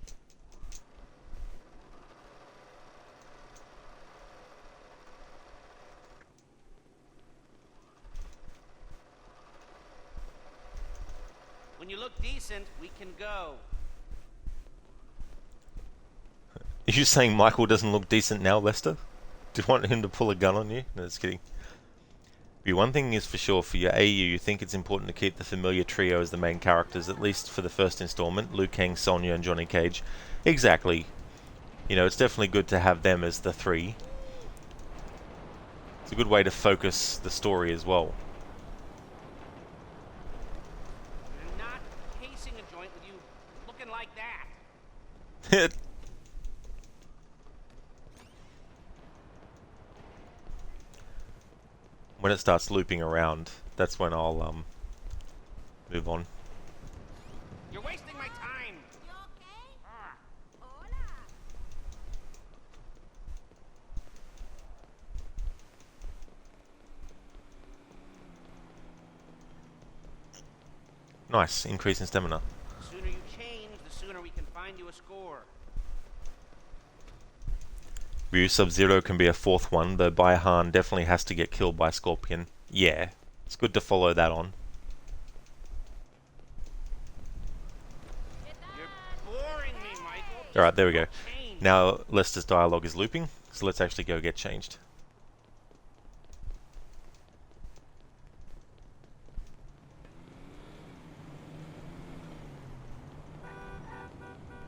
When you look decent, we can go. Are you saying Michael doesn't look decent now, Lester? Do you want him to pull a gun on you? No, just kidding. But one thing is for sure, for your AU, you think it's important to keep the familiar trio as the main characters, at least for the first installment, Liu Kang, Sonya, and Johnny Cage. Exactly. You know, it's definitely good to have them as the three. It's a good way to focus the story as well. I'm not casing a joint with you looking like that. When it starts looping around, that's when I'll move on. You're wasting my time. You okay? Ah. Hola. Nice, increase in stamina. The sooner you change, the sooner we can find you a score. Ryu Sub-Zero can be a fourth one, though Bai-Han definitely has to get killed by Scorpion. Yeah, it's good to follow that on. You're boring me, Michael. Alright, there we go. Change. Now Lester's dialogue is looping, so let's actually go get changed.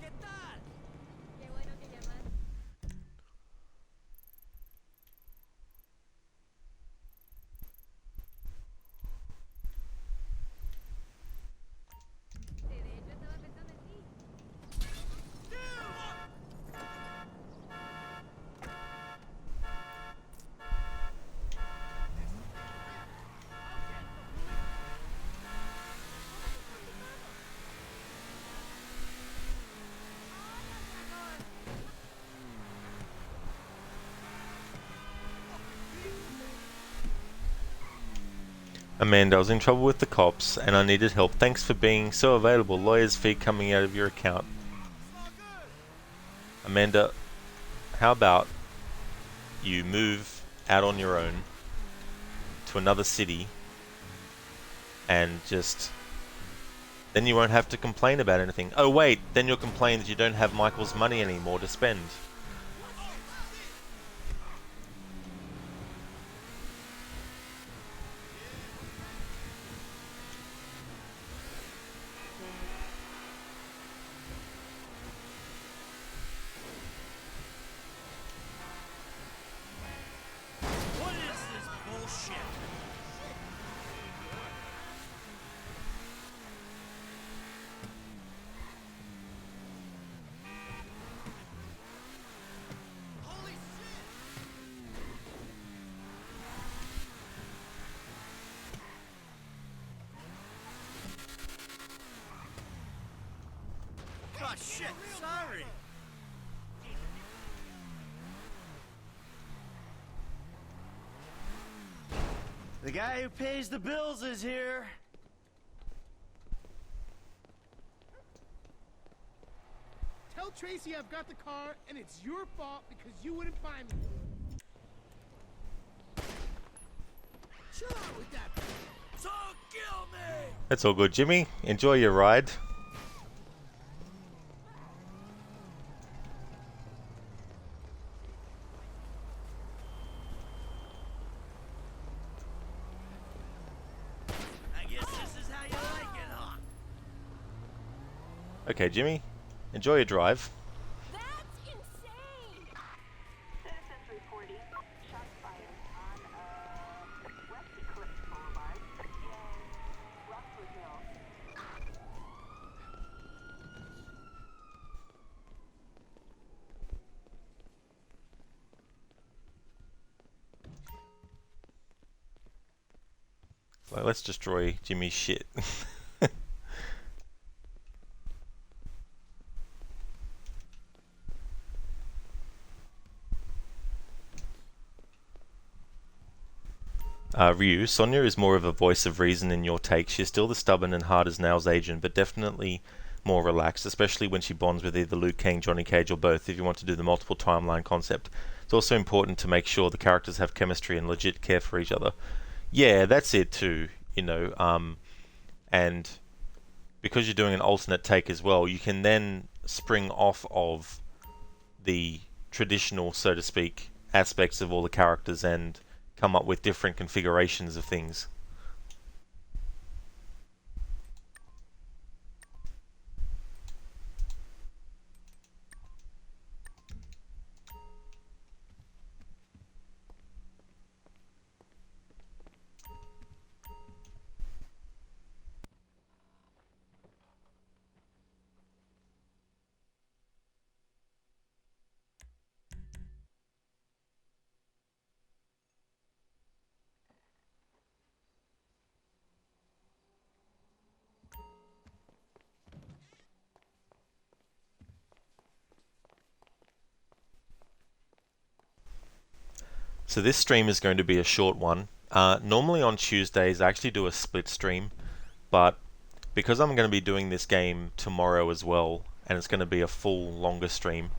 ¿Qué tal? Qué bueno que llamaste. De hecho, estaba pensando en ti. Amanda, I was in trouble with the cops and I needed help. Thanks for being so available. Lawyer's fee coming out of your account. Amanda, how about you move out on your own to another city and just... then you won't have to complain about anything. Oh wait, then you'll complain that you don't have Michael's money anymore to spend. Oh, shit, sorry. The guy who pays the bills is here. Tell Tracy I've got the car, and it's your fault because you wouldn't buy me. Chill out with that. So kill me. That's all good, Jimmy. Enjoy your ride. I guess this is how you like it, huh? Okay, Jimmy. Enjoy your drive. Citizens reporting shots fired on West Eclipse Boulevard in Rockwood Hills. Well, let's destroy Jimmy's shit. Ryu, Sonya is more of a voice of reason in your take. She's still the stubborn and hard as nails agent, but definitely more relaxed, especially when she bonds with either Luke Kang, Johnny Cage, or both, if you want to do the multiple timeline concept. It's also important to make sure the characters have chemistry and legit care for each other. Yeah, that's it too, you know, and because you're doing an alternate take as well, you can then spring off of the traditional, so to speak, aspects of all the characters and come up with different configurations of things. So this stream is going to be a short one. Normally on Tuesdays I actually do a split stream, but because I'm going to be doing this game tomorrow as well, and it's going to be a full longer stream,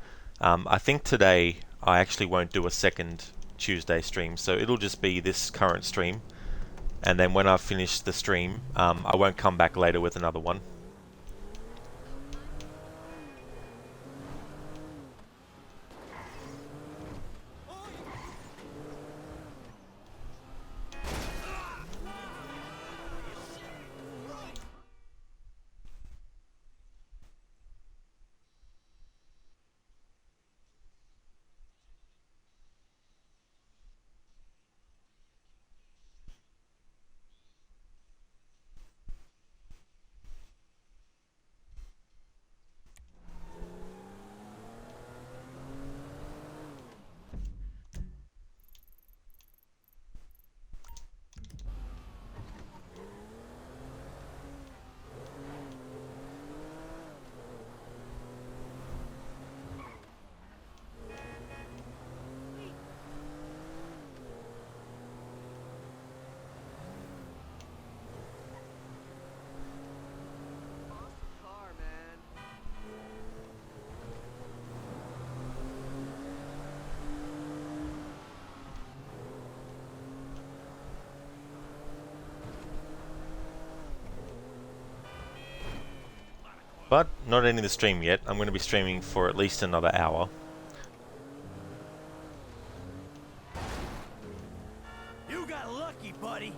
I think today I actually won't do a second Tuesday stream, so it'll just be this current stream, and then when I've finished the stream, I won't come back later with another one. But not ending the stream yet. I'm going to be streaming for at least another hour. You got lucky, buddy.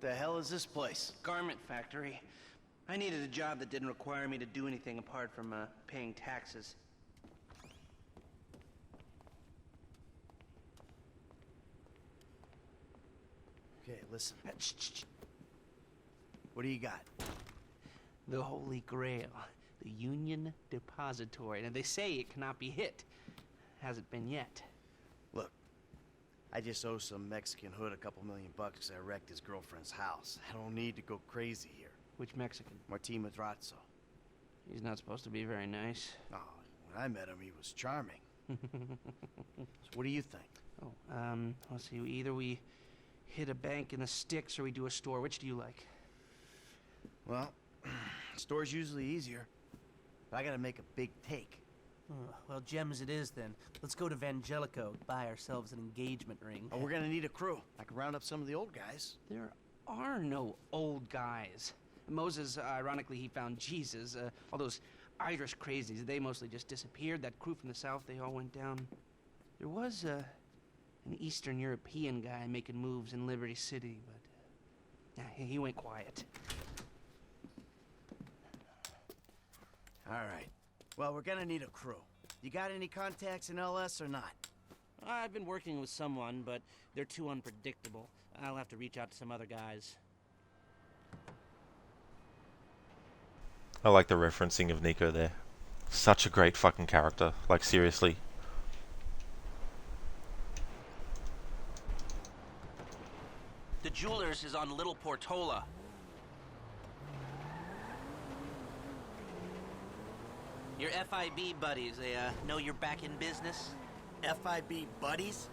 The hell is this place? Garment factory. I needed a job that didn't require me to do anything apart from paying taxes. Okay, listen. What do you got? The Holy Grail. The Union Depository. And they say it cannot be hit. Hasn't been yet. Look, I just owe some Mexican hood a couple $1,000,000 because I wrecked his girlfriend's house. I don't need to go crazy here. Which Mexican? Martin Madrazo. He's not supposed to be very nice. Oh, when I met him, he was charming. So what do you think? Oh, let's see. Either we hit a bank in the sticks or we do a store. Which do you like? Well, store's usually easier. But I gotta make a big take. Well, gems it is then. Let's go to Vangelico, buy ourselves an engagement ring. Oh, we're gonna need a crew. I can round up some of the old guys. There are no old guys. Moses, ironically, he found Jesus. All those Irish crazies, they mostly just disappeared. That crew from the south, they all went down. There was an Eastern European guy making moves in Liberty City, but he went quiet. All right. Well, we're gonna need a crew. You got any contacts in LS or not? I've been working with someone, but they're too unpredictable. I'll have to reach out to some other guys. I like the referencing of Nico there. Such a great fucking character. Like, seriously. The Jewelers is on Little Portola. Your FIB buddies, they know you're back in business? FIB buddies?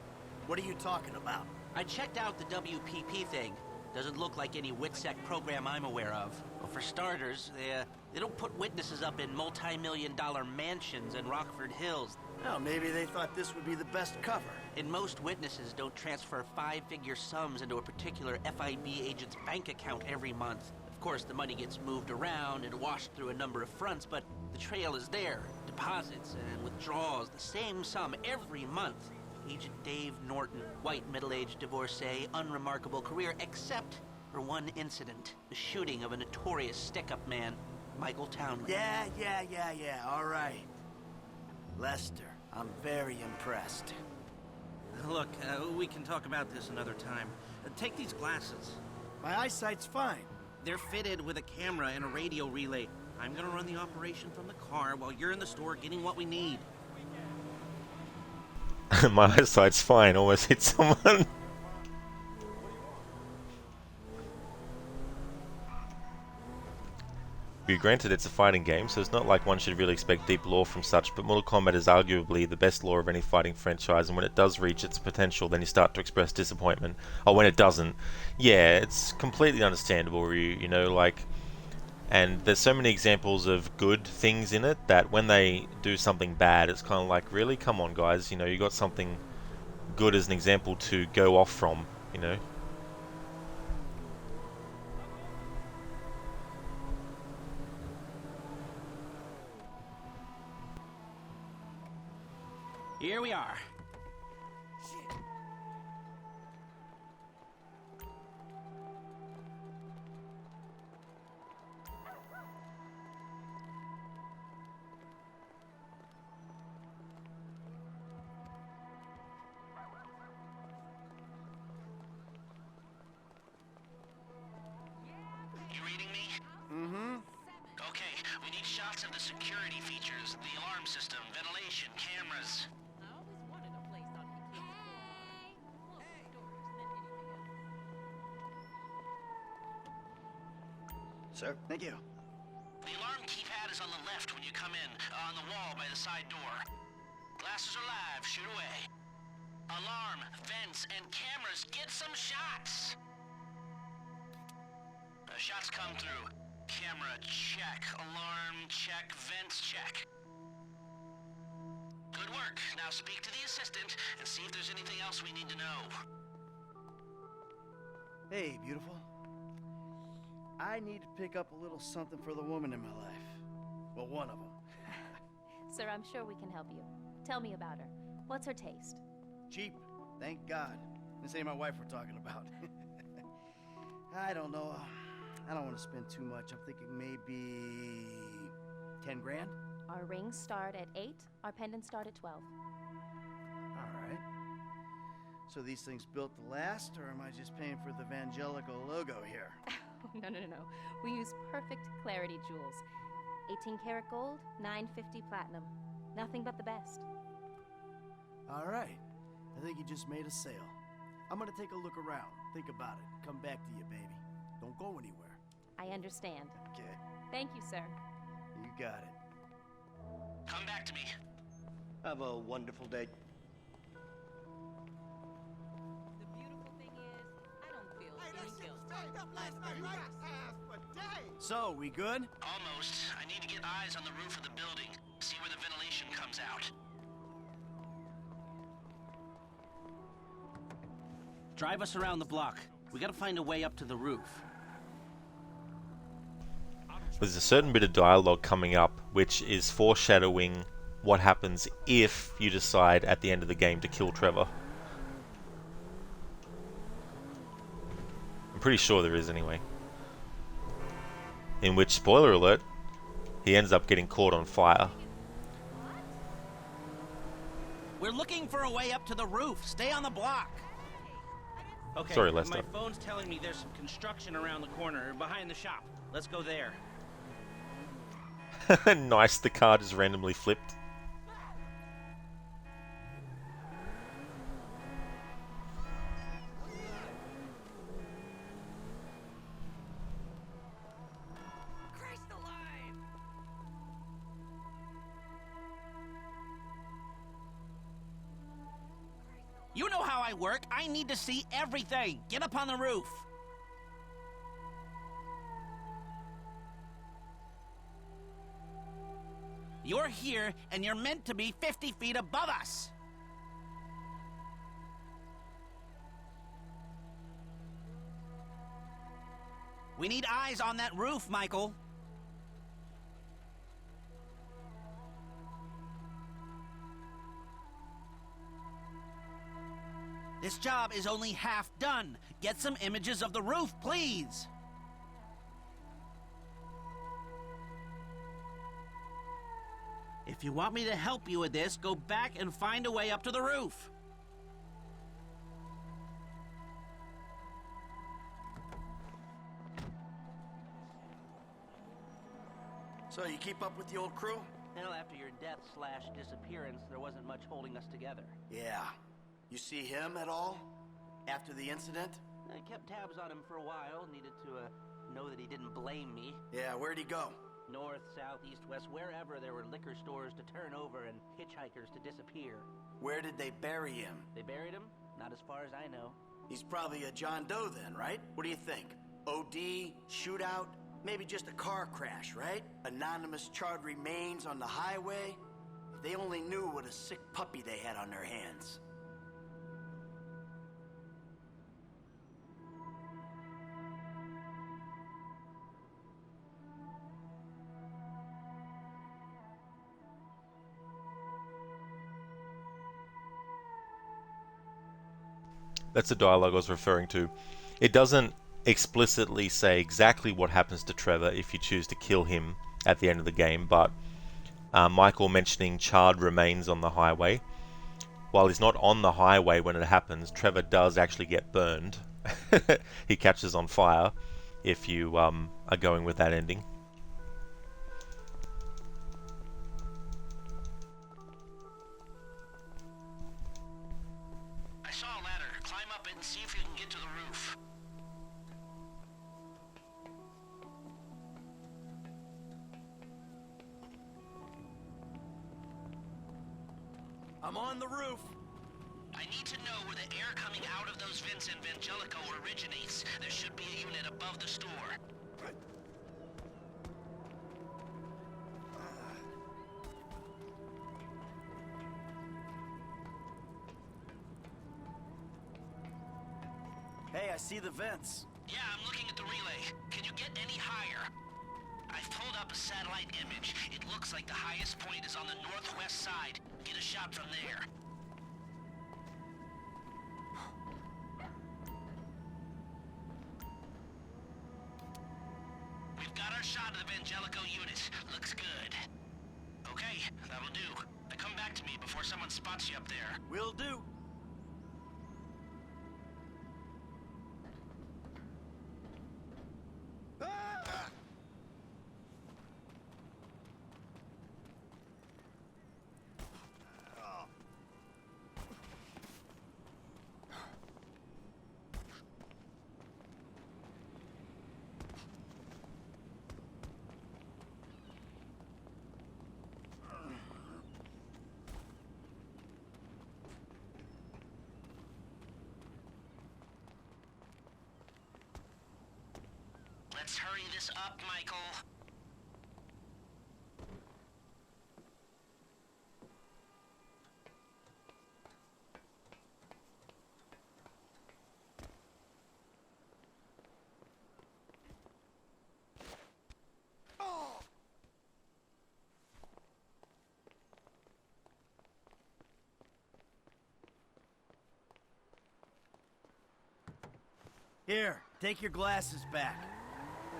What are you talking about? I checked out the WPP thing. Doesn't look like any WITSEC program I'm aware of. Well, for starters, they don't put witnesses up in multi-million-dollar mansions in Rockford Hills. Well, maybe they thought this would be the best cover. And most witnesses don't transfer five-figure sums into a particular FIB agent's bank account every month. Of course, the money gets moved around and washed through a number of fronts, but the trail is there. Deposits and withdrawals, the same sum every month. Agent Dave Norton, white middle-aged divorcee, unremarkable career, except for one incident. The shooting of a notorious stick-up man, Michael Townley. Yeah, all right. Lester, I'm very impressed. Look, we can talk about this another time. Take these glasses. My eyesight's fine. They're fitted with a camera and a radio relay. I'm gonna run the operation from the car while you're in the store getting what we need. My eyesight's fine, almost hit someone. Be granted it's a fighting game, so it's not like one should really expect deep lore from such, but Mortal Kombat is arguably the best lore of any fighting franchise, and when it does reach its potential, then you start to express disappointment. Or when it doesn't, yeah, it's completely understandable, you know, like... And there's so many examples of good things in it that when they do something bad, it's kind of like, really? Come on, guys, you know, you got something good as an example to go off from, you know? Here we are. You reading me? Mm-hmm. Okay, we need shots of the security features, the alarm system, ventilation, cameras. Sir, thank you. The alarm keypad is on the left when you come in, on the wall by the side door. Glasses are live, shoot away. Alarm, vents, and cameras, get some shots! Shots come through. Camera, check. Alarm, check. Vents, check. Good work. Now speak to the assistant and see if there's anything else we need to know. Hey, beautiful. I need to pick up a little something for the woman in my life. Well, one of them. Sir, I'm sure we can help you. Tell me about her. What's her taste? Cheap, thank God. This ain't my wife we're talking about. I don't know. I don't want to spend too much. I'm thinking maybe 10 grand. Our rings start at 8, our pendants start at 12. All right. So these things built to last, or am I just paying for the Vangelico logo here? No. We use perfect clarity jewels. 18 karat gold, 950 platinum. Nothing but the best. All right. I think you just made a sale. I'm gonna take a look around. Think about it. Come back to you, baby. Don't go anywhere. I understand. Okay. Thank you, sir. You got it. Come back to me. Have a wonderful day. So, we good? Almost. I need to get eyes on the roof of the building. See where the ventilation comes out. Drive us around the block. We gotta find a way up to the roof. There's a certain bit of dialogue coming up which is foreshadowing what happens if you decide at the end of the game to kill Trevor. I'm pretty sure there is anyway. In which, spoiler alert, he ends up getting caught on fire. We're looking for a way up to the roof. Stay on the block. Okay, Sorry, Lester. my phone's telling me there's some construction around the corner, behind the shop. Let's go there. Nice, the car just randomly flipped. You know how I work. I need to see everything. Get up on the roof. You're here, and you're meant to be 50 feet above us. We need eyes on that roof, Michael. This job is only half done. Get some images of the roof, please. If you want me to help you with this, go back and find a way up to the roof. So, you keep up with the old crew? Well, after your death/disappearance, there wasn't much holding us together. Yeah. You see him at all? After the incident? I kept tabs on him for a while. Needed to know that he didn't blame me. Yeah, where'd he go? North, south, east, west, wherever there were liquor stores to turn over and hitchhikers to disappear. Where did they bury him? They buried him? Not as far as I know. He's probably a John Doe then, right? What do you think? OD? Shootout? Maybe just a car crash, right? Anonymous charred remains on the highway? If they only knew what a sick puppy they had on their hands. That's the dialogue I was referring to. It doesn't explicitly say exactly what happens to Trevor if you choose to kill him at the end of the game, but Michael mentioning charred remains on the highway. While he's not on the highway when it happens, Trevor does actually get burned. He catches on fire if you are going with that ending. I saw a ladder. Climb up it and see if you can get to the roof. I'm on the roof. I need to know where the air coming out of those vents in Vangelico originates. There should be a unit above the store. Hey, I see the vents. Yeah, I'm looking at the relay. Can you get any higher? I've pulled up a satellite image. It looks like the highest point is on the northwest side. Get a shot from there. shot of the Vangelico unit. Looks good. Okay, that'll do. Now come back to me before someone spots you up there. Will do. Let's hurry this up, Michael. Here, take your glasses back.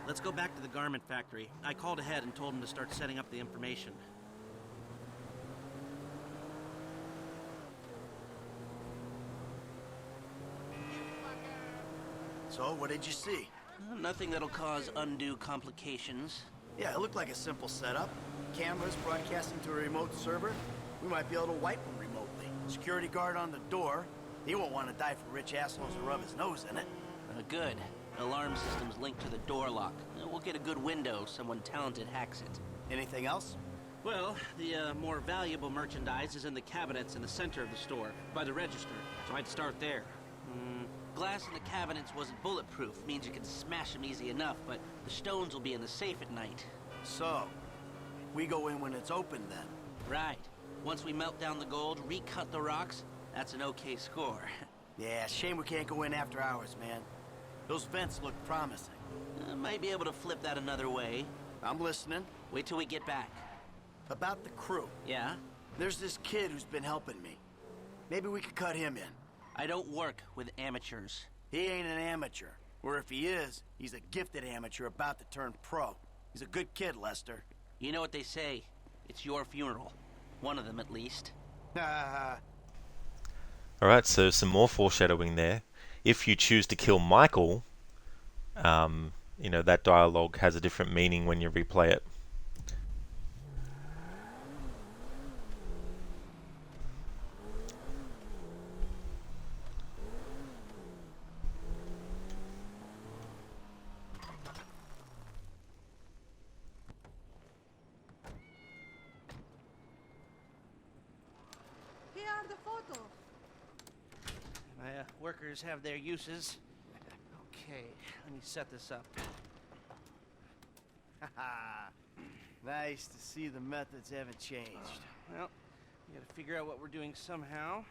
Let's go back to the garment factory. I called ahead and told him to start setting up the information. So, what did you see? Nothing that'll cause undue complications. Yeah, it looked like a simple setup. Cameras broadcasting to a remote server. We might be able to wipe them remotely. Security guard on the door. He won't want to die for rich assholes who rub his nose in it. Good. Alarm system's linked to the door lock. We'll get a good window. Someone talented hacks it. Anything else? Well, the more valuable merchandise is in the cabinets in the center of the store, by the register. So I'd start there. Glass in the cabinets wasn't bulletproof. Means you can smash them easy enough, but the stones will be in the safe at night. So, we go in when it's open then? Right. Once we melt down the gold, recut the rocks, that's an okay score. Yeah, shame we can't go in after hours, man. Those vents look promising. Might be able to flip that another way. I'm listening. Wait till we get back. About the crew. Yeah? There's this kid who's been helping me. Maybe we could cut him in. I don't work with amateurs. He ain't an amateur. Or if he is, he's a gifted amateur about to turn pro. He's a good kid, Lester. You know what they say. It's your funeral. One of them, at least. Alright, so some more foreshadowing there. If you choose to kill Michael, you know, that dialogue has a different meaning when you replay it. Here are the photos. My workers have their uses. Okay, let me set this up. Nice to see the methods haven't changed. Well, we gotta figure out what we're doing somehow.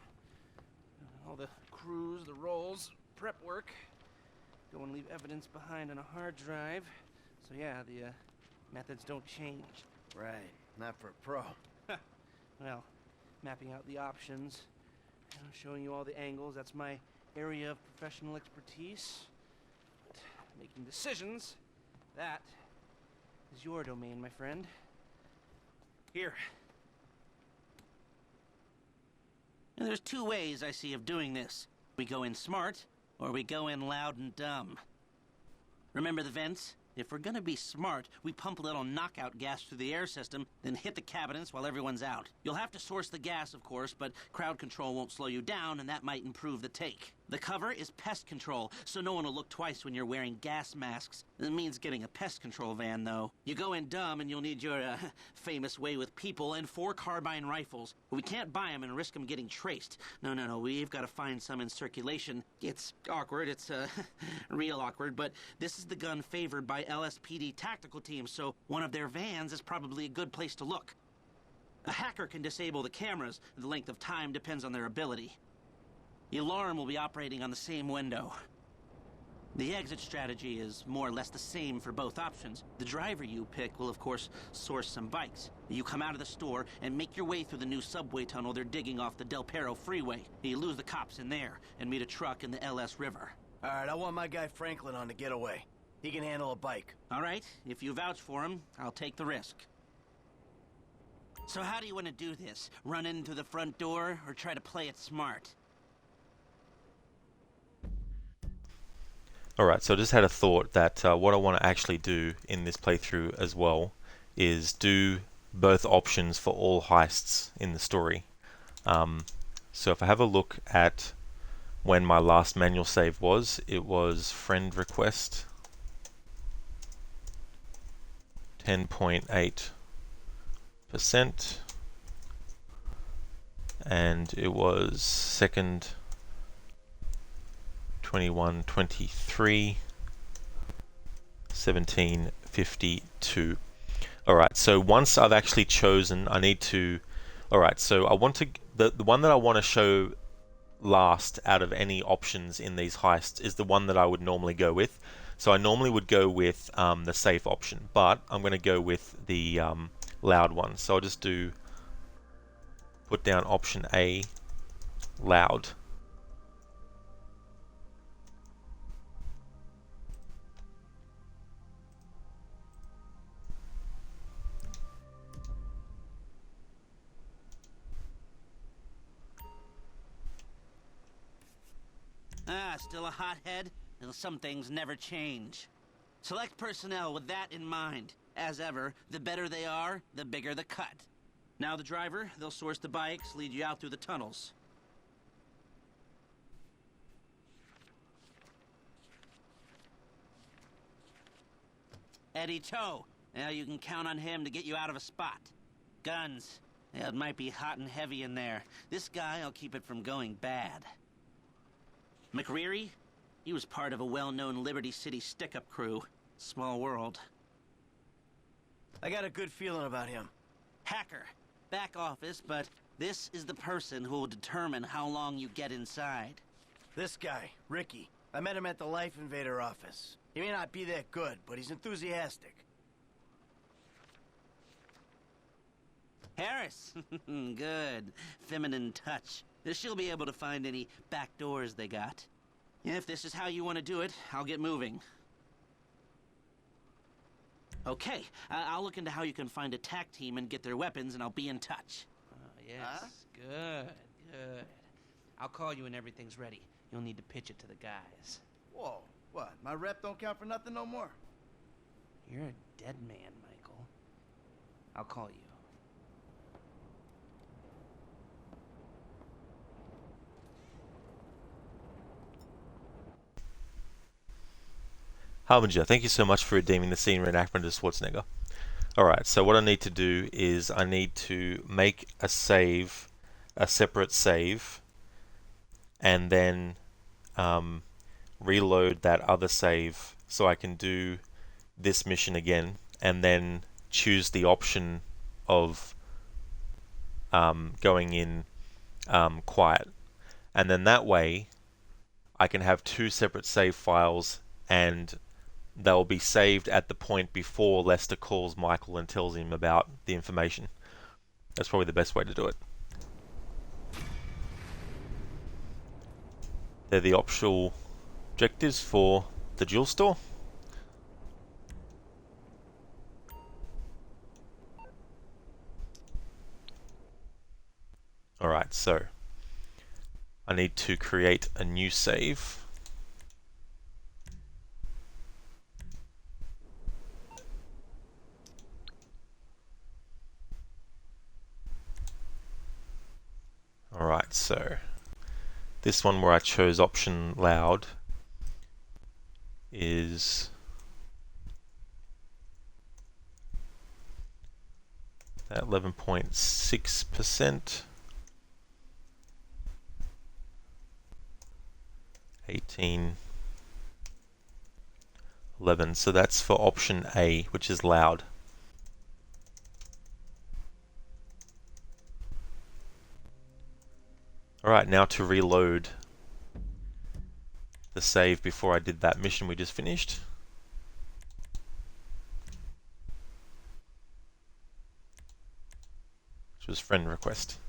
All the crews, the rolls, prep work. Don't want to leave evidence behind on a hard drive. So yeah, the methods don't change. Right, not for a pro. Well, mapping out the options, showing you all the angles, that's my area of professional expertise. But making decisions, that is your domain, my friend. Here. And there's two ways I see of doing this. We go in smart, or we go in loud and dumb. Remember the vents? If we're gonna be smart, we pump a little knockout gas through the air system, then hit the cabinets while everyone's out. You'll have to source the gas, of course, but crowd control won't slow you down, and that might improve the take. The cover is pest control, so no one will look twice when you're wearing gas masks. It means getting a pest control van, though. You go in dumb, and you'll need your famous way with people and 4 carbine rifles. We can't buy them and risk them getting traced. No, we've got to find some in circulation. It's awkward, it's real awkward, but this is the gun favored by LSPD tactical teams, so one of their vans is probably a good place to look. A hacker can disable the cameras. The length of time depends on their ability. The alarm will be operating on the same window. The exit strategy is more or less the same for both options. The driver you pick will, of course, source some bikes. You come out of the store and make your way through the new subway tunnel they're digging off the Del Perro freeway. You lose the cops in there and meet a truck in the LS River. All right, I want my guy Franklin on the getaway. He can handle a bike. All right, if you vouch for him, I'll take the risk. So how do you want to do this? Run into the front door, or try to play it smart? Alright, so I just had a thought that what I want to actually do in this playthrough as well is do both options for all heists in the story. So if I have a look at when my last manual save was, it was friend request 10.8%, and it was second 21.23, 17.52. Alright, so once I've actually chosen, I need to... Alright, so I want to... The one that I want to show last out of any options in these heists is the one that I would normally go with. So I normally would go with the safe option, but I'm going to go with the loud one. So I'll just put down option A, loud. Still a hothead? Well, some things never change. Select personnel with that in mind. As ever, the better they are, the bigger the cut. Now the driver, they'll source the bikes, lead you out through the tunnels. Eddie Tow. Now you can count on him to get you out of a spot. Guns. Yeah, it might be hot and heavy in there. This guy'll keep it from going bad. McReary? He was part of a well-known Liberty City stick-up crew. Small world. I got a good feeling about him. Hacker. Back office, but this is the person who will determine how long you get inside. This guy, Ricky. I met him at the Life Invader office. He may not be that good, but he's enthusiastic. Harris. Good. Feminine touch. She'll be able to find any back doors they got. If this is how you want to do it, I'll get moving. Okay, I'll look into how you can find a TAC team and get their weapons, and I'll be in touch. Yes, good. I'll call you when everything's ready. You'll need to pitch it to the guys. Whoa, what? My rep don't count for nothing no more? You're a dead man, Michael. I'll call you. Harbinger, thank you so much for redeeming the scene reenactment of Schwarzenegger. Alright, so what I need to do is I need to make a save, a separate save, and then reload that other save so I can do this mission again, and then choose the option of going in quiet. And then that way I can have two separate save files, and they'll be saved at the point before Lester calls Michael and tells him about the information. That's probably the best way to do it. They're the optional objectives for the jewel store. Alright, so I need to create a new save. Alright, so this one where I chose option loud is at 11.6%, 18.11. So that's for option A, which is loud. Alright, now to reload the save before I did that mission we just finished. Which was friend request.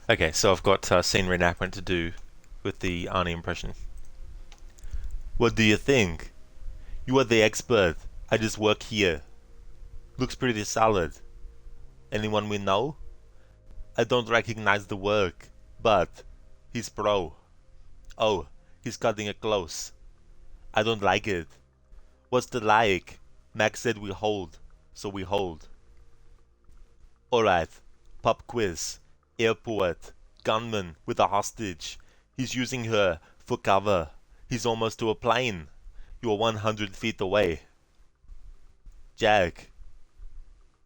Okay, so I've got scene reenactment to do with the Arnie impression. What do you think? You are the expert. I just work here. Looks pretty solid. Anyone we know? I don't recognize the work, but he's pro. Oh, he's cutting it close. I don't like it. What's the like? Max said we hold, so we hold. Alright, pop quiz. Airport. Gunman with a hostage. He's using her for cover. He's almost to a plane. You're 100 feet away. Jack.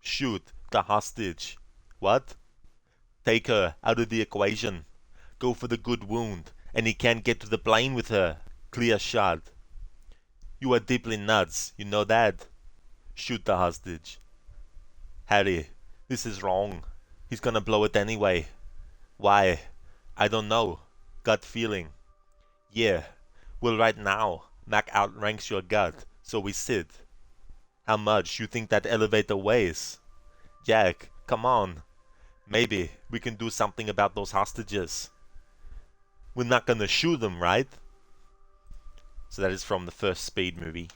Shoot the hostage. What? Take her out of the equation. Go for the good wound, and he can't get to the plane with her. Clear shot. You are deeply nuts, you know that? Shoot the hostage. Harry, this is wrong. He's gonna blow it anyway. Why? I don't know. Gut feeling. Yeah. Well, right now, Mac outranks your gut, so we sit. How much you think that elevator weighs? Jack, come on. Maybe we can do something about those hostages. We're not gonna shoot them, right? So that is from the first Speed movie.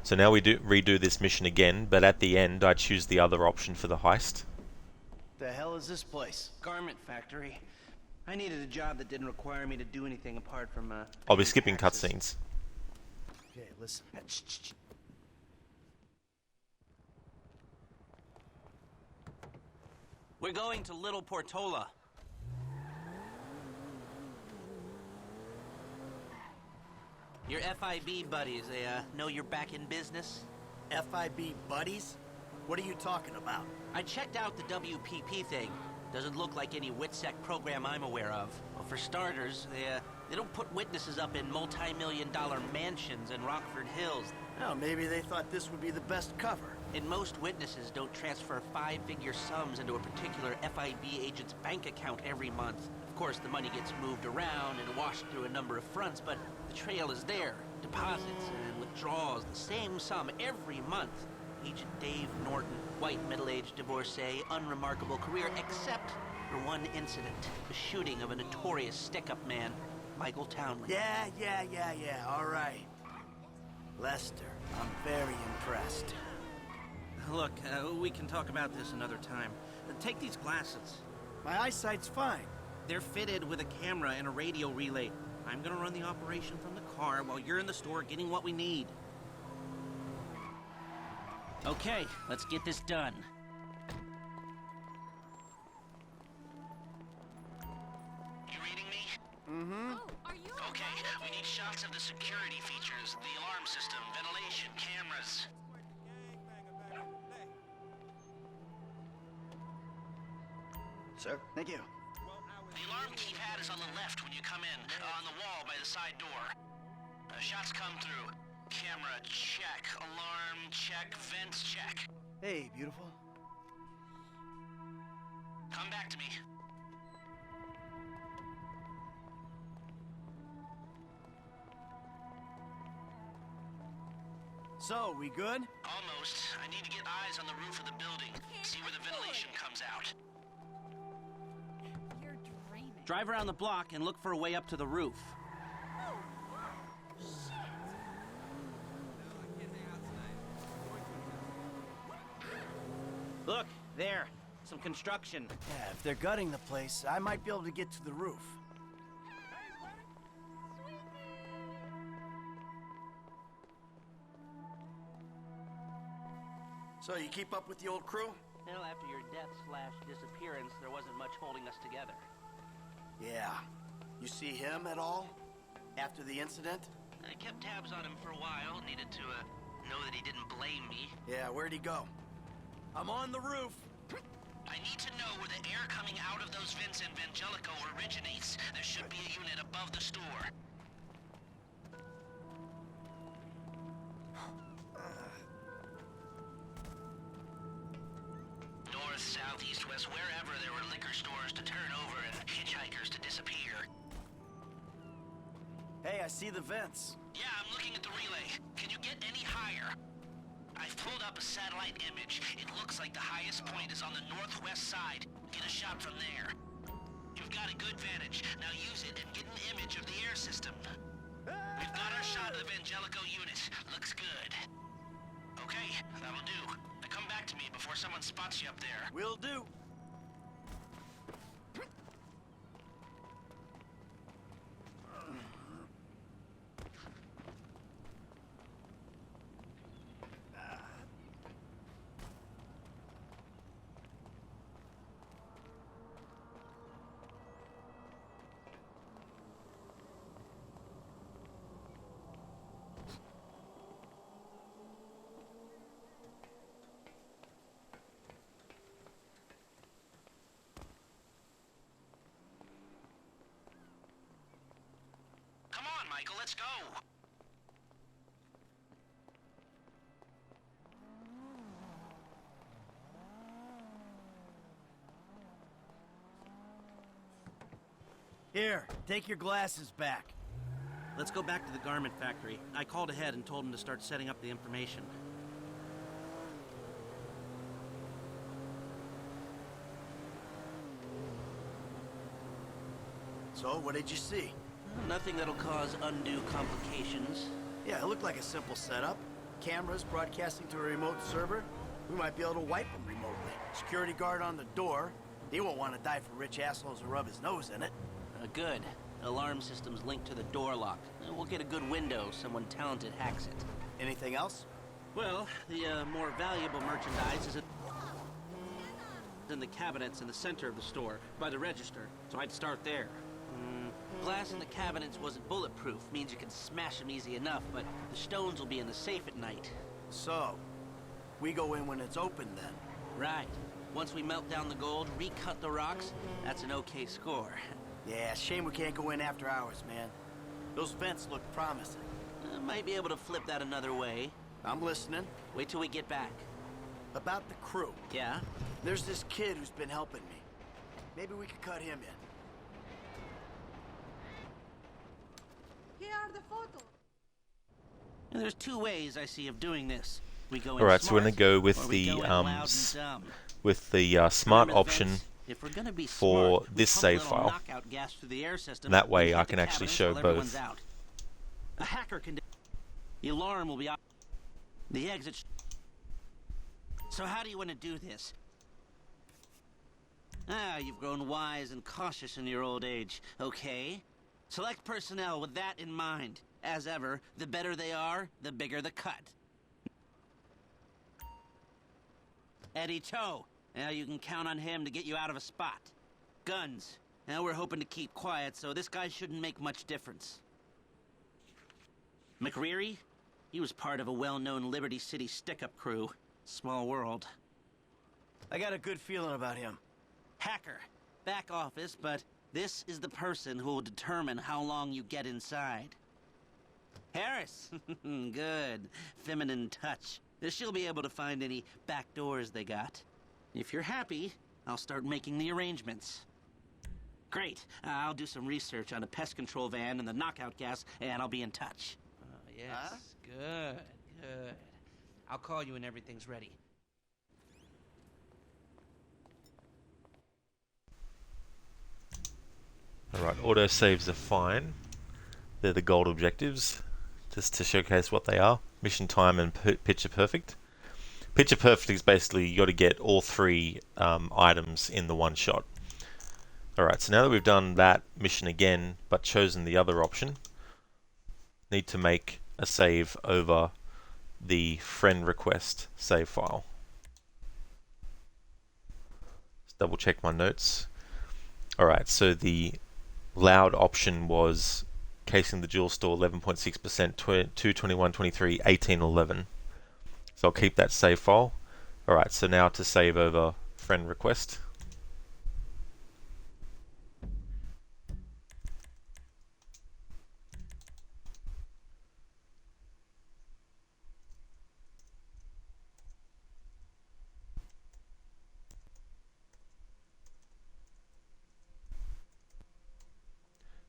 So now we redo this mission again, but at the end I choose the other option for the heist. The hell is this place? Garment factory. I needed a job that didn't require me to do anything apart from I'll be skipping cutscenes. Okay, listen. We're going to Little Portola. Your FIB buddies, they know you're back in business? FIB buddies? What are you talking about? I checked out the WPP thing. Doesn't look like any WITSEC program I'm aware of. Well, for starters, they don't put witnesses up in multi-million-dollar mansions in Rockford Hills. Oh, maybe they thought this would be the best cover. And most witnesses don't transfer five-figure sums into a particular FIB agent's bank account every month. Of course, the money gets moved around and washed through a number of fronts, but the trail is there. Deposits and withdrawals, the same sum every month. Agent Dave Norton, white middle-aged divorcee, unremarkable career, except for one incident. The shooting of a notorious stick-up man, Michael Townley. Yeah, all right. Lester, I'm very impressed. Look, we can talk about this another time. Take these glasses. My eyesight's fine. They're fitted with a camera and a radio relay. I'm gonna run the operation from the car while you're in the store getting what we need. Okay, let's get this done. You reading me? Mm-hmm. Okay, we need shots of the security features, the alarm system, ventilation, cameras. Sir, thank you. The alarm keypad is on the left when you come in, on the wall by the side door. Shots come through. Camera check, alarm check, vents check. Hey, beautiful. Come back to me. So, we good? Almost. I need to get eyes on the roof of the building. See where the ventilation comes out. You're dreaming. Drive around the block and look for a way up to the roof. Look, there. Some construction. Yeah, if they're gutting the place, I might be able to get to the roof. So, you keep up with the old crew? Well, after your death/disappearance, there wasn't much holding us together. Yeah. You see him at all? After the incident? I kept tabs on him for a while. Needed to, know that he didn't blame me. Yeah, where'd he go? I'm on the roof. I need to know where the air coming out of those vents in Vangelico originates. There should be a unit above the store. North, south, east, west, wherever there were liquor stores to turn over and hitchhikers to disappear. Hey, I see the vents. Yeah, I'm looking at the relay. Can you get any higher? I've pulled up a satellite image. It looks like the highest point is on the northwest side. Get a shot from there. You've got a good vantage. Now use it and get an image of the air system. We've got our shot of the Vangelico unit. Looks good. Okay, that'll do. Now come back to me before someone spots you up there. Will do. Come on, Michael, let's go. Here, take your glasses back. Let's go back to the garment factory. I called ahead and told him to start setting up the information. So, what did you see? Nothing that'll cause undue complications. Yeah, it looked like a simple setup. Cameras broadcasting to a remote server. We might be able to wipe them remotely. Security guard on the door. He won't want to die for rich assholes who rub his nose in it. Good. Alarm system's linked to the door lock. We'll get a good window. Someone talented hacks it. Anything else? Well, the more valuable merchandise is in the cabinets in the center of the store, by the register. So I'd start there. Glass in the cabinets wasn't bulletproof. Means you can smash them easy enough, but the stones will be in the safe at night. So, we go in when it's open then? Right. Once we melt down the gold, recut the rocks, that's an okay score. Yeah, shame we can't go in after hours, man. Those vents look promising. Might be able to flip that another way. I'm listening. Wait till we get back. About the crew. Yeah? There's this kid who's been helping me. Maybe we could cut him in. Here are the photos. And there's two ways I see of doing this. We go in Alright, so we're smart, going to go with or we the go in loud and dumb. smart option If we're gonna be for smart, this we pump a save little file. knockout gas through the air system, And that way and I hit can the actually cabinets show while everyone's both. out. A hacker can. The alarm will be out. The exit. So how do you want to do this? You've grown wise and cautious in your old age. Okay. Select personnel with that in mind. As ever, the better they are, the bigger the cut. Eddie Toe. Now you can count on him to get you out of a spot. Guns. Now we're hoping to keep quiet, so this guy shouldn't make much difference. McReary? He was part of a well-known Liberty City stick-up crew. Small world. I got a good feeling about him. Hacker. Back office, but this is the person who will determine how long you get inside. Harris. Good. Feminine touch. She'll be able to find any back doors they got. If you're happy, I'll start making the arrangements. Great. I'll do some research on a pest control van and the knockout gas, and I'll be in touch. Yes. Good. Good. I'll call you when everything's ready. Alright, autosaves are fine. They're the gold objectives, just to showcase what they are. Mission time and picture perfect. Picture perfect is basically you got to get all three items in the one shot. Alright, so now that we've done that mission again, but chosen the other option, need to make a save over the friend request save file. Just double check my notes. Alright, so the loud option was casing the jewel store 11.6%, 221, 23, 18, 11. So I'll keep that save file. Alright, so now to save over friend request.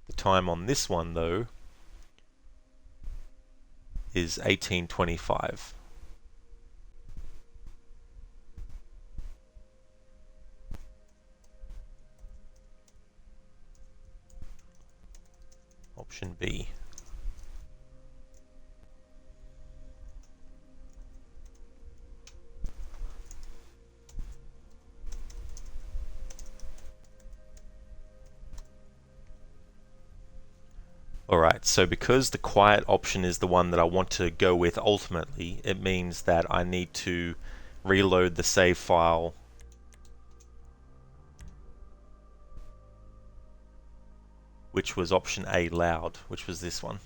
The time on this one though is 1825. Option B. Alright, so because the quiet option is the one that I want to go with ultimately, it means that I need to reload the save file which was option A, loud, which was this one.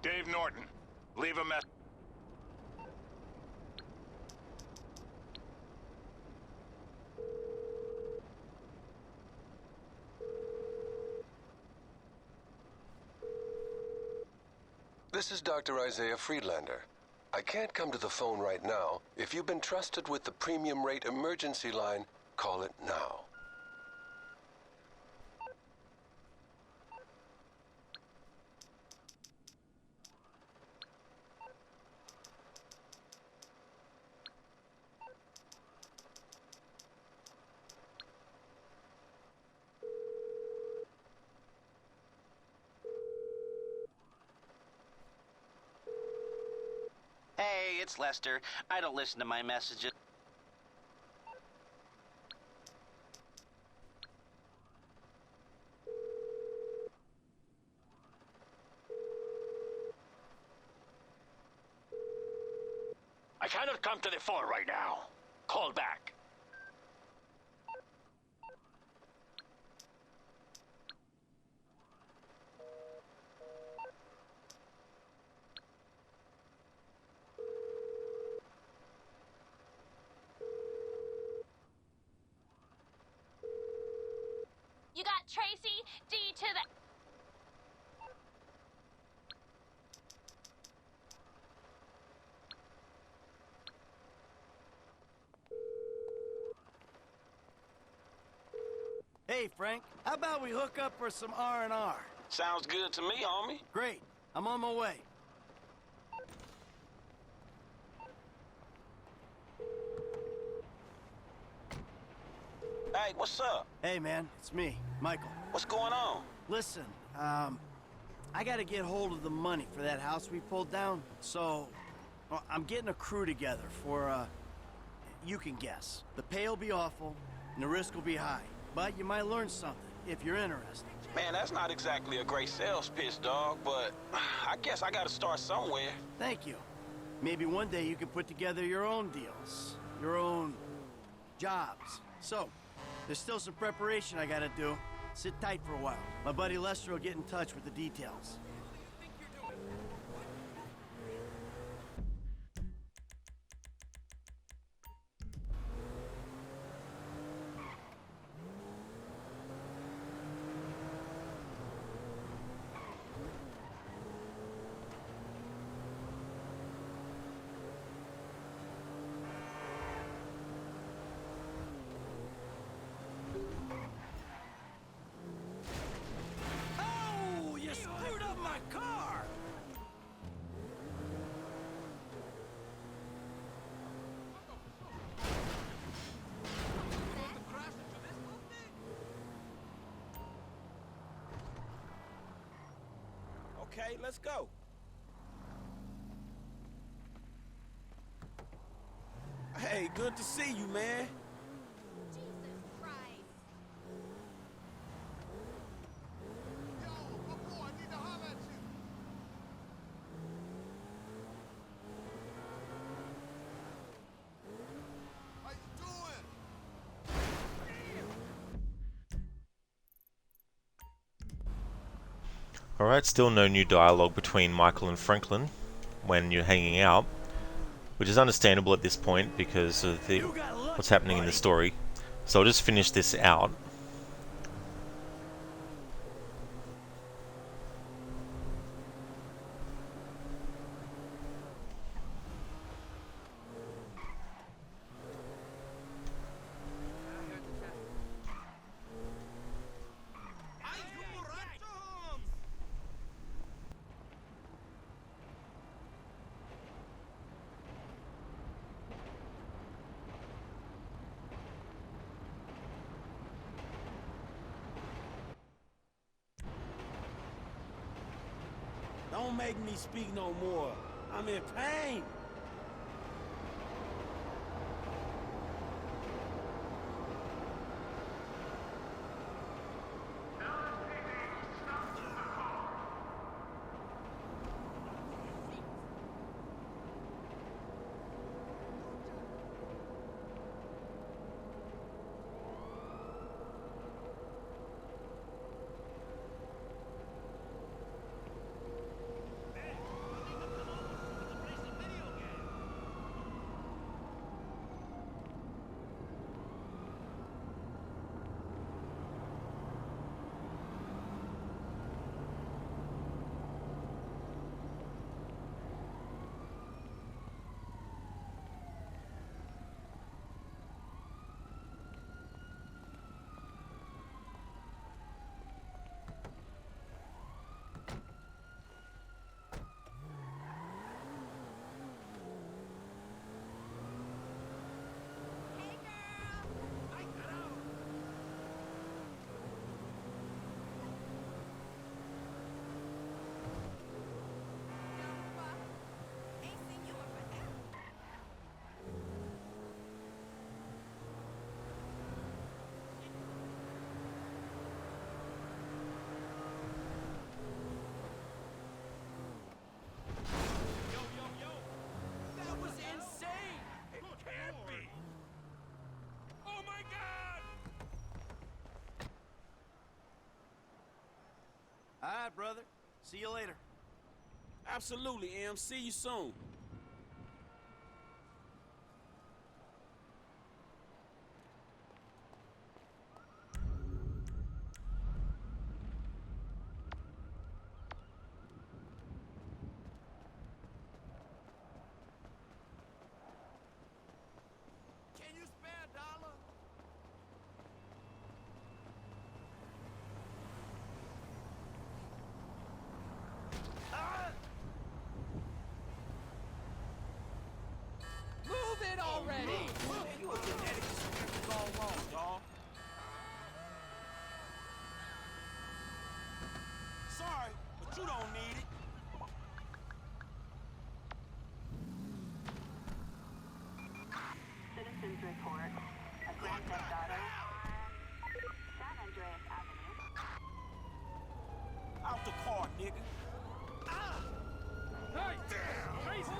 Dave Norton, leave a message. This is Dr. Isaiah Friedlander. I can't come to the phone right now. If you've been trusted with the premium rate emergency line, call it now. Hey, it's Lester. I don't listen to my messages. I cannot come to the phone right now. Call back. You got Tracy D to the... Hey, Frank, how about we hook up for some R&R? Sounds good to me, homie. Great. I'm on my way. Hey, what's up? Hey, man, it's me, Michael. What's going on? Listen, I gotta get hold of the money for that house we pulled down, so I'm getting a crew together for, you can guess. The pay will be awful, and the risk will be high, but you might learn something if you're interested. Man, that's not exactly a great sales pitch, dog, but I guess I gotta start somewhere. Thank you. Maybe one day you can put together your own deals, your own jobs. So, there's still some preparation I gotta do. Sit tight for a while. My buddy Lester will get in touch with the details. Okay, let's go. Hey, good to see you, man. Jesus Christ. Yo, my boy, I need to holler at you. How you doing? Alright, still no new dialogue between Michael and Franklin when you're hanging out, which is understandable at this point because of what's happening in the story. So I'll just finish this out. Don't make me speak no more. I'm in pain. All right, brother. See you later. Absolutely, Em. See you soon. Can you spare a dollar? Move it already! You a genetic experience all wrong, dawg. Sorry, but you don't need it. Citizens report a Grand Theft Auto, San Andreas Avenue. Out the car, nigga. Hey! Crazy!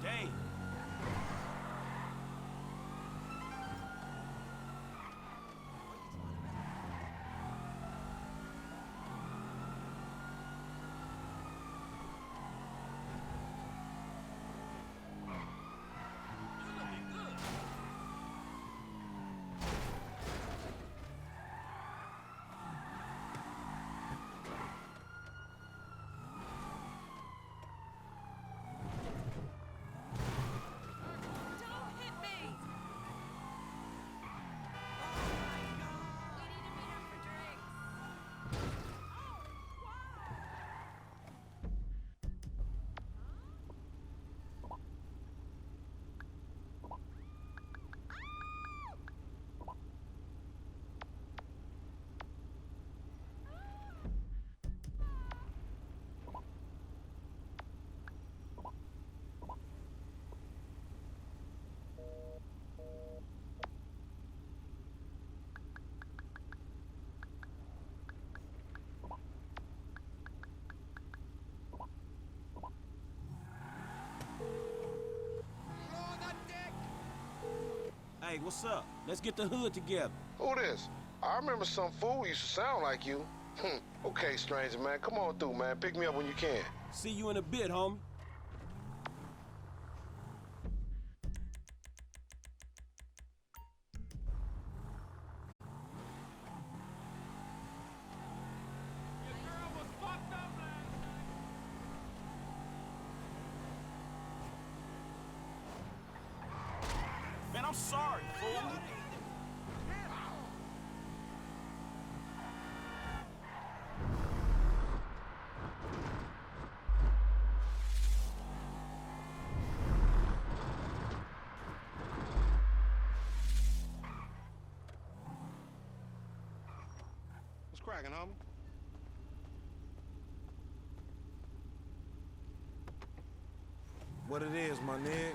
Dang. Hey, what's up? Let's get the hood together. Who this? I remember some fool used to sound like you. Okay, stranger man, come on through, man. Pick me up when you can. See you in a bit, homie. Man, I'm sorry, fool. What's cracking, homie? What it is, my nigga?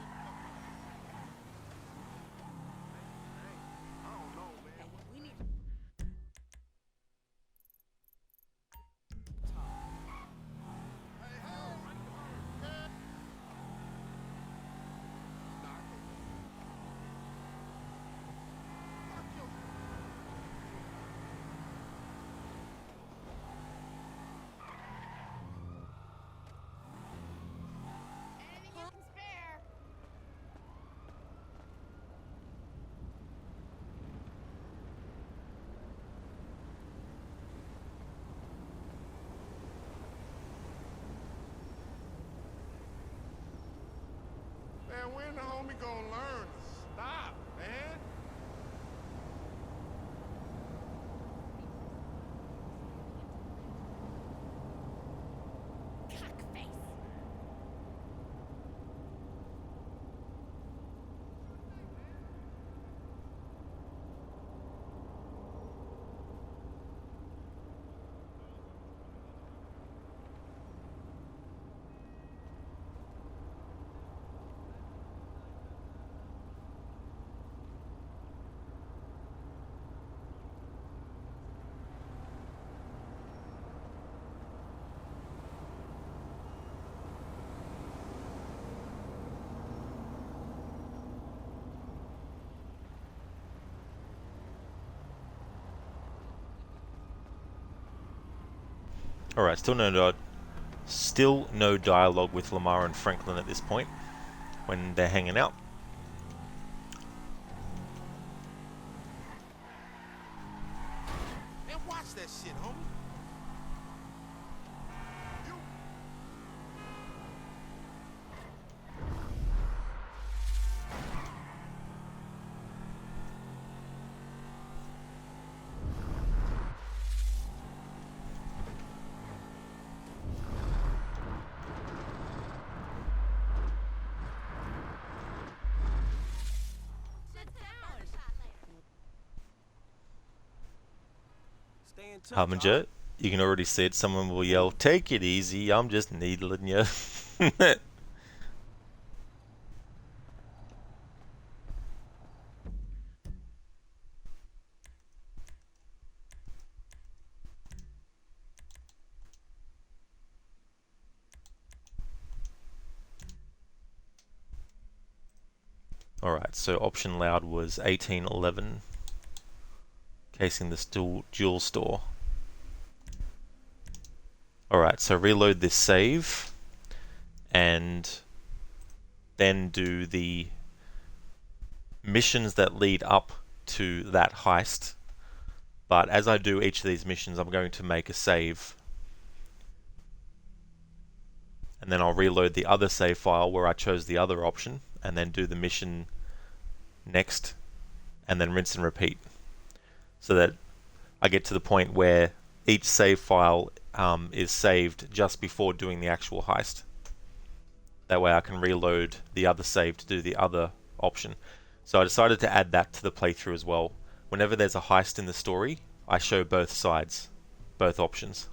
Man, when the homie gonna learn to stop, man? Alright, still no dialogue with Lamar and Franklin at this point when they're hanging out. Man, watch that shit, homie. Harbinger, you can already see it. Someone will yell, "Take it easy, I'm just needling you." Alright, so option loud was 1811, casing the jewel store. Alright, so reload this save and then do the missions that lead up to that heist. But as I do each of these missions, I'm going to make a save. And then I'll reload the other save file where I chose the other option, and then do the mission next, and then rinse and repeat. So that I get to the point where each save file is saved just before doing the actual heist. That way I can reload the other save to do the other option. So I decided to add that to the playthrough as well. Whenever there's a heist in the story, I show both sides, both options.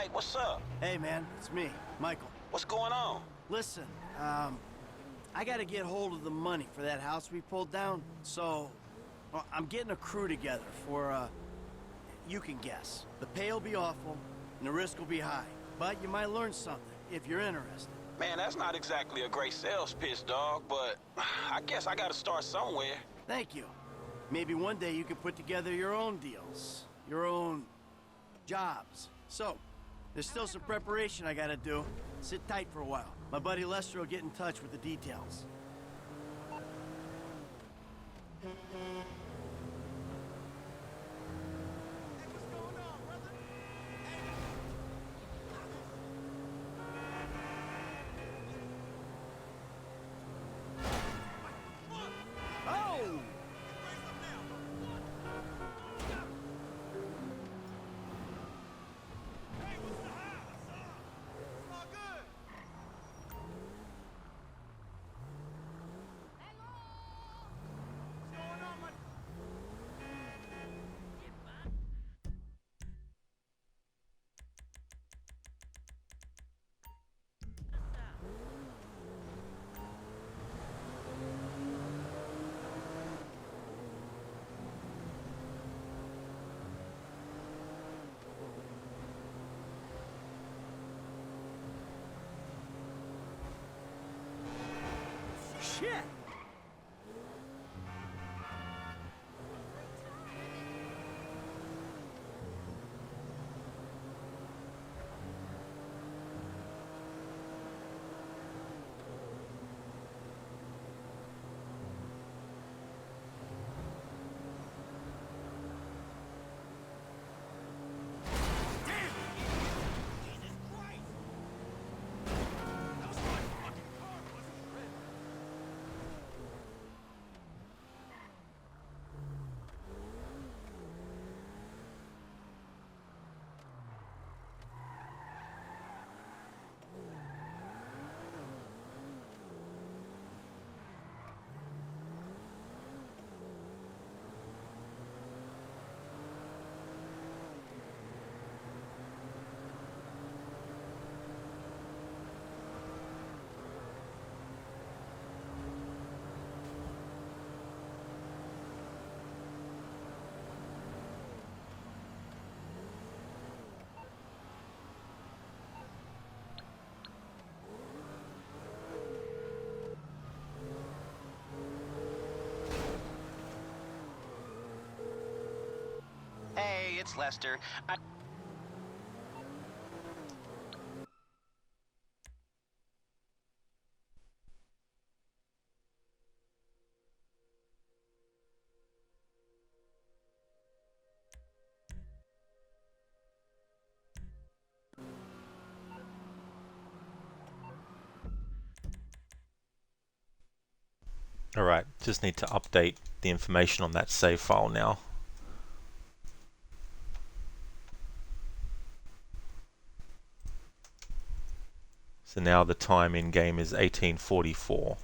Mike, what's up? Hey, man, it's me, Michael. What's going on? Listen, I gotta get hold of the money for that house we pulled down, so well, I'm getting a crew together for, you can guess. The pay will be awful, and the risk will be high, but you might learn something if you're interested. Man, that's not exactly a great sales pitch, dog, but I guess I gotta start somewhere. Thank you. Maybe one day you can put together your own deals, your own jobs. So, there's still some preparation I gotta do. Sit tight for a while. My buddy Lester will get in touch with the details. Shit! Hey, it's Lester. Alright, just need to update the information on that save file now. So now the time in game is 1844.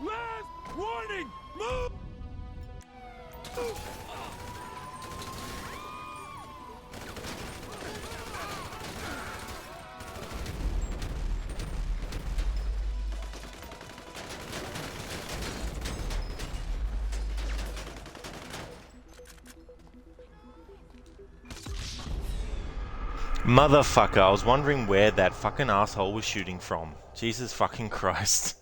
Last warning! Move! Motherfucker, I was wondering where that fucking asshole was shooting from. Jesus fucking Christ.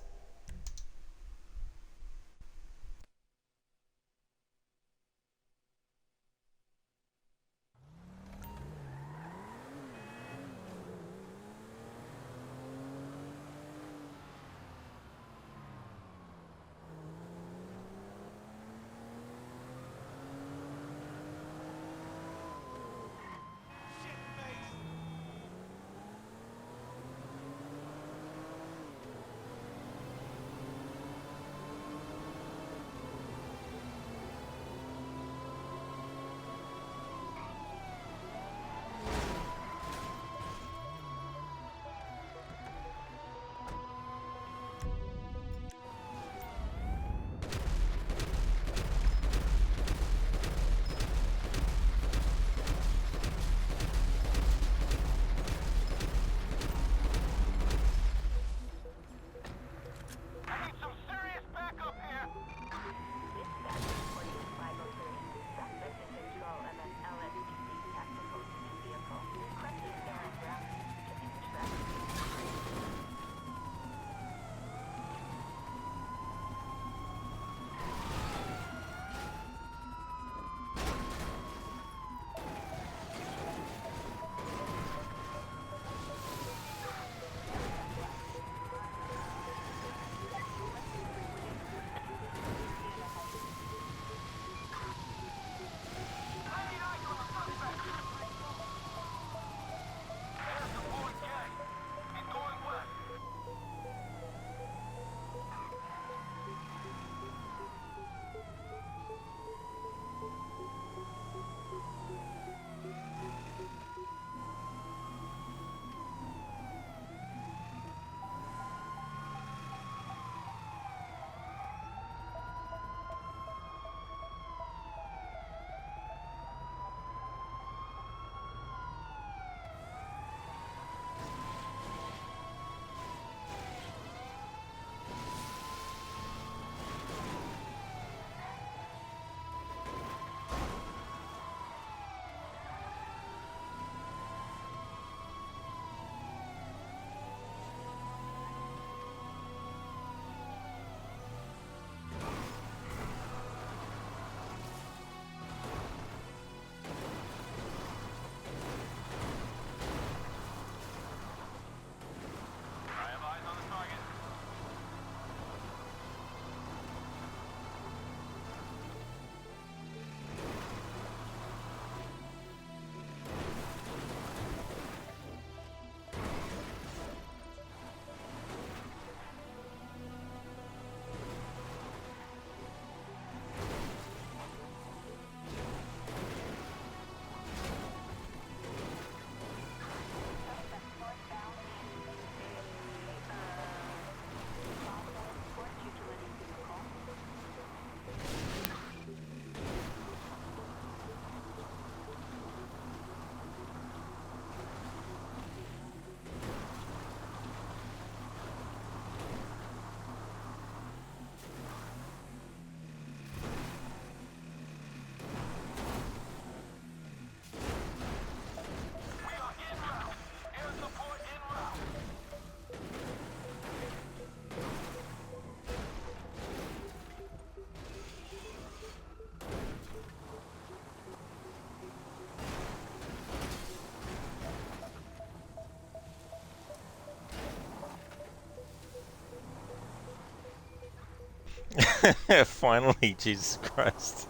Finally, Jesus Christ.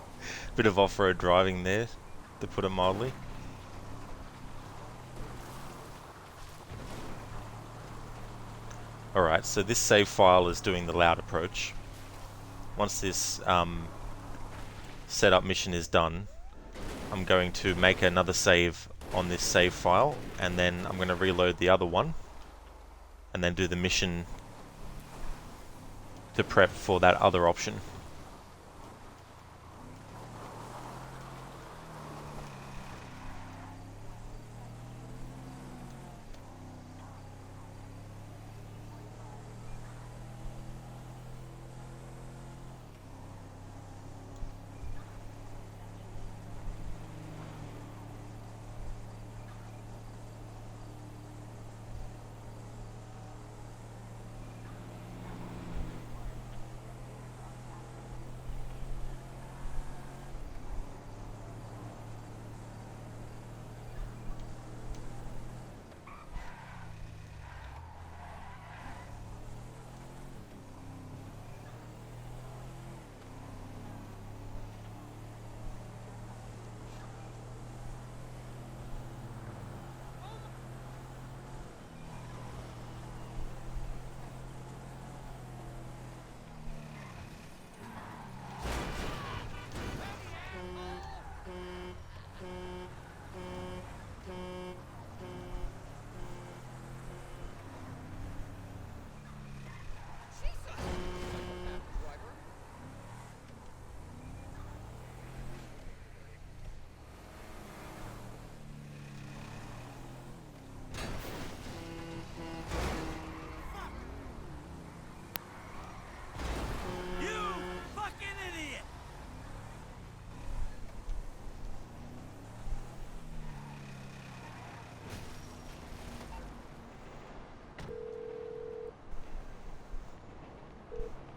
Bit of off-road driving there, to put it mildly. Alright, so this save file is doing the loud approach. Once this setup mission is done, I'm going to make another save on this save file, and then I'm going to reload the other one, and then do the mission to prep for that other option.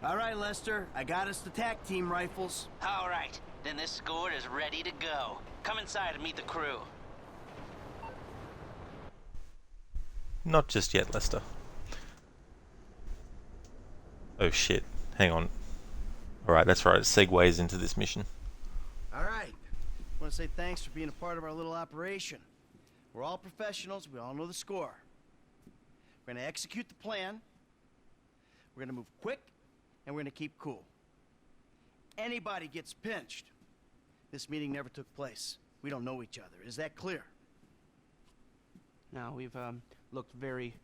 All right, Lester. I got us the TAC team rifles. All right, then this score is ready to go. Come inside and meet the crew. Not just yet, Lester. Oh shit. Hang on. Alright, that's right. It segues into this mission. All right. I want to say thanks for being a part of our little operation. We're all professionals. We all know the score. We're going to execute the plan. We're going to move quick, and we're going to keep cool. Anybody gets pinched. This meeting never took place. We don't know each other. Is that clear? Now, we've looked very,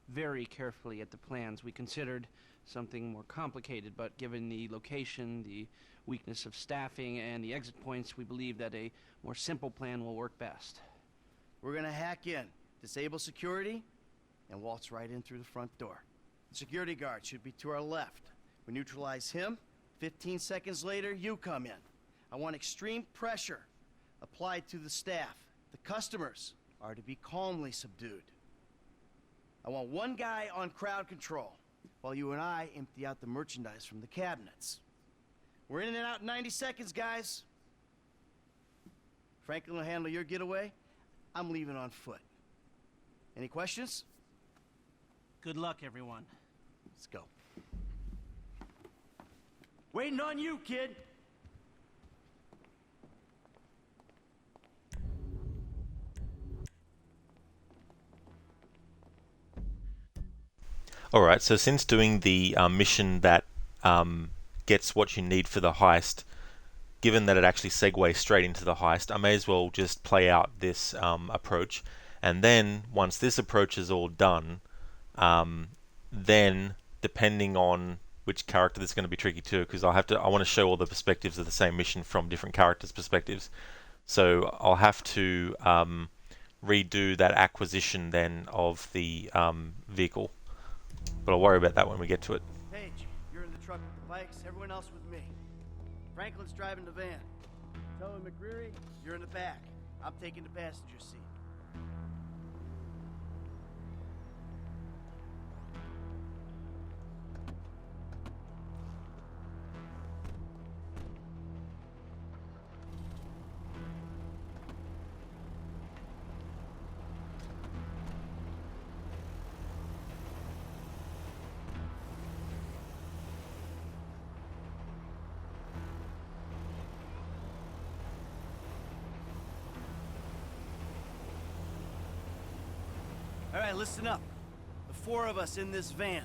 very carefully at the plans. We considered something more complicated, but given the location, the weakness of staffing, and the exit points, we believe that a more simple plan will work best. We're gonna hack in, disable security, and waltz right in through the front door. The security guard should be to our left. We neutralize him. 15 seconds later, you come in. I want extreme pressure applied to the staff. The customers are to be calmly subdued. I want one guy on crowd control, while you and I empty out the merchandise from the cabinets. We're in and out in 90 seconds, guys. Franklin will handle your getaway. I'm leaving on foot. Any questions? Good luck, everyone. Let's go. Waiting on you, kid. Alright, so since doing the mission that gets what you need for the heist, given that it actually segues straight into the heist, I may as well just play out this approach, and then once this approach is all done, then depending on which character, this is going to be tricky too, because I want to show all the perspectives of the same mission from different characters' perspectives. So I'll have to redo that acquisition then of the vehicle. But I'll worry about that when we get to it. Paige, you're in the truck with the bikes. Everyone else with me. Franklin's driving the van. Toe and McCreary, you're in the back. I'm taking the passenger seat. All right, listen up. The four of us in this van,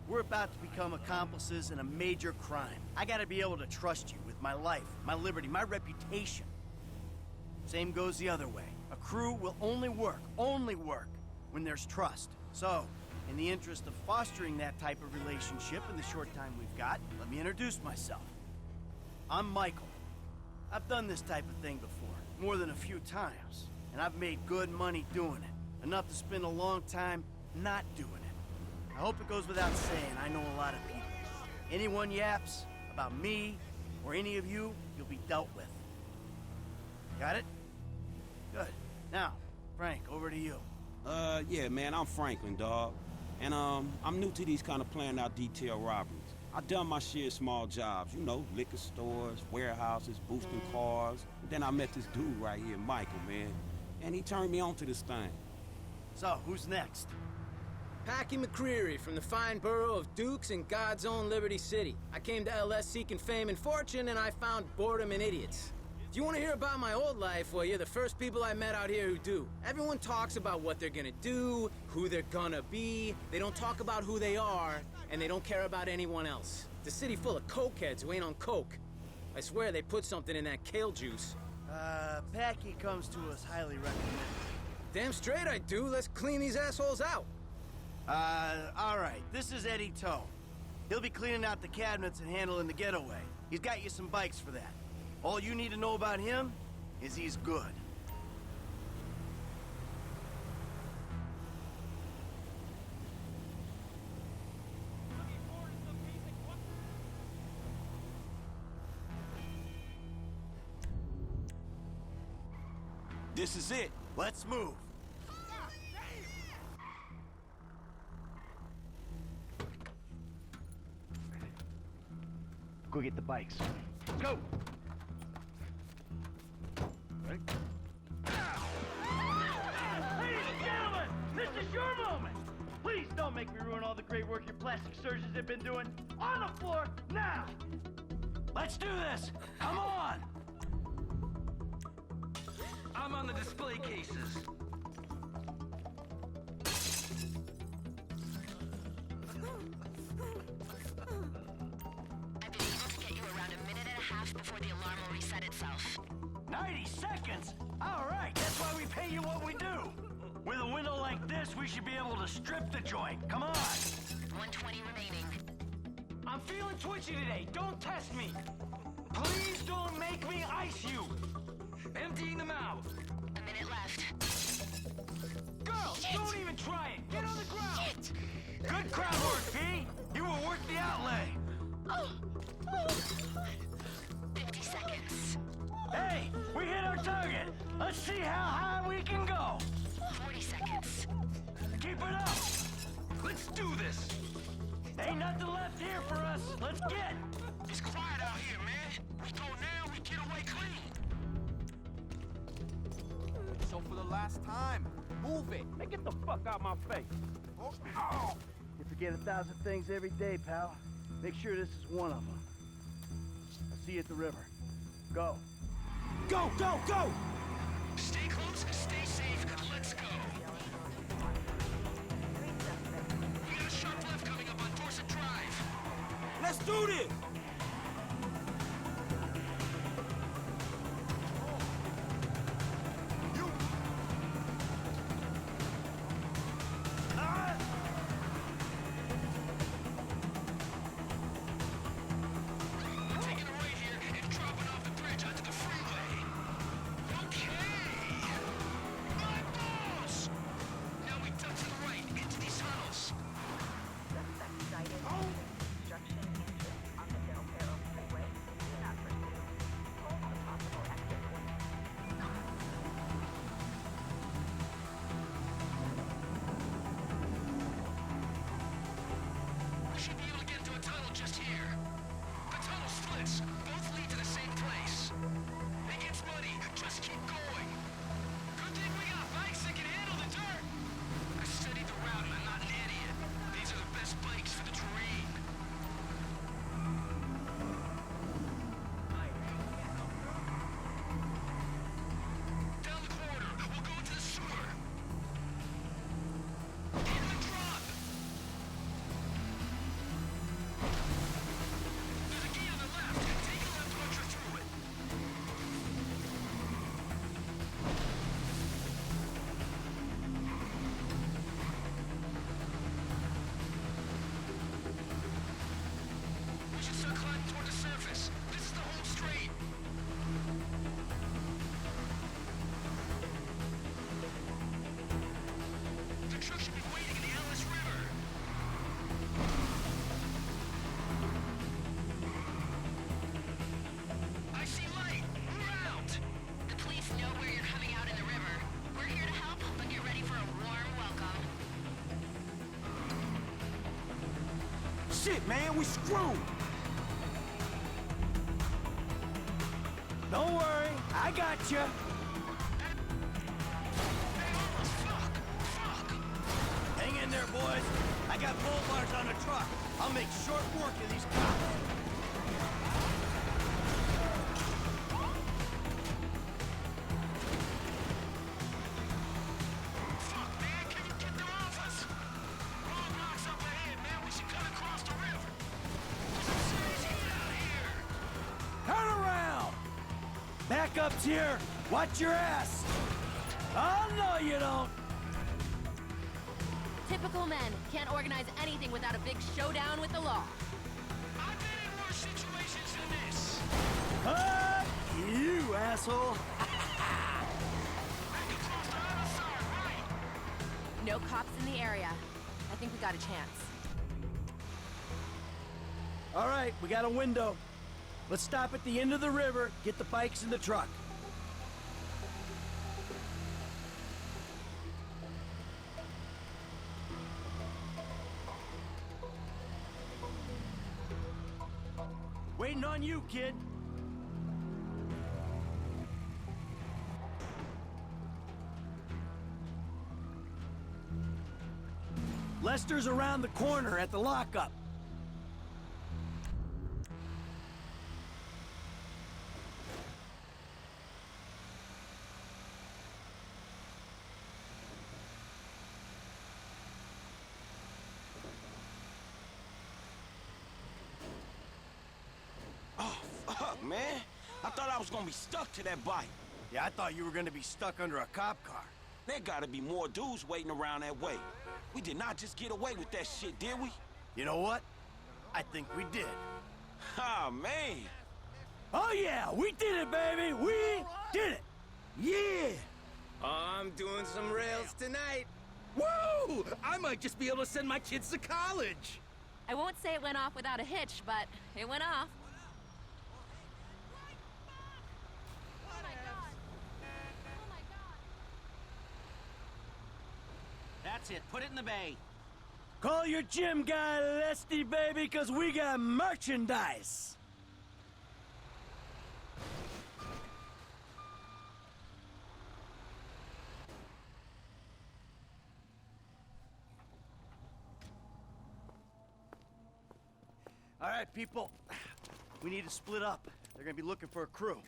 we're about to become accomplices in a major crime. I gotta be able to trust you with my life, my liberty, my reputation. Same goes the other way. A crew will only work when there's trust. So, in the interest of fostering that type of relationship in the short time we've got, let me introduce myself. I'm Michael. I've done this type of thing before, more than a few times, and I've made good money doing it. Enough to spend a long time not doing it. I hope it goes without saying, I know a lot of people. Anyone yaps about me or any of you, you'll be dealt with. Got it? Good. Now, Frank, over to you. Yeah, man, I'm Franklin, dawg. And, I'm new to these kind of planned out detail robberies. I done my share of small jobs, you know, liquor stores, warehouses, boosting cars. And then I met this dude right here, Michael, man. And he turned me on to this thing. So, who's next? Packy McCreary from the fine borough of Dukes in God's own Liberty City. I came to LS seeking fame and fortune, and I found boredom and idiots. If you want to hear about my old life, well, you're the first people I met out here who do. Everyone talks about what they're gonna do, who they're gonna be. They don't talk about who they are, and they don't care about anyone else. It's a city full of cokeheads who ain't on coke. I swear they put something in that kale juice. Packy comes to us highly recommended. Damn straight I do. Let's clean these assholes out. All right. This is Eddie Toe. He'll be cleaning out the cabinets and handling the getaway. He's got you some bikes for that. All you need to know about him is he's good. This is it. Let's move. go get the bikes. Let's go! Ready? Ladies and gentlemen, this is your moment. Please don't make me ruin all the great work your plastic surgeons have been doing. On the floor, now! Let's do this! Come on! I'm on the display cases. I've been able to get you around a minute and a half before the alarm will reset itself. 90 seconds? All right, that's why we pay you what we do. With a window like this, we should be able to strip the joint. Come on! 120 remaining. I'm feeling twitchy today. Don't test me. Please don't make me ice you. Emptying them out. A minute left. Girls, don't even try it. Get on the ground. Good crowd work, P. You were worth the outlay. 50 seconds. Hey, we hit our target. Let's see how high we can go. 40 seconds. Keep it up. Let's do this. Ain't nothing left here for us. Let's get. It's quiet out here, man. We go now, we get away clean. So for the last time, move it. Man, get the fuck out my face. You forget 1,000 things every day, pal. Make sure this is one of them. I'll see you at the river. Go. Go, go, go! Stay close, stay safe, let's go. We got a sharp left coming up on Dorset Drive. Let's do this! Taking a right here and dropping off the bridge onto the freeway. Okay. My balls! Now we duck to the right into these tunnels. We should be able to get into a tunnel just here. The tunnel splits. Both lead to the same place. It gets muddy. Just keep going. Good thing we got bikes that can handle the dirt. I studied the route and I'm not an idiot. These are the best bikes for the terrain. Down the corridor. We'll go into the sewer. In the drop. There's a gate on the left. Take a left once you're through it. We should start climbing toward the surface. This is the home straight. The truck should be waiting in the Ellis River. I see light. We're out. The police know where you're coming out in the river. We're here to help, but get ready for a warm welcome. Shit, man, we screwed. Don't worry, I got you. Hang in there, boys. I got bull bars on the truck. I'll make short work of these cops. Fuck, man, can you get them off us? Road knocks up ahead, man. We should cut across the river. There's some serious heat out here. Turn around! Backup's here. Watch your ass. Oh, no, you don't. Typical men. Can't organize anything without a big showdown with the law. I've been in worse situations than this. Fuck you, asshole. Back across the other side, right? No cops in the area. I think we got a chance. All right, we got a window. Let's stop at the end of the river, get the bikes in the truck. Waiting on you, kid. Lester's around the corner at the lockup. Oh, fuck, man. I thought I was gonna be stuck to that bike. Yeah, I thought you were gonna be stuck under a cop car. There gotta be more dudes waiting around that way. We did not just get away with that shit, did we? You know what? I think we did. Ah, man. Oh yeah, we did it, baby! We did it! Yeah! I'm doing some rails tonight. Woo! I might just be able to send my kids to college. I won't say it went off without a hitch, but it went off. That's it. Put it in the bay. Call your gym guy, Lesty, baby, cause we got merchandise! All right, people. We need to split up. They're gonna be looking for a crew.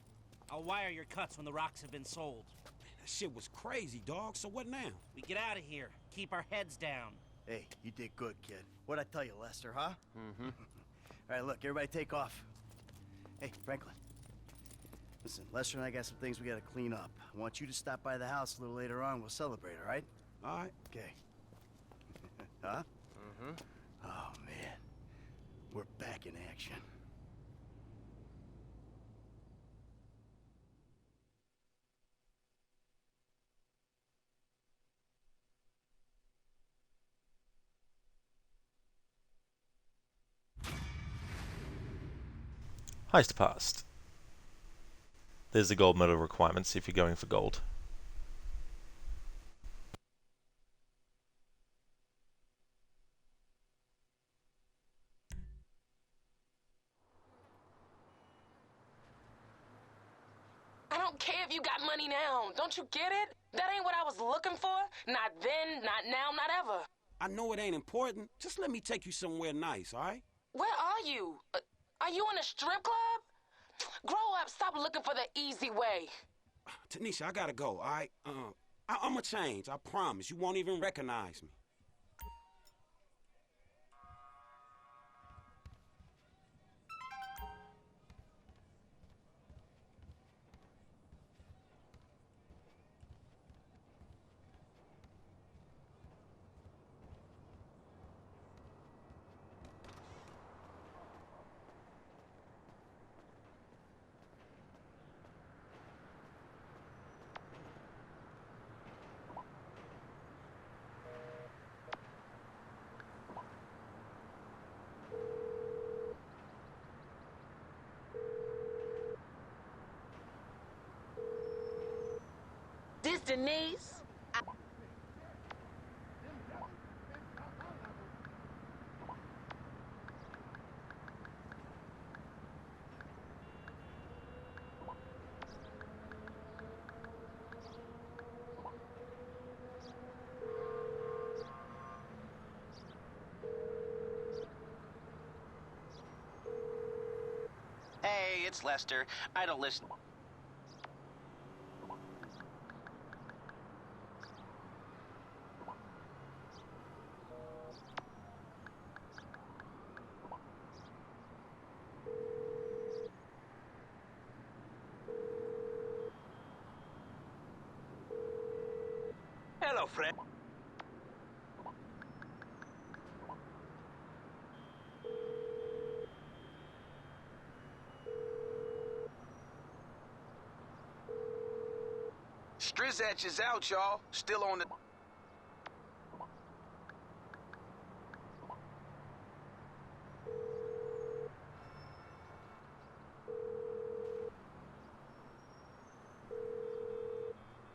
I'll wire your cuts when the rocks have been sold. That shit was crazy, dog. So what now? We get out of here. Keep our heads down. Hey, you did good, kid. What'd I tell you, Lester, huh? Mm-hmm. All right, look, everybody take off. Hey, Franklin. Listen, Lester and I got some things we gotta clean up. I want you to stop by the house a little later on. We'll celebrate, all right? All right. Okay. Huh? Mm-hmm. Oh, man. We're back in action. Heist passed. There's the gold medal requirements if you're going for gold. I don't care if you got money now. Don't you get it? That ain't what I was looking for. Not then, not now, not ever. I know it ain't important. Just let me take you somewhere nice, all right? Where are you? Are you in a strip club? Grow up. Stop looking for the easy way. Tanisha, I gotta go, all right? I'ma change, I promise. You won't even recognize me. This Denise? Hey, it's Lester. I don't listen. Hello, friend. Strizatch is out, y'all. Still on the...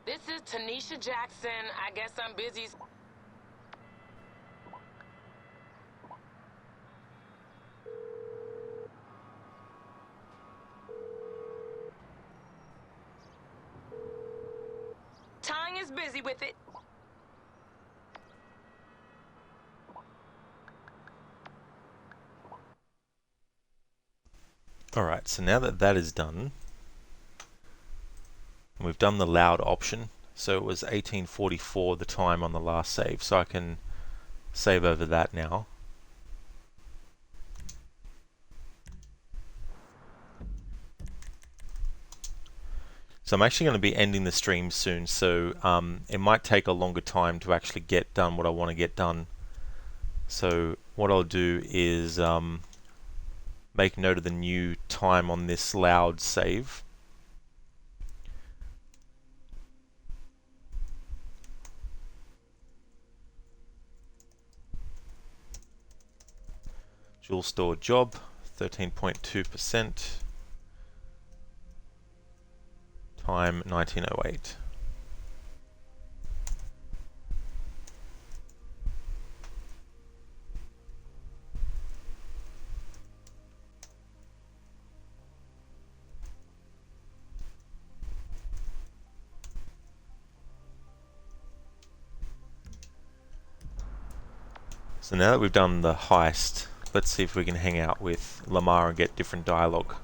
This is Tanisha Jackson. I guess I'm busy. busy with it. Alright, so now that that is done, and we've done the loud option, so it was 1844 the time on the last save, so I can save over that now. So I'm actually going to be ending the stream soon, so it might take a longer time to actually get done what I want to get done. So what I'll do is make note of the new time on this loud save. Jewel store job, 13.2%. Time 1908. So now that we've done the heist, let's see if we can hang out with Lamar and get different dialogue.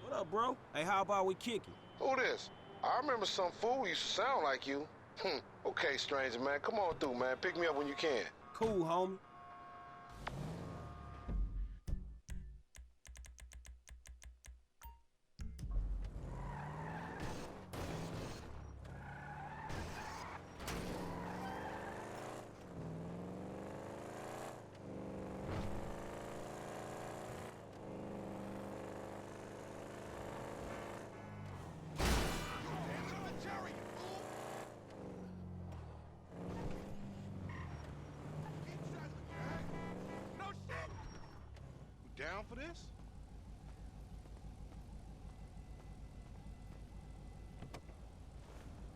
What up, bro? Hey, how about we kick it? Who this? I remember some fool used to sound like you. Okay, stranger, man. Come on through, man. Pick me up when you can. Cool, homie. Down for this?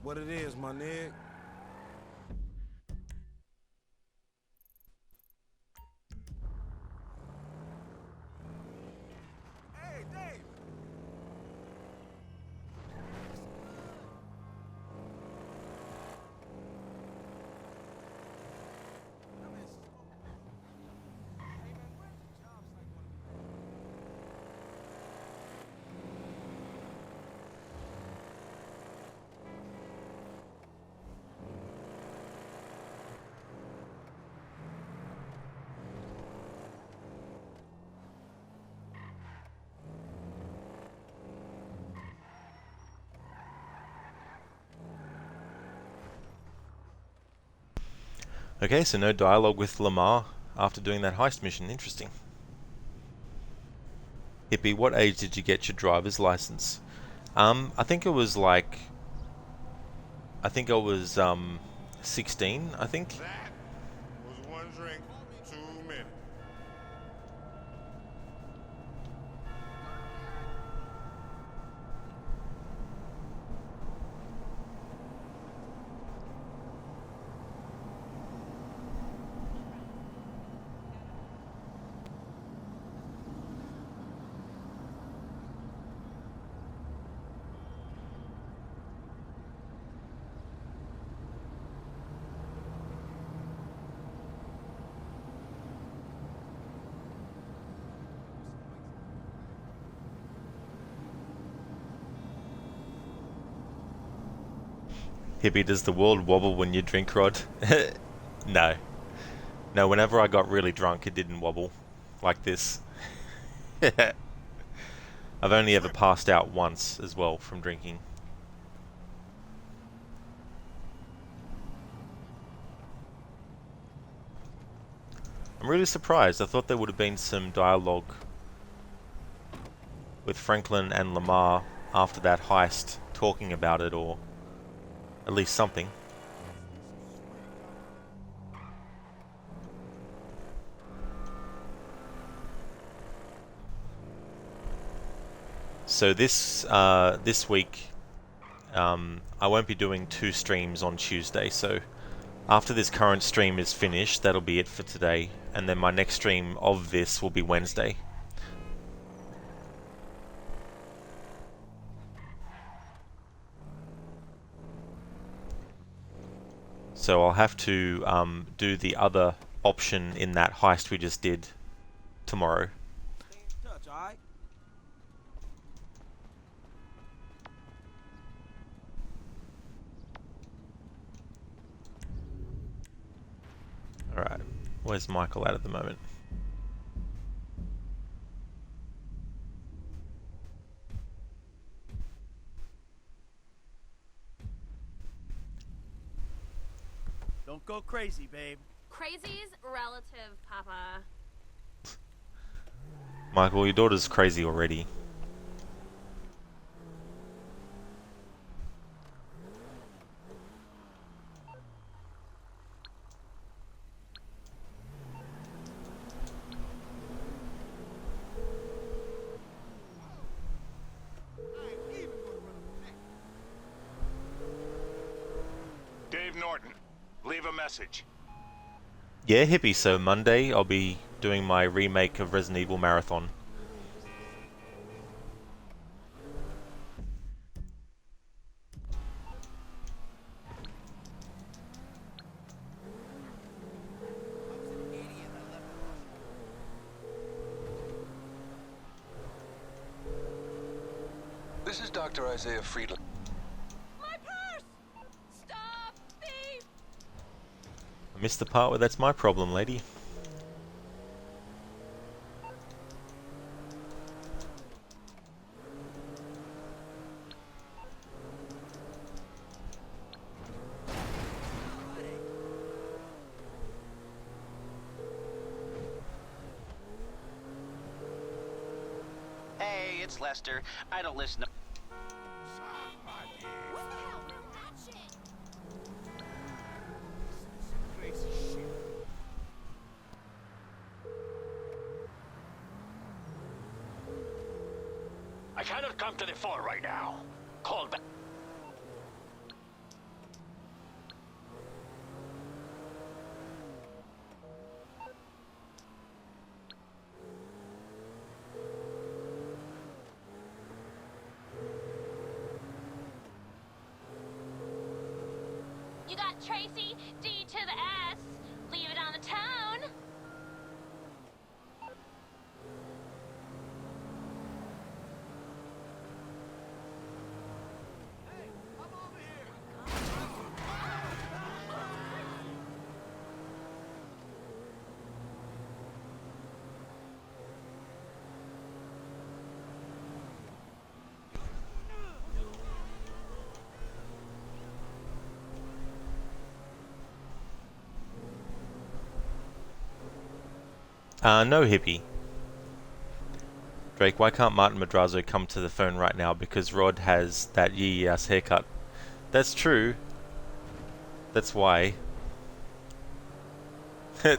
What it is, my nigga? Hey, Dave! Okay, so no dialogue with Lamar after doing that heist mission. Interesting. Hippie, what age did you get your driver's license? I think it was like... I think I was 16, I think. That was one drink too many. Hippie, does the world wobble when you drink, Rod? No. No, whenever I got really drunk, it didn't wobble like this. I've only ever passed out once as well from drinking. I'm really surprised. I thought there would have been some dialogue with Franklin and Lamar after that heist, talking about it, or at least something. So this week, I won't be doing 2 streams on Tuesday. So after this current stream is finished, that'll be it for today, and then my next stream of this will be Wednesday. So I'll have to do the other option in that heist we just did tomorrow. Touch, all right? Alright, where's Michael at the moment? Don't go crazy, babe. Crazy's relative, Papa. Michael, your daughter's crazy already. Dave Norton, leave a message. Yeah, hippie, so Monday I'll be doing my remake of Resident Evil Marathon. This is Dr. Isaiah Friedland. I missed the part where that's my problem, lady. Hey, it's Lester. I don't listen to... I cannot come to the phone right now. Call back. You got Tracy, D to the S. Leave it on the tone. No, hippie. Drake, why can't Martin Madrazo come to the phone right now? Because Rod has that yee-ass haircut. That's true. That's why. Okay,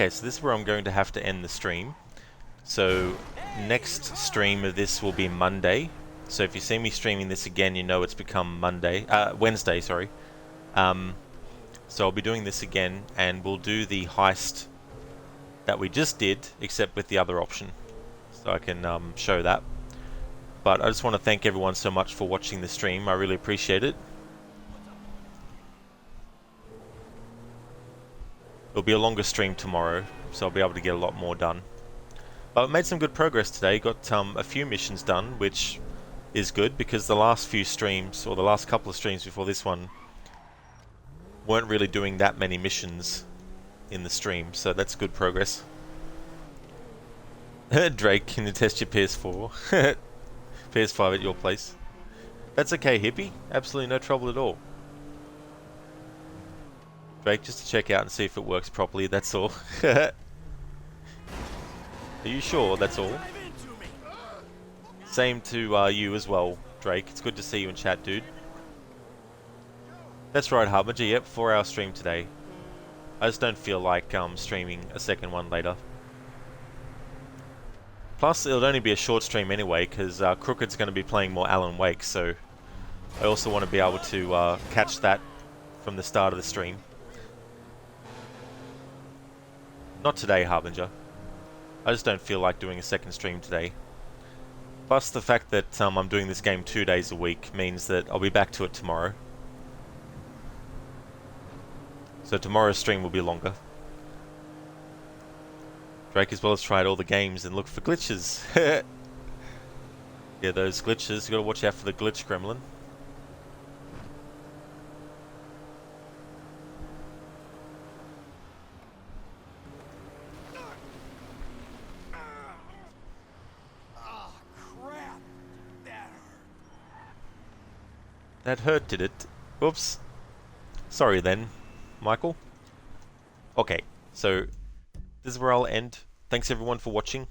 so this is where I'm going to have to end the stream. So, next stream of this will be Monday. So if you see me streaming this again, you know it's become Wednesday, sorry. So I'll be doing this again, and we'll do the heist that we just did, except with the other option. So I can show that. But I just want to thank everyone so much for watching the stream. I really appreciate it. It'll be a longer stream tomorrow, so I'll be able to get a lot more done. But I've made some good progress today. Got a few missions done, which is good, because the last few streams, or the last couple of streams before this one, weren't really doing that many missions in the stream, so that's good progress. Drake, can you test your PS4? PS5 at your place. That's okay, hippie. Absolutely no trouble at all. Drake, just to check out and see if it works properly, that's all. Are you sure that's all? Same to you as well, Drake. It's good to see you in chat, dude. That's right, Harbinger. Yep, 4-hour stream today. I just don't feel like streaming a second one later. Plus, it'll only be a short stream anyway, because Crooked's going to be playing more Alan Wake, so I also want to be able to catch that from the start of the stream. Not today, Harbinger. I just don't feel like doing a second stream today. Plus, the fact that I'm doing this game 2 days a week means that I'll be back to it tomorrow. So tomorrow's stream will be longer. Drake as well has tried all the games and looked for glitches. Yeah, those glitches, you gotta watch out for the glitch gremlin. Oh, crap. That hurt, did it? Oops. Sorry then, Michael. Okay, so this is where I'll end. Thanks everyone for watching.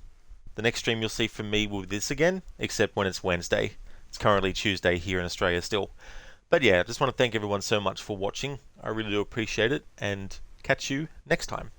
The next stream you'll see from me will be this again, except when it's Wednesday. It's currently Tuesday here in Australia still. But yeah, I just want to thank everyone so much for watching. I really do appreciate it, and catch you next time.